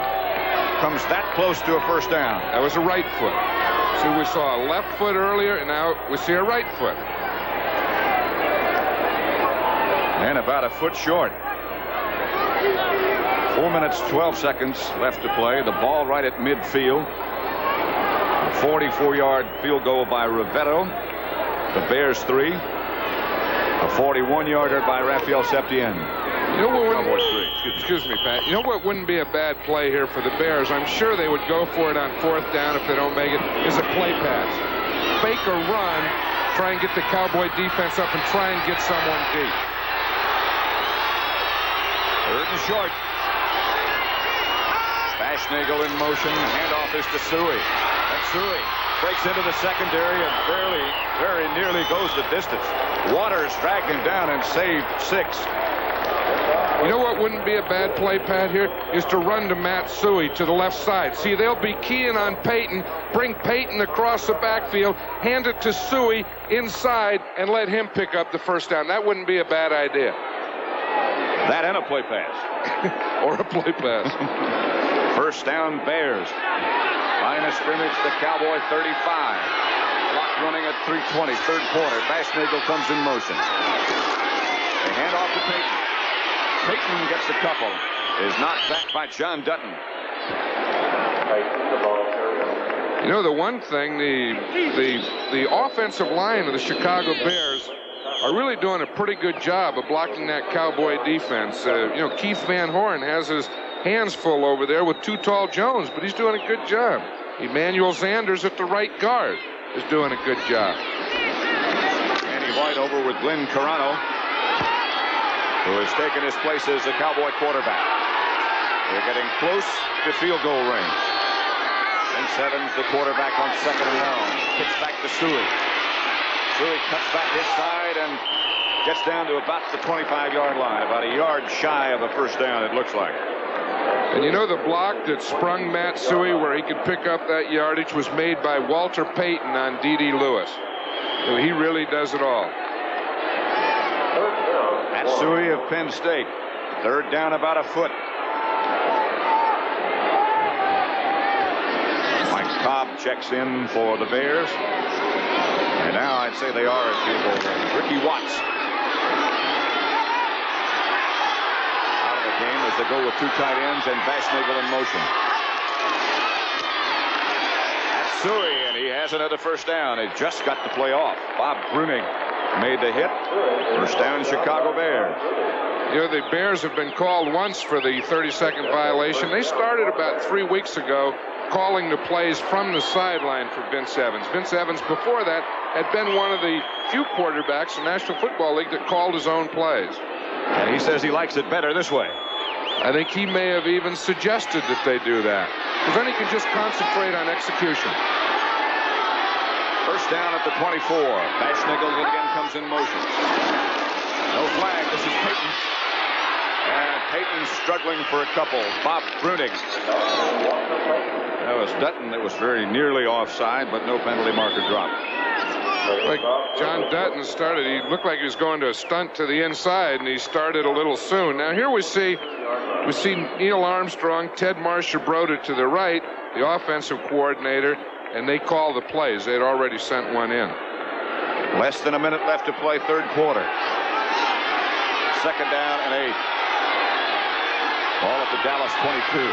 comes that close to a first down. That was a right foot. See, we saw a left foot earlier, and now we see a right foot. And about a foot short. 4 minutes, 12 seconds left to play. The ball right at midfield. A 44-yard field goal by Rivetto. The Bears 3. A 41-yarder by Rafael Septien. Excuse me, Pat. You know what wouldn't be a bad play here for the Bears? I'm sure they would go for it on fourth down if they don't make it. Is a play pass. Fake a run, try and get the Cowboy defense up and try and get someone deep. Third and short. Bashnagel in motion. Handoff is to Suey. And Suey breaks into the secondary and very nearly goes the distance. Waters dragged him down and saved 6. You know what wouldn't be a bad play, Pat, here? Is to run to Matt Suey to the left side. See, they'll be keying on Payton, bring Payton across the backfield, hand it to Suey inside, and let him pick up the first down. That wouldn't be a bad idea. That and a play pass. Or a play pass. First down, Bears. Line of scrimmage, the Cowboy 35. Clock running at 3:20, third quarter. Bashnagel comes in motion. They hand off to Payton. Payton gets a couple. Is knocked back by John Dutton. You know, the one thing, the offensive line of the Chicago Bears are really doing a pretty good job of blocking that Cowboy defense. Keith Van Horn has his hands full over there with Too Tall Jones, but he's doing a good job. Emmanuel Sanders at the right guard is doing a good job. Andy White over with Glenn Carano, who has taken his place as a Cowboy quarterback. They're getting close to field goal range. Vince Evans, the quarterback, on second and long. Kicks back to Suey. Suey cuts back his side and gets down to about the 25-yard line, about a yard shy of a first down, it looks like. And you know, the block that sprung Matt Suey where he could pick up that yardage was made by Walter Payton on D.D. Lewis. He really does it all. Matsui of Penn State. Third down, about a foot. Mike Cobb checks in for the Bears. And now I'd say they are at field goal range. Ricky Watts out of the game as they go with two tight ends and Bashnagel in motion. Matsui, and he has another first down. He just got the play off. Bob Bruning made the hit. First down, Chicago Bears. You know, the Bears have been called once for the 30-second violation. They started about 3 weeks ago calling the plays from the sideline for Vince Evans. Vince Evans, before that, had been one of the few quarterbacks in the National Football League that called his own plays. And he says he likes it better this way. I think he may have even suggested that they do that, because then he can just concentrate on execution. First down at the 24. Bashnagel again comes in motion. No flag. This is Payton. And Payton's struggling for a couple. Bob Brunig. That was Dutton that was very nearly offside, but no penalty marker dropped. Like John Dutton started, he looked like he was going to a stunt to the inside, and he started a little soon. Now here we see Neil Armstrong, Ted Marcia-Broda to the right, the offensive coordinator, and they call the plays. They'd already sent one in. Less than a minute left to play, third quarter. Second down and 8. Ball at the Dallas 22.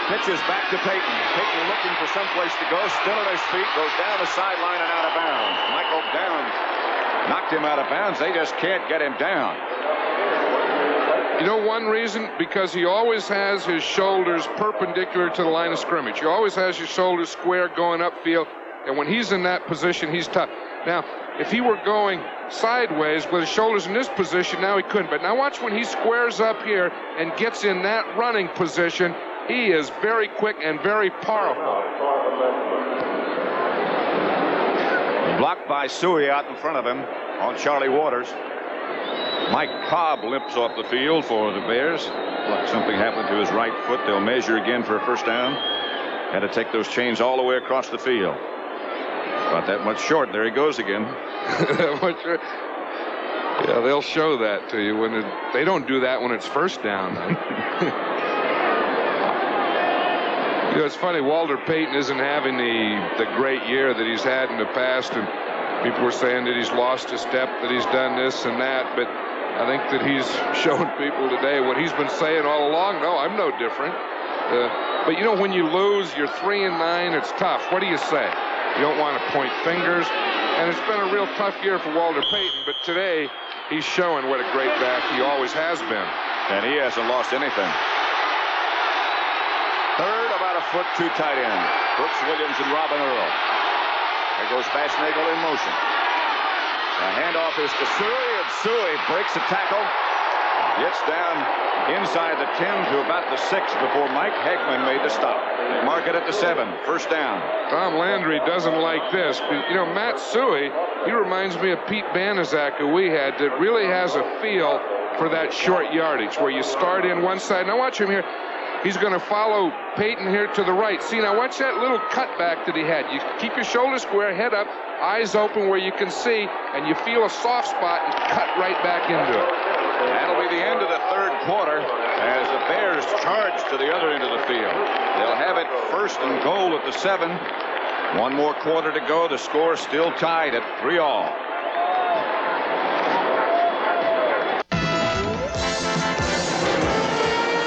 Pitches back to Payton. Payton looking for someplace to go. Still on his feet. Goes down the sideline and out of bounds. Michael Downs knocked him out of bounds. They just can't get him down. You know one reason? Because he always has his shoulders perpendicular to the line of scrimmage. He always has his shoulders square going upfield. And when he's in that position, he's tough. Now, if he were going sideways with his shoulders in this position, now he couldn't. But now watch when he squares up here and gets in that running position. He is very quick and very powerful. Blocked by Suey out in front of him on Charlie Waters. Mike Cobb limps off the field for the Bears. Like something happened to his right foot. They'll measure again for a first down. Had to take those chains all the way across the field. About that much short. There he goes again. Yeah, they'll show that to you when they don't do that when it's first down. You know, it's funny, Walter Payton isn't having the great year that he's had in the past, and people were saying that he's lost a step, that he's done this and that, but I think that he's shown people today what he's been saying all along. No, I'm no different. But you know, when you lose, you're 3-9, it's tough. What do you say? You don't want to point fingers, and it's been a real tough year for Walter Payton, but today he's showing what a great back he always has been. And he hasn't lost anything. Third, about a foot, two tight ends. Brooks Williams and Robin Earl. There goes Bashnagel in motion. The handoff is to Suey, and Suey breaks a tackle. Gets down inside the 10 to about the 6 before Mike Hegman made the stop. Mark it at the 7. First down. Tom Landry doesn't like this. But, you know, Matt Suey, he reminds me of Pete Banaszak, who we had, that really has a feel for that short yardage where you start in one side. Now watch him here. He's going to follow Payton here to the right. See, now watch that little cutback that he had. You keep your shoulders square, head up, eyes open where you can see, and you feel a soft spot and cut right back into it. That'll be the end of the third quarter as the Bears charge to the other end of the field. They'll have it first and goal at the 7. One more quarter to go. The score still tied at 3-all.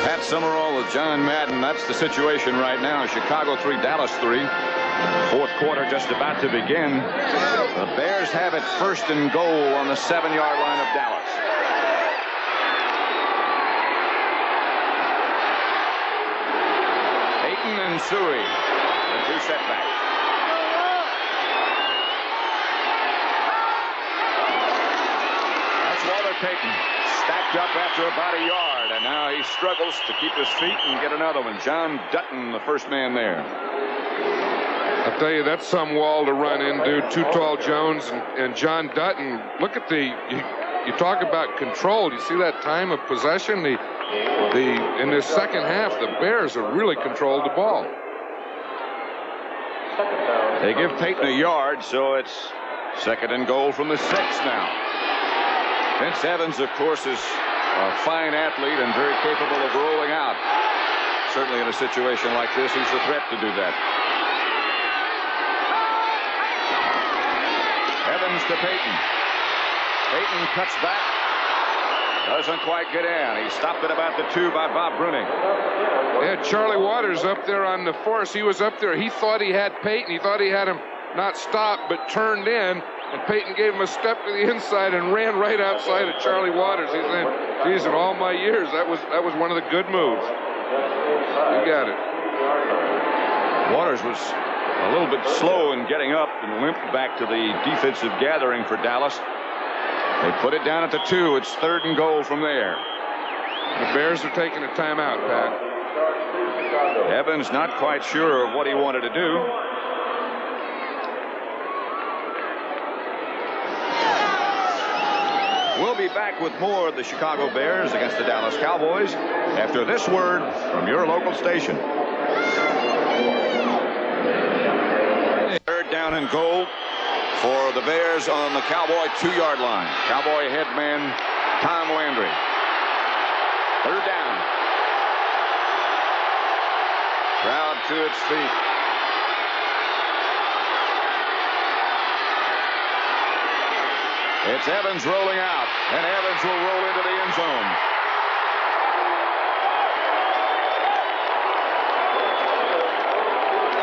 Pat Summerall with John Madden. That's the situation right now. Chicago 3, Dallas 3. Fourth quarter just about to begin. The Bears have it first and goal on the 7-yard line of Dallas. Payton and Suey, the two setbacks. That's Walter Payton, stacked up after about a yard, and now he struggles to keep his feet and get another one. John Dutton, the first man there. I'll tell you, that's some wall to run into. Too Tall Jones and John Dutton. Look at you talk about control. You see that time of possession? In this second half, the Bears have really controlled the ball. They give Peyton a yard, so it's 2nd and goal from the 6 now. Vince Evans, of course, is a fine athlete and very capable of rolling out. Certainly in a situation like this, he's a threat to do that. Evans to Peyton. Peyton cuts back. Doesn't quite get in. He stopped at about the 2 by Bob Bruning. They had Charlie Waters up there on the force. He was up there. He thought he had Peyton. He thought he had him not stopped, but turned in. And Peyton gave him a step to the inside and ran right outside of Charlie Waters. He said, geez, in all my years, that was one of the good moves. You got it. Waters was a little bit slow in getting up and limped back to the defensive gathering for Dallas. They put it down at the 2. It's 3rd and goal from there. The Bears are taking a timeout, Pat. Evans not quite sure of what he wanted to do. We'll be back with more of the Chicago Bears against the Dallas Cowboys after this word from your local station. 3rd down and goal for the Bears on the Cowboy 2-yard line. Cowboy head man Tom Landry. 3rd down. Crowd to its feet. It's Evans rolling out, and Evans will roll into the end zone.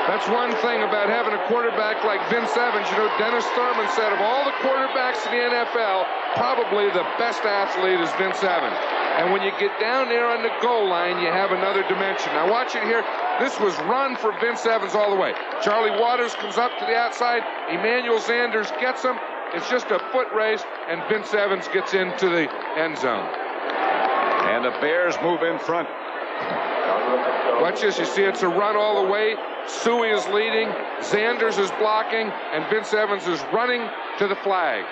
That's one thing about having a quarterback like Vince Evans. You know, Dennis Thurman said of all the quarterbacks in the NFL, probably the best athlete is Vince Evans. And when you get down there on the goal line, you have another dimension. Now watch it here. This was run for Vince Evans all the way. Charlie Waters comes up to the outside. Emmanuel Sanders gets him. It's just a foot race, and Vince Evans gets into the end zone. And the Bears move in front. Watch this. You see it's a run all the way. Suey is leading. Sanders is blocking, and Vince Evans is running to the flag.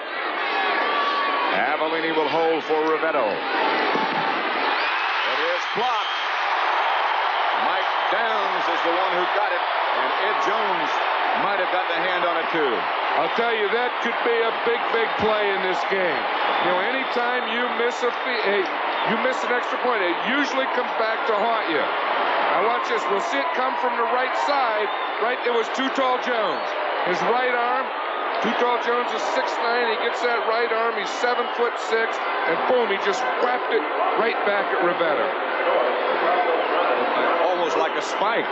Avellini will hold for Rivetto. It is blocked. Mike Downs is the one who got it, and Ed Jones might have got the hand on it too. I'll tell you, that could be a big, big play in this game. You know, anytime you miss you miss an extra point, it usually comes back to haunt you. Now watch this. We'll see it come from the right side. Right, it was Too Tall Jones. His right arm. Too Tall Jones is 6'9". He gets that right arm. He's 7'6", and boom, he just whapped it right back at Rivetto. Almost like a spike.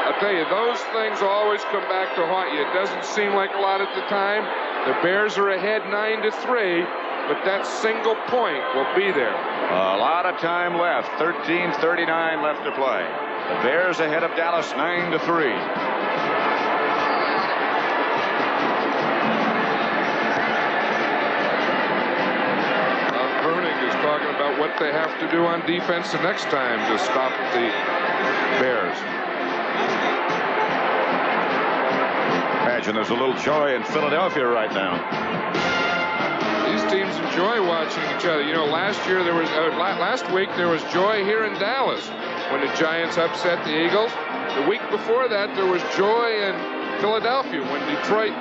I'll tell you, those things always come back to haunt you. It doesn't seem like a lot at the time. The Bears are ahead 9-3, but that single point will be there. A lot of time left. 13:39 left to play. The Bears ahead of Dallas 9-3. Bruning is talking about what they have to do on defense the next time to stop the Bears. Imagine there's a little joy in Philadelphia right now. These teams enjoy watching each other. You know, last week there was joy here in Dallas when the Giants upset the Eagles. The week before that there was joy in Philadelphia when Detroit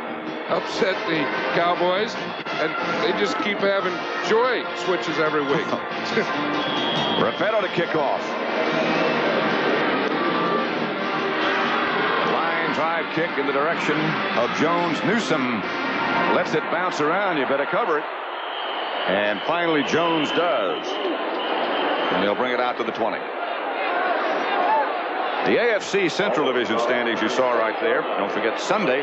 upset the Cowboys, and they just keep having joy switches every week. Rivetto to kick off. Line drive kick in the direction of Jones. Newsom lets it bounce around. You better cover it. And finally Jones does. And they'll bring it out to the 20. The AFC Central Division standings you saw right there. Don't forget Sunday,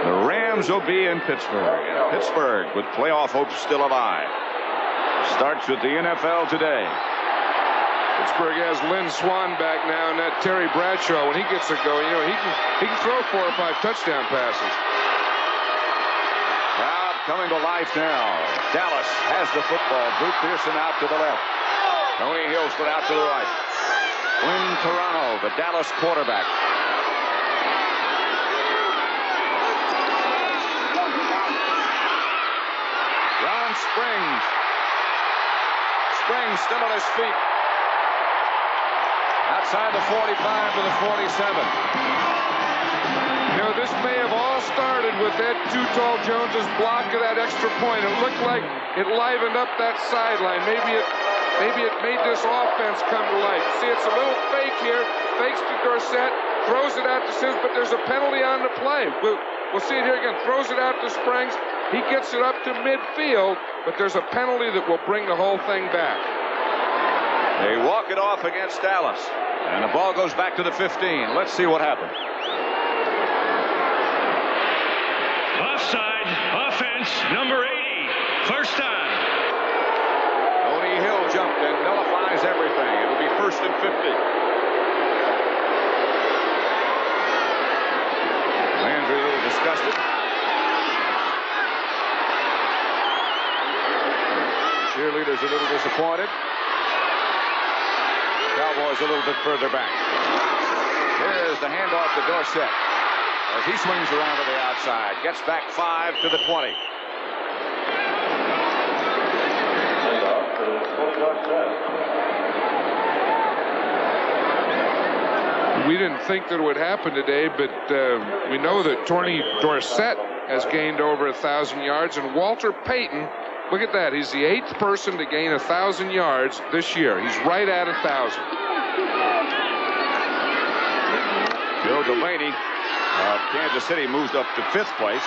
the Rams will be in Pittsburgh. And Pittsburgh with playoff hopes still alive. Starts with the NFL today. Pittsburgh has Lynn Swann back now, and that Terry Bradshaw, when he gets it going, you know, he can throw 4 or 5 touchdown passes. Crowd coming to life now. Dallas has the football. Drew Pearson out to the left. Tony Hilsford out to the right. Glenn Toronto, the Dallas quarterback. Ron Springs. Springs still on his feet. Outside the 45 to the 47. this may have all started with Ed Too Tall Jones's block of that extra point. It looked like it livened up that sideline. Maybe it made this offense come to life. See, it's a little fake here. Fakes to Dorsett, throws it out to Sims, but there's a penalty on the play. We'll see it here again. Throws it out to Springs. He gets it up to midfield, but there's a penalty that will bring the whole thing back. They walk it off against Dallas, and the ball goes back to the 15. Let's see what happens. Offside, offense, number 80, first down. Tony Hill jumped and nullifies everything. It'll be 1st and 50. Landry a little disgusted. Cheerleaders a little disappointed. Cowboys a little bit further back. Here's the handoff to Dorsett as he swings around to the outside. Gets back 5 to the 20. We didn't think that it would happen today, but we know that Tony Dorsett has gained over 1,000 yards, and Walter Payton, look at that, he's the 8th person to gain 1,000 yards this year. He's right at 1,000. Joe Delaney of Kansas City moves up to 5th place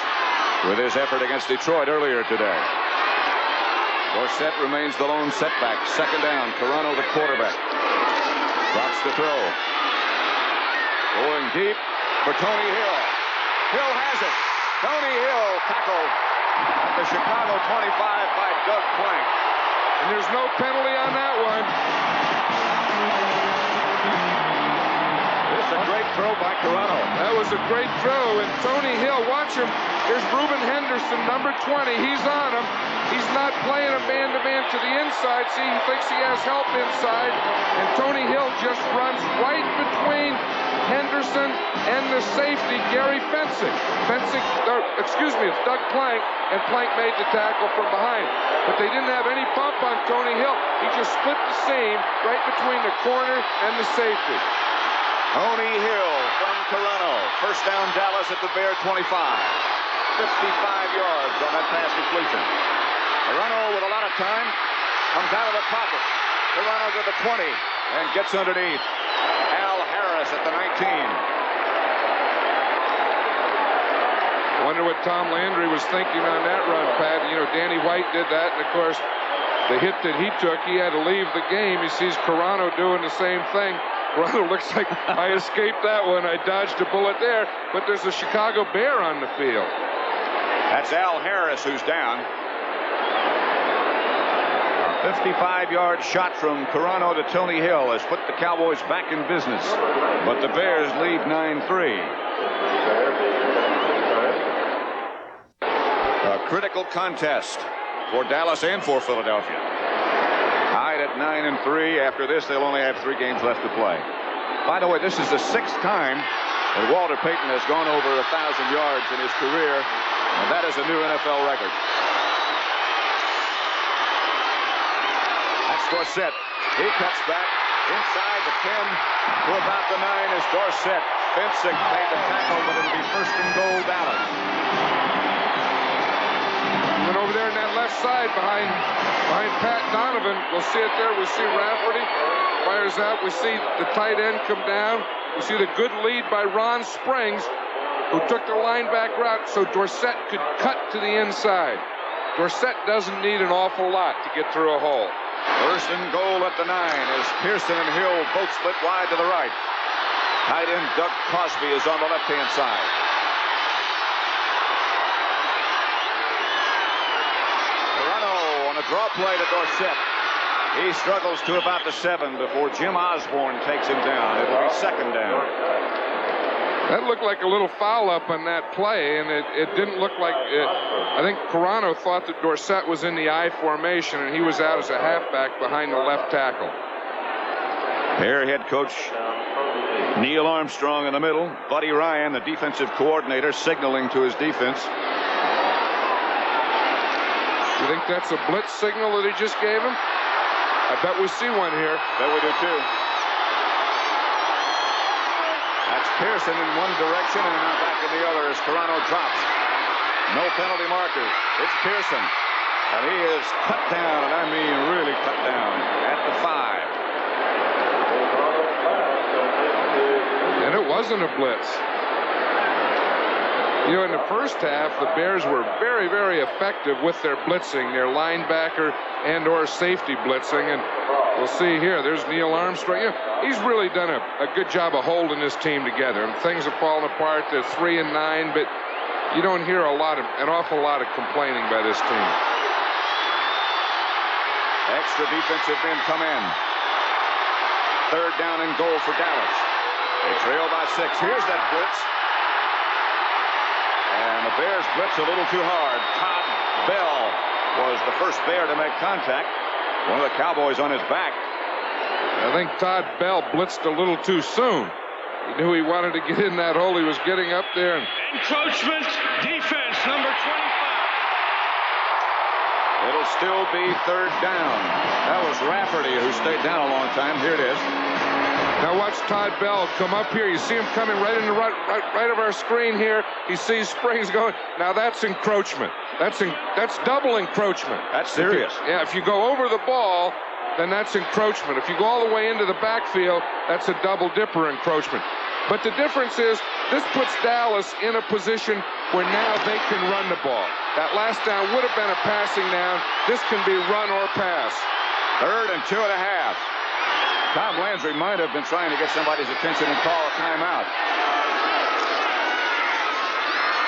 with his effort against Detroit earlier today. Dorsett remains the lone setback. 2nd down. Toronto, the quarterback, drops the throw. Going deep for Tony Hill. Hill has it. Tony Hill tackled at the Chicago 25 by Doug Plank. And there's no penalty on that one. This is a great throw by Toronto. That was a great throw. And Tony Hill, watch him. There's Reuben Henderson, number 20. He's on him. He's not playing a man-to-man to the inside. See, he thinks he has help inside. And Tony Hill just runs right between Henderson and the safety, Gary Fencing. It's Doug Plank, and Plank made the tackle from behind. But they didn't have any bump on Tony Hill. He just split the seam right between the corner and the safety. Tony Hill from Toronto. 1st down, Dallas at the Bear 25. 55 yards on that pass completion. Toronto with a lot of time comes out of the pocket. Toronto to the 20 and gets underneath. Al Harris at the 19. Wonder what Tom Landry was thinking on that run, Pat. You know, Danny White did that, and of course, the hit that he took, he had to leave the game. He sees Carano doing the same thing. Carano looks like, I escaped that one. I dodged a bullet there, but there's a Chicago Bear on the field. That's Al Harris who's down. A 55-yard shot from Carano to Tony Hill has put the Cowboys back in business, but the Bears lead 9-3. A critical contest for Dallas and for Philadelphia. Tied at 9-3. After this, they'll only have 3 games left to play. By the way, this is the 6th time that Walter Payton has gone over 1,000 yards in his career, and that is a new NFL record. That's Dorsett. He cuts back inside the 10 to about the 9 is Dorsett. Fencing made the tackle, but it'll be 1st and goal, Dallas. Went over there in that left side behind Pat Donovan. We'll see it there. We see Rafferty fires out. We see the tight end come down. We see the good lead by Ron Springs, who took the linebacker route so Dorsett could cut to the inside. Dorsett doesn't need an awful lot to get through a hole. 1st and goal at the 9 as Pearson and Hill both split wide to the right. Tight end Doug Crosby is on the left-hand side. On a draw play to Dorsett. He struggles to about the 7 before Jim Osborne takes him down. It'll be 2nd down. That looked like a little foul up on that play, and it didn't look like it. I think Carano thought that Dorsett was in the I formation, and he was out as a halfback behind the left tackle. Bear head coach Neil Armstrong in the middle. Buddy Ryan, the defensive coordinator, signaling to his defense. You think that's a blitz signal that he just gave him? I bet we see one here. Bet we do too. That's Pearson in one direction, and now back in the other as Toronto drops. No penalty markers. It's Pearson. And he is cut down, and I mean really cut down, at the 5. And it wasn't a blitz. You know, in the first half, the Bears were very, very effective with their blitzing, their linebacker and or safety blitzing. And we'll see here, there's Neil Armstrong. You know, he's really done a good job of holding this team together. And things have fallen apart. They're 3-9, but you don't hear an awful lot of complaining by this team. Extra defensive men come in. 3rd down and goal for Dallas. They trail by 6. Here's that blitz. And the Bears blitz a little too hard. Todd Bell was the first Bear to make contact. One of the Cowboys on his back. I think Todd Bell blitzed a little too soon. He knew he wanted to get in that hole. He was getting up there. And encroachment defense, number 25. It'll still be 3rd down. That was Rafferty who stayed down a long time. Here it is. Now watch Todd Bell come up here. You see him coming right in the right of our screen here. He sees Springs going. Now that's encroachment. That's double encroachment. That's serious. If you go over the ball, then that's encroachment. If you go all the way into the backfield, that's a double dipper encroachment. But the difference is this puts Dallas in a position where now they can run the ball. That last down would have been a passing down. This can be run or pass. 3rd and 2.5. Tom Landry might have been trying to get somebody's attention and call a timeout.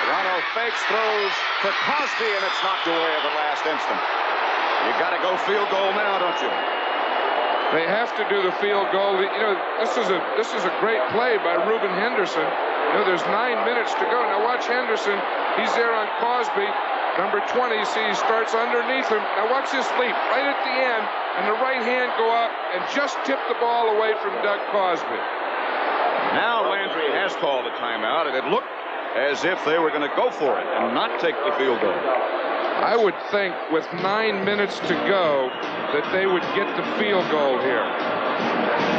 Toronto fakes, throws to Cosby, and it's knocked away at the last instant. You got to go field goal now, don't you? They have to do the field goal. You know, this is a great play by Reuben Henderson. You know, there's 9 minutes to go. Now watch Henderson. He's there on Cosby. Number 20, see, he starts underneath him. Now watch this leap right at the end, and the right hand go up and just tip the ball away from Doug Cosby. Now Landry has called a timeout, and it looked as if they were going to go for it and not take the field goal. I would think with 9 minutes to go that they would get the field goal here.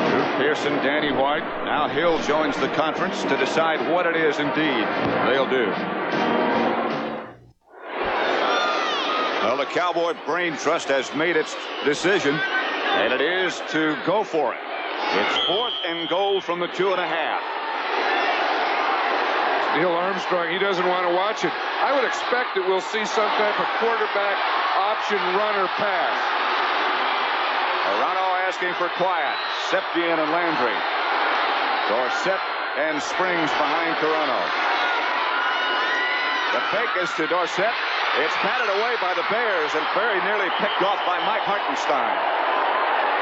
Drew Pearson, Danny White. Now Hill joins the conference to decide what it is indeed they'll do. Well, the Cowboy Brain Trust has made its decision, and it is to go for it. It's 4th and goal from the 2.5. Neil Armstrong, he doesn't want to watch it. I would expect that we'll see some type of quarterback option run or pass. Toronto asking for quiet. Septien and Landry. Dorsett and Springs behind Toronto. The fake is to Dorsett. It's patted away by the Bears and very nearly picked off by Mike Hartenstein.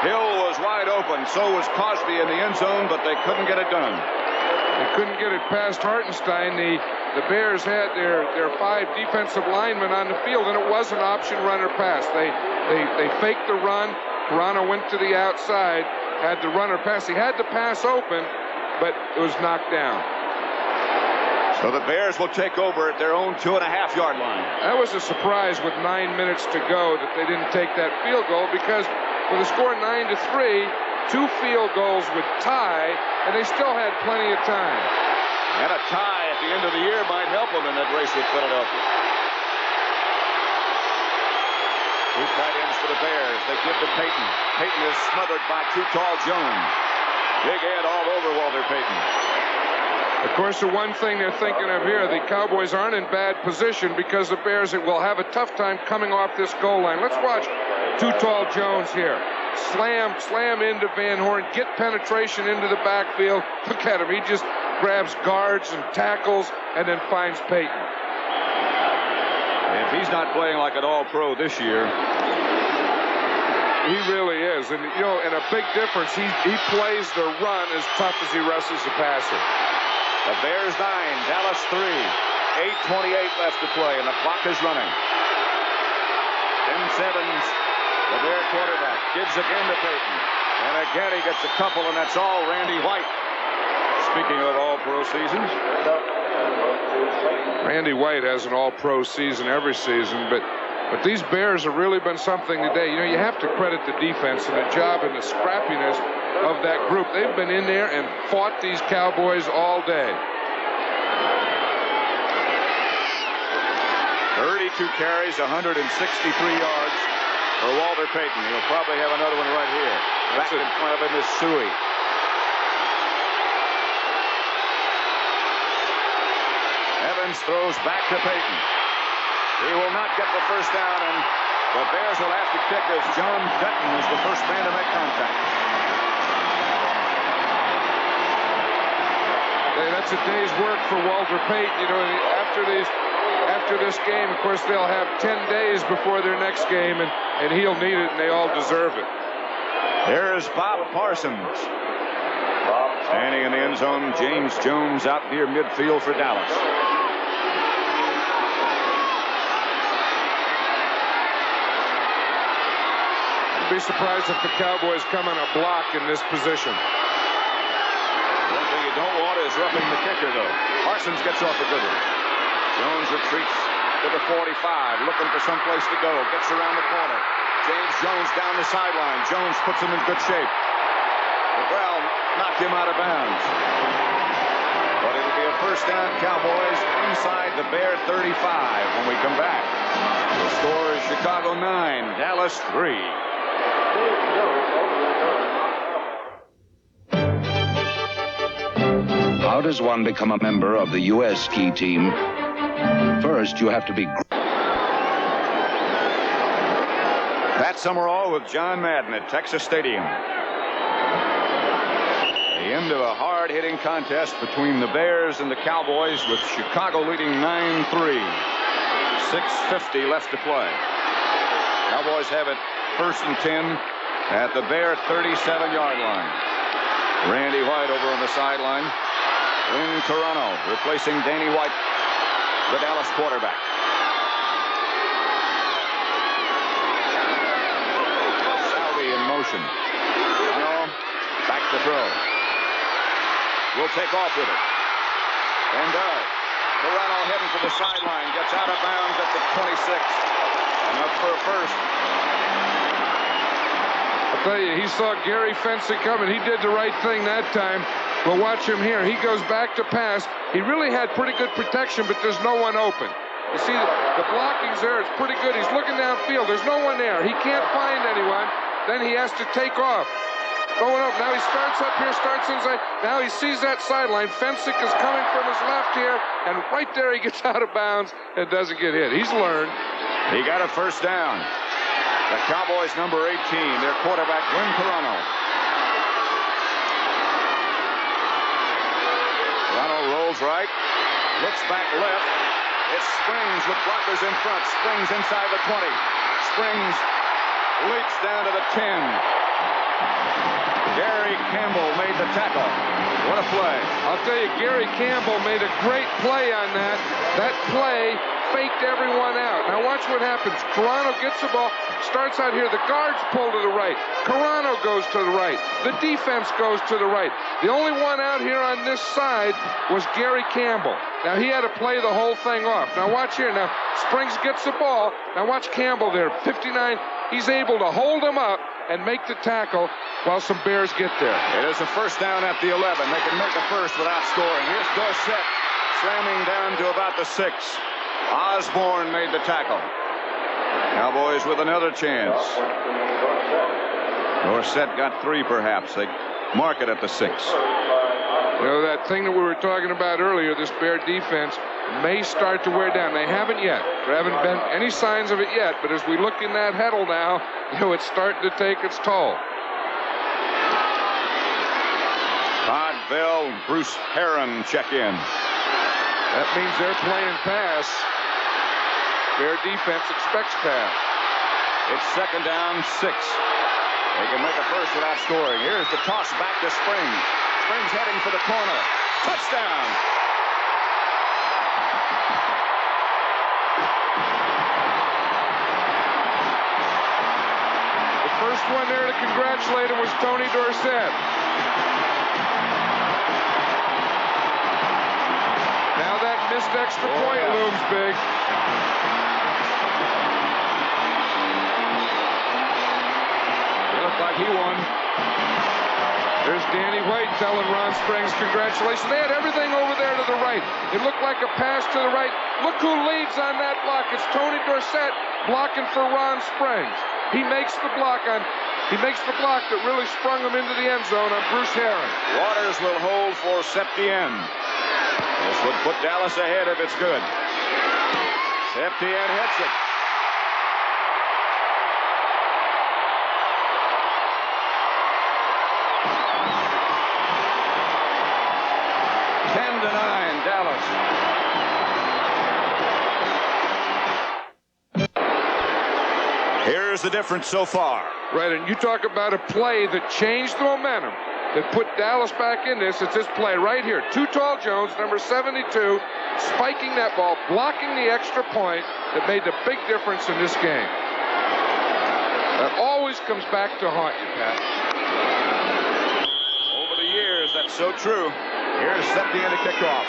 Hill was wide open. So was Cosby in the end zone, but they couldn't get it done. They couldn't get it past Hartenstein. The Bears had their 5 defensive linemen on the field, and it was an option run or pass. They faked the run. Toronto went to the outside, had the run or pass. He had the pass open, but it was knocked down. So the Bears will take over at their own 2.5-yard line. That was a surprise with 9 minutes to go that they didn't take that field goal, because with a score 9-3, 2 field goals would tie, and they still had plenty of time. And a tie at the end of the year might help them in that race with Philadelphia. 2 tight ends for the Bears. They give to Payton. Payton is smothered by Too Tall Jones. Big Ed all over Walter Payton. Of course, the one thing they're thinking of here, the Cowboys aren't in bad position because the Bears will have a tough time coming off this goal line. Let's watch Too Tall Jones here. Slam into Van Horn, get penetration into the backfield. Look at him. He just grabs guards and tackles and then finds Payton. If he's not playing like an all-pro this year. He really is. And, you know, and a big difference, he plays the run as tough as he wrestles the passer. The Bears 9, Dallas 3. 8:28 left to play, and the clock is running. Tim Simmons, the Bear quarterback, gives again to Payton. And again he gets a couple, and that's all Randy White. Speaking of all-pro seasons. Randy White has an all-pro season every season, but these Bears have really been something today. You know, you have to credit the defense and the job and the scrappiness. of that group. They've been in there and fought these Cowboys all day. 32 carries, 163 yards for Walter Payton. He'll probably have another one right here. Back in front of him is Suey. Evans throws back to Payton. He will not get the first down, and the Bears will have to kick as John Dutton is the first man to make contact. Hey, that's a day's work for Walter Payton. You know, after this game, of course, they'll have 10 days before their next game, and he'll need it, and they all deserve it. Here's Bob Parsons. Standing in the end zone, James Jones out near midfield for Dallas. I'd be surprised if the Cowboys come on a block in this position. One thing you don't want is roughing the kicker, though. Parsons gets off a good one. Jones retreats to the 45, looking for some place to go. Gets around the corner. James Jones down the sideline. Jones puts him in good shape. The ground knocked him out of bounds. But it'll be a first down, Cowboys, inside the Bear 35 when we come back. The score is Chicago 9, Dallas 3. How does one become a member of the U.S. ski team? First, you have to be... Pat Summerall with John Madden at Texas Stadium. The end of a hard-hitting contest between the Bears and the Cowboys, with Chicago leading 9-3. 6:50 left to play. Cowboys have it 1st and 10 at the Bear 37-yard line. Randy White over on the sideline. Lynn Toronto replacing Danny White, the Dallas quarterback. Salvi in motion. Toronto back to throw. Will take off with it. And does. Toronto heading for the sideline. Gets out of bounds at the 26. And up for a first. I'll tell you, he saw Gary Fensick coming. He did the right thing that time. But watch him here. He goes back to pass. He really had pretty good protection, but there's no one open. You see, the blocking's there. It's pretty good. He's looking downfield. There's no one there. He can't find anyone. Then he has to take off. Going up. Now he starts up here, starts inside. Now he sees that sideline. Fensick is coming from his left here, and right there he gets out of bounds and doesn't get hit. He's learned. He got a first down. The Cowboys number 18, their quarterback, Lynn Toronto. Toronto rolls right, looks back left. It springs with blockers in front. Springs inside the 20. Springs leaps down to the 10. Gary Campbell made the tackle. What a play. I'll tell you, Gary Campbell made a great play on that. That play faked everyone out. Now watch what happens. Toronto gets the ball, starts out here. The guards pull to the right. Toronto goes to the right. The defense goes to the right. The only one out here on this side was Gary Campbell. Now he had to play the whole thing off. Now watch here. Now Springs gets the ball. Now watch Campbell there, 59. He's able to hold him up and make the tackle while some Bears get there. It is a first down at the 11. They can make a first without scoring. Here's Dorsett slamming down to about the 6. Osborne made the tackle. Cowboys with another chance. Dorsett got 3 perhaps. They mark it at the 6. You know, that thing that we were talking about earlier, this Bear defense may start to wear down. They haven't yet. There haven't been any signs of it yet, but as we look in that huddle now, you know, it's starting to take its toll. Todd Bell, Bruce Herron check in. That means they're playing pass. Bear defense expects pass. It's 2nd down, 6. They can make a first without scoring. Here's the toss back to Springs. Springs heading for the corner. Touchdown! The first one there to congratulate him was Tony Dorsett. Now that missed extra point looms big. He looked like he won. Danny White telling Ron Springs congratulations. They had everything over there to the right. It looked like a pass to the right. Look who leads on that block. It's Tony Dorsett blocking for Ron Springs. He makes the block that really sprung him into the end zone on Bruce Herron. Waters will hold for Septien. This would put Dallas ahead if it's good. Septien hits it. Dallas. Here's the difference so far. Right, and you talk about a play that changed the momentum, that put Dallas back in this. It's this play right here. Too Tall Jones, number 72, spiking that ball, blocking the extra point that made the big difference in this game. That always comes back to haunt you, Pat. Over the years, that's so true. Here's Septien to kick off.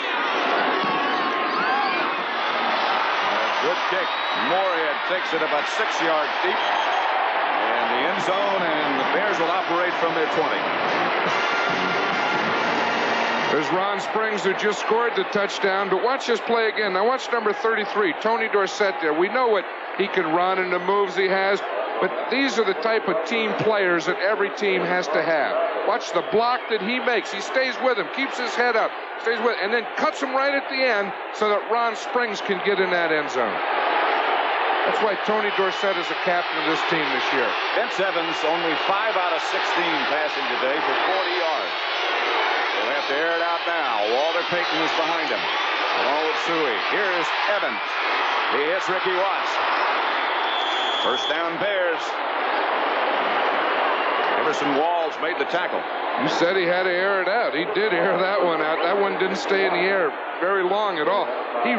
Good kick. Moorhead takes it about 6 yards deep in the end zone, and the Bears will operate from their 20. There's Ron Springs, who just scored the touchdown, but watch this play again. Now watch number 33, Tony Dorsett there. We know what he can run and the moves he has, but these are the type of team players that every team has to have. Watch the block that he makes. He stays with him, keeps his head up, stays with, and then cuts him right at the end so that Ron Springs can get in that end zone. That's why Tony Dorsett is the captain of this team this year. Vince Evans only 5 out of 16 passing today for 40 yards. They'll have to air it out now. Walter Payton is behind him, along with Suey. Here's Evans. He hits Ricky Watts. First down, Bears. Emerson Walls made the tackle. You said he had to air it out. He did air that one out. That one didn't stay in the air very long at all. He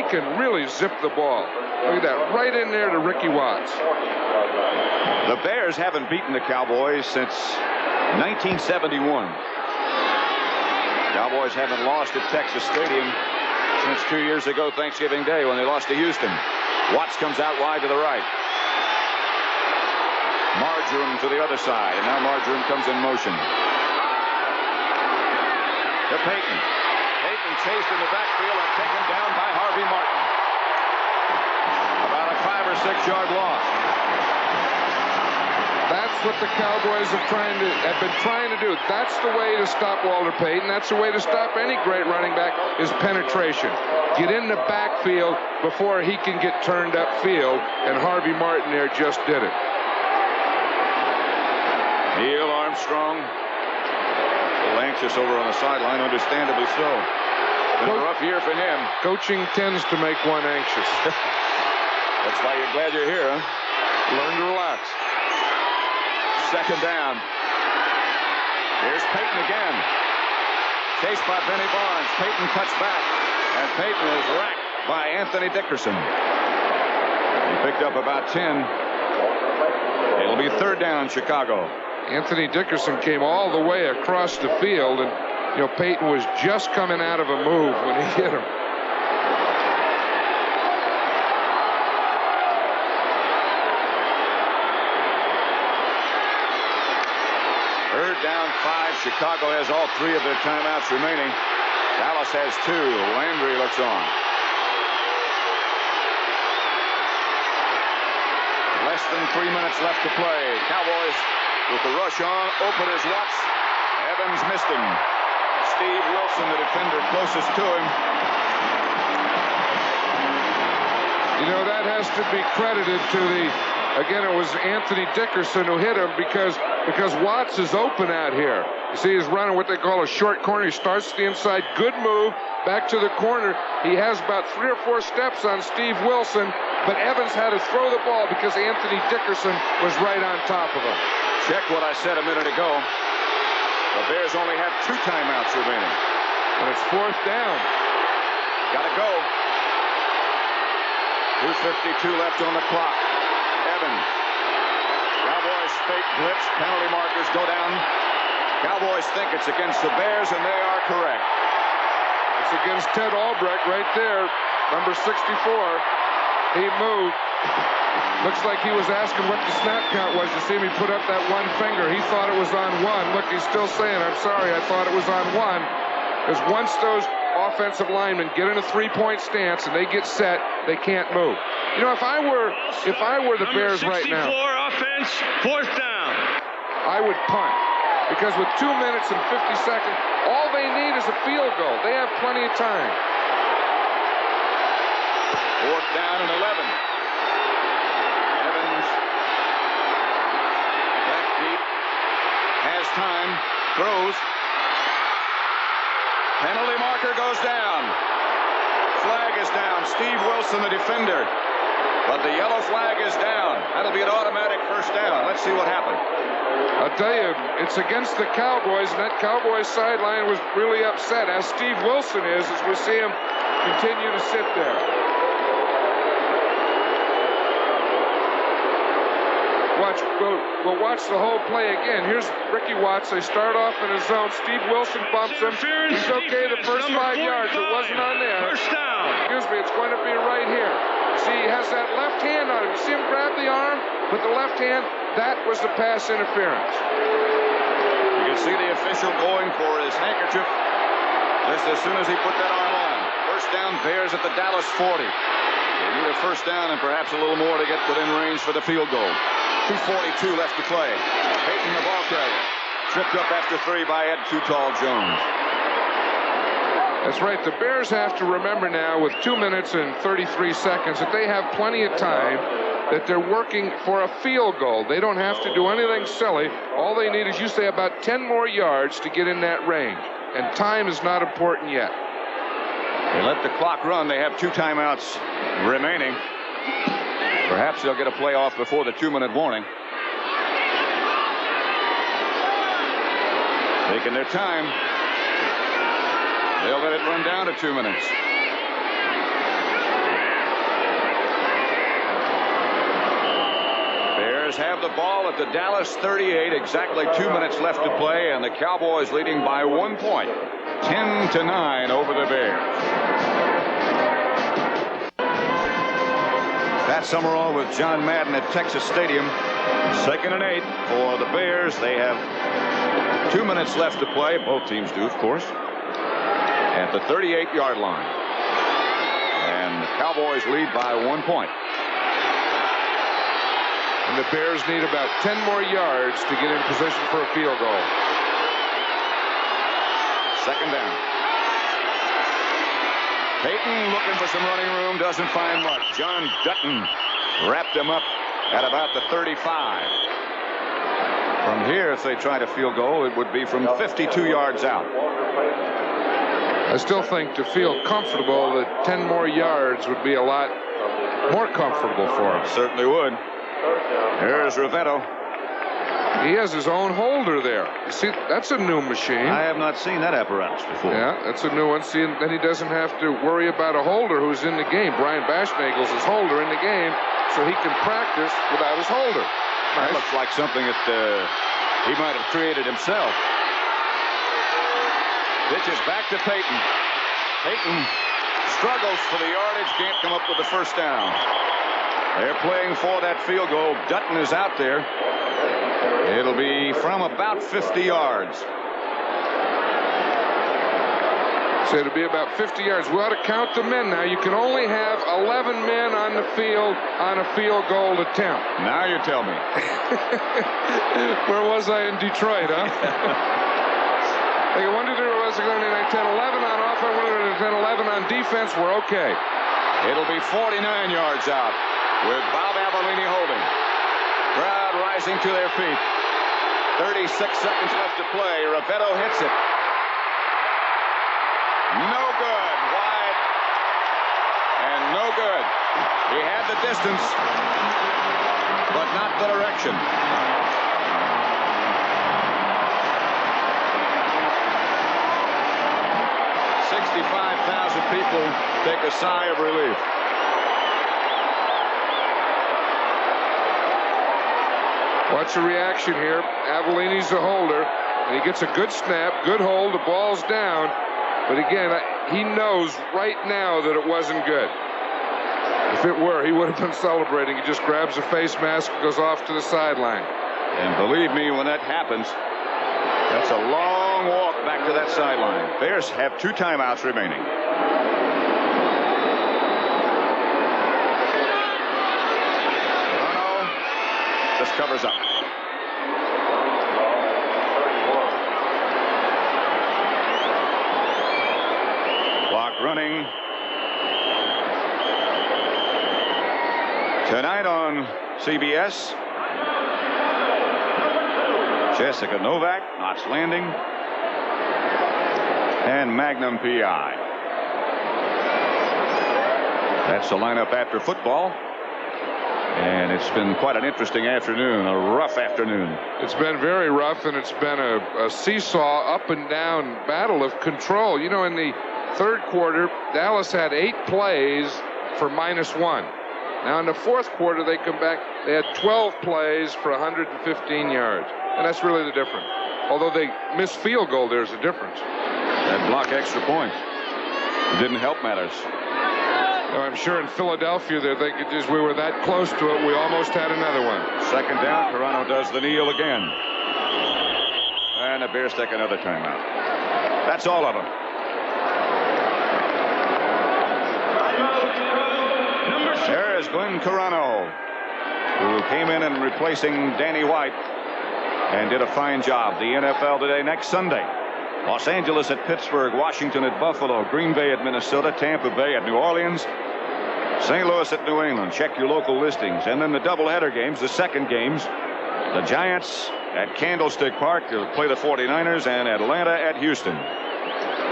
can really zip the ball. Look at that, right in there to Ricky Watts. The Bears haven't beaten the Cowboys since 1971. Cowboys haven't lost at Texas Stadium since 2 years ago, Thanksgiving Day, when they lost to Houston. Watts comes out wide to the right. Marjoram to the other side, and now Marjoram comes in motion. To Payton. Payton chased in the backfield and taken down by Harvey Martin. About a 5 or 6 yard loss. That's what the Cowboys have been trying to do. That's the way to stop Walter Payton. That's the way to stop any great running back, is penetration. Get in the backfield before he can get turned upfield, and Harvey Martin there just did it. Neil Armstrong, a little anxious over on the sideline, understandably so. Been a rough year for him. Coaching tends to make one anxious. That's why you're glad you're here, huh? Learn to relax. Second down. Here's Payton again. Chased by Benny Barnes. Payton cuts back, and Payton is racked by Anthony Dickerson. He picked up about 10. It'll be third down, Chicago. Anthony Dickerson came all the way across the field, and Payton was just coming out of a move when he hit him. Third down, 5. Chicago has all 3 of their timeouts remaining. Dallas has 2. Landry looks on. Less than 3 minutes left to play. Cowboys with the rush on. Openers Watts. Evans missed him. Steve Wilson, the defender closest to him. That has to be credited to again, it was Anthony Dickerson who hit him because Watts is open out here. You see, he's running what they call a short corner. He starts to the inside. Good move back to the corner. He has about 3 or 4 steps on Steve Wilson, but Evans had to throw the ball because Anthony Dickerson was right on top of him. Check what I said a minute ago. The Bears only have 2 timeouts remaining. And it's fourth down. Gotta go. 2:52 left on the clock. Evans. Cowboys fake blitz. Penalty markers go down. Cowboys think it's against the Bears, and they are correct. It's against Ted Albrecht right there, number 64. He moved. Looks like he was asking what the snap count was. You see me put up that one finger. He thought it was on one. Look, he's still saying, I'm sorry, I thought it was on one. Because once those offensive linemen get in a three-point stance and they get set, they can't move. You know, if I were the Bears right now, offense, fourth down. I would punt. Because with 2 minutes and 50 seconds, all they need is a field goal. They have plenty of time. Fourth down and 11. Evans back deep. Has time. Throws. Penalty marker goes down. Flag is down. Steve Wilson, the defender. But the yellow flag is down. That'll be an automatic first down. Let's see what happened. I'll tell you, it's against the Cowboys, and that Cowboys sideline was really upset, as Steve Wilson is, as we see him continue to sit there. We'll watch the whole play again. Here's Ricky Watts. They start off in his zone. Steve Wilson bumps him. He's okay the first 5 yards. It wasn't on there. First down. Excuse me, it's going to be right here. See, he has that left hand on him. You see him grab the arm with the left hand? That was the pass interference. You can see the official going for his handkerchief just as soon as he put that arm on. First down, Bears at the Dallas 40. They need a first down and perhaps a little more to get within range for the field goal. 2:42 left to play. Peyton, the ball carrier, tripped up after 3 by Ed Too Tall Jones. That's right. The Bears have to remember now, with 2 minutes and 33 seconds, that they have plenty of time, that they're working for a field goal. They don't have to do anything silly. All they need is, you say, about 10 more yards to get in that range. And time is not important yet. They let the clock run. They have 2 timeouts remaining. Perhaps they'll get a play off before the 2-minute warning. Taking their time. They'll let it run down to 2 minutes. Bears have the ball at the Dallas 38. Exactly 2 minutes left to play, and the Cowboys leading by 1 point. 10-9 over the Bears. Pat Summerall with John Madden at Texas Stadium. 2nd and 8 for the Bears. They have 2 minutes left to play. Both teams do, of course. At the 38-yard line. And the Cowboys lead by 1 point. And the Bears need about 10 more yards to get in position for a field goal. 2nd down. Peyton looking for some running room, doesn't find much. John Dutton wrapped him up at about the 35. From here, if they try to field goal, it would be from 52 yards out. I still think to feel comfortable that 10 more yards would be a lot more comfortable for him. Certainly would. Here's Rivetto. He has his own holder there. You see, that's a new machine. I have not seen that apparatus before. Yeah, that's a new one. See, and then he doesn't have to worry about a holder who's in the game. Brian Bashnagel's his holder in the game, so he can practice without his holder. That looks like something that he might have created himself. Pitches back to Peyton. Peyton struggles for the yardage, can't come up with the first down. They're playing for that field goal. Dutton is out there. It'll be from about 50 yards. So it'll be about 50 yards. We ought to count the men now. You can only have 11 men on the field on a field goal attempt. Now you tell me. Where was I in Detroit, huh? Like 1, 2, 3, was going to 10, 11 on offense, 1, 2, 10, 11 on defense. We're okay. It'll be 49 yards out with Bob Avellini holding. Crowd rising to their feet. 36 seconds left to play. Rivetto hits it. No good. Wide. And no good. He had the distance, but not the direction. $65,000 people take a sigh of relief. Watch the reaction here. Avellini's the holder, and he gets a good snap, good hold. The ball's down, but again, he knows right now that it wasn't good. If it were, he would have been celebrating. He just grabs a face mask and goes off to the sideline. And believe me, when that happens, that's a long walk back to that sideline. Bears have 2 timeouts remaining. Toronto just covers up. Clock running. Tonight on CBS, Jessica Novak, Knots Landing, and Magnum PI. That's the lineup after football. And it's been quite an interesting afternoon, a rough afternoon. It's been very rough, and it's been a seesaw up and down battle of control. You know, in the third quarter, Dallas had 8 plays for -1. Now in the fourth quarter, they come back. They had 12 plays for 115 yards. And that's really the difference. Although they missed field goal, there's a difference. That block extra point. It didn't help matters. I'm sure in Philadelphia they could just, we were that close to it, we almost had another one. Second down, Toronto does the kneel again. And the Bears take another timeout. That's all of them. There is Glenn Toronto, who came in and replacing Danny White and did a fine job. The NFL today, next Sunday. Los Angeles at Pittsburgh, Washington at Buffalo, Green Bay at Minnesota, Tampa Bay at New Orleans, St. Louis at New England. Check your local listings. And then the doubleheader games, the second games, the Giants at Candlestick Park to play the 49ers, and Atlanta at Houston.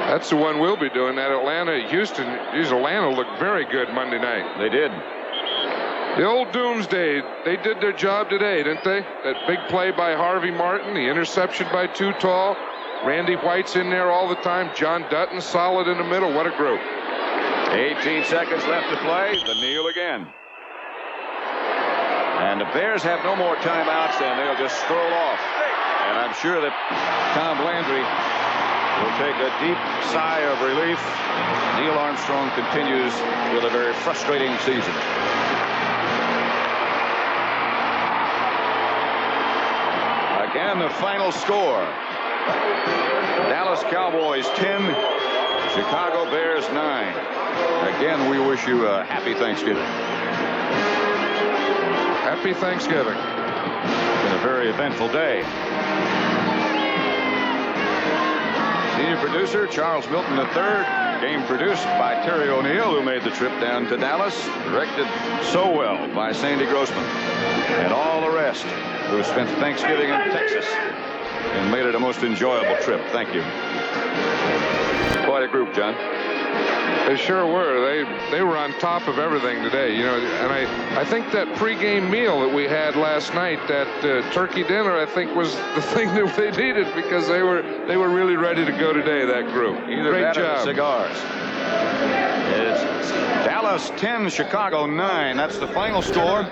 That's the one we'll be doing, that Atlanta-Houston. Geez, Atlanta looked very good Monday night. They did. The old Doomsday, they did their job today, didn't they? That big play by Harvey Martin, the interception by Too Tall. Randy White's in there all the time. John Dutton solid in the middle. What a group. 18 seconds left to play. The kneel again. And the Bears have no more timeouts, and they'll just stroll off. And I'm sure that Tom Landry will take a deep sigh of relief. Neil Armstrong continues with a very frustrating season. Again, the final score. Dallas Cowboys 10, Chicago Bears 9. Again, we wish you a happy Thanksgiving. Happy Thanksgiving. It's been a very eventful day. Senior producer Charles Milton III. Game produced by Terry O'Neill, who made the trip down to Dallas. Directed so well by Sandy Grossman. And all the rest who spent Thanksgiving in Texas and made it a most enjoyable trip. Thank you. Quite a group, John. They sure were. They were on top of everything today, you know. And I think that pregame meal that we had last night, that turkey dinner, I think was the thing that they needed, because they were really ready to go today, that group. Either Great that job. or the cigars. It's Dallas 10, Chicago 9. That's the final score.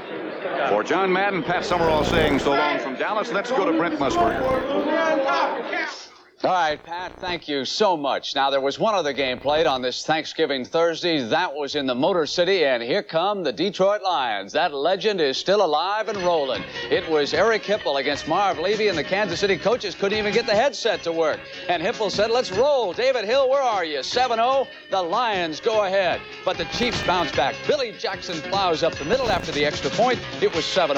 For John Madden, Pat Summerall saying so long from Dallas. Let's go to Brent Musburger. All right, Pat, thank you so much. Now, there was one other game played on this Thanksgiving Thursday. That was in the Motor City, and here come the Detroit Lions. That legend is still alive and rolling. It was Eric Hipple against Marv Levy, and the Kansas City coaches couldn't even get the headset to work. And Hipple said, let's roll. David Hill, where are you? 7-0. The Lions go ahead. But the Chiefs bounce back. Billy Jackson plows up the middle after the extra point. It was 7-0.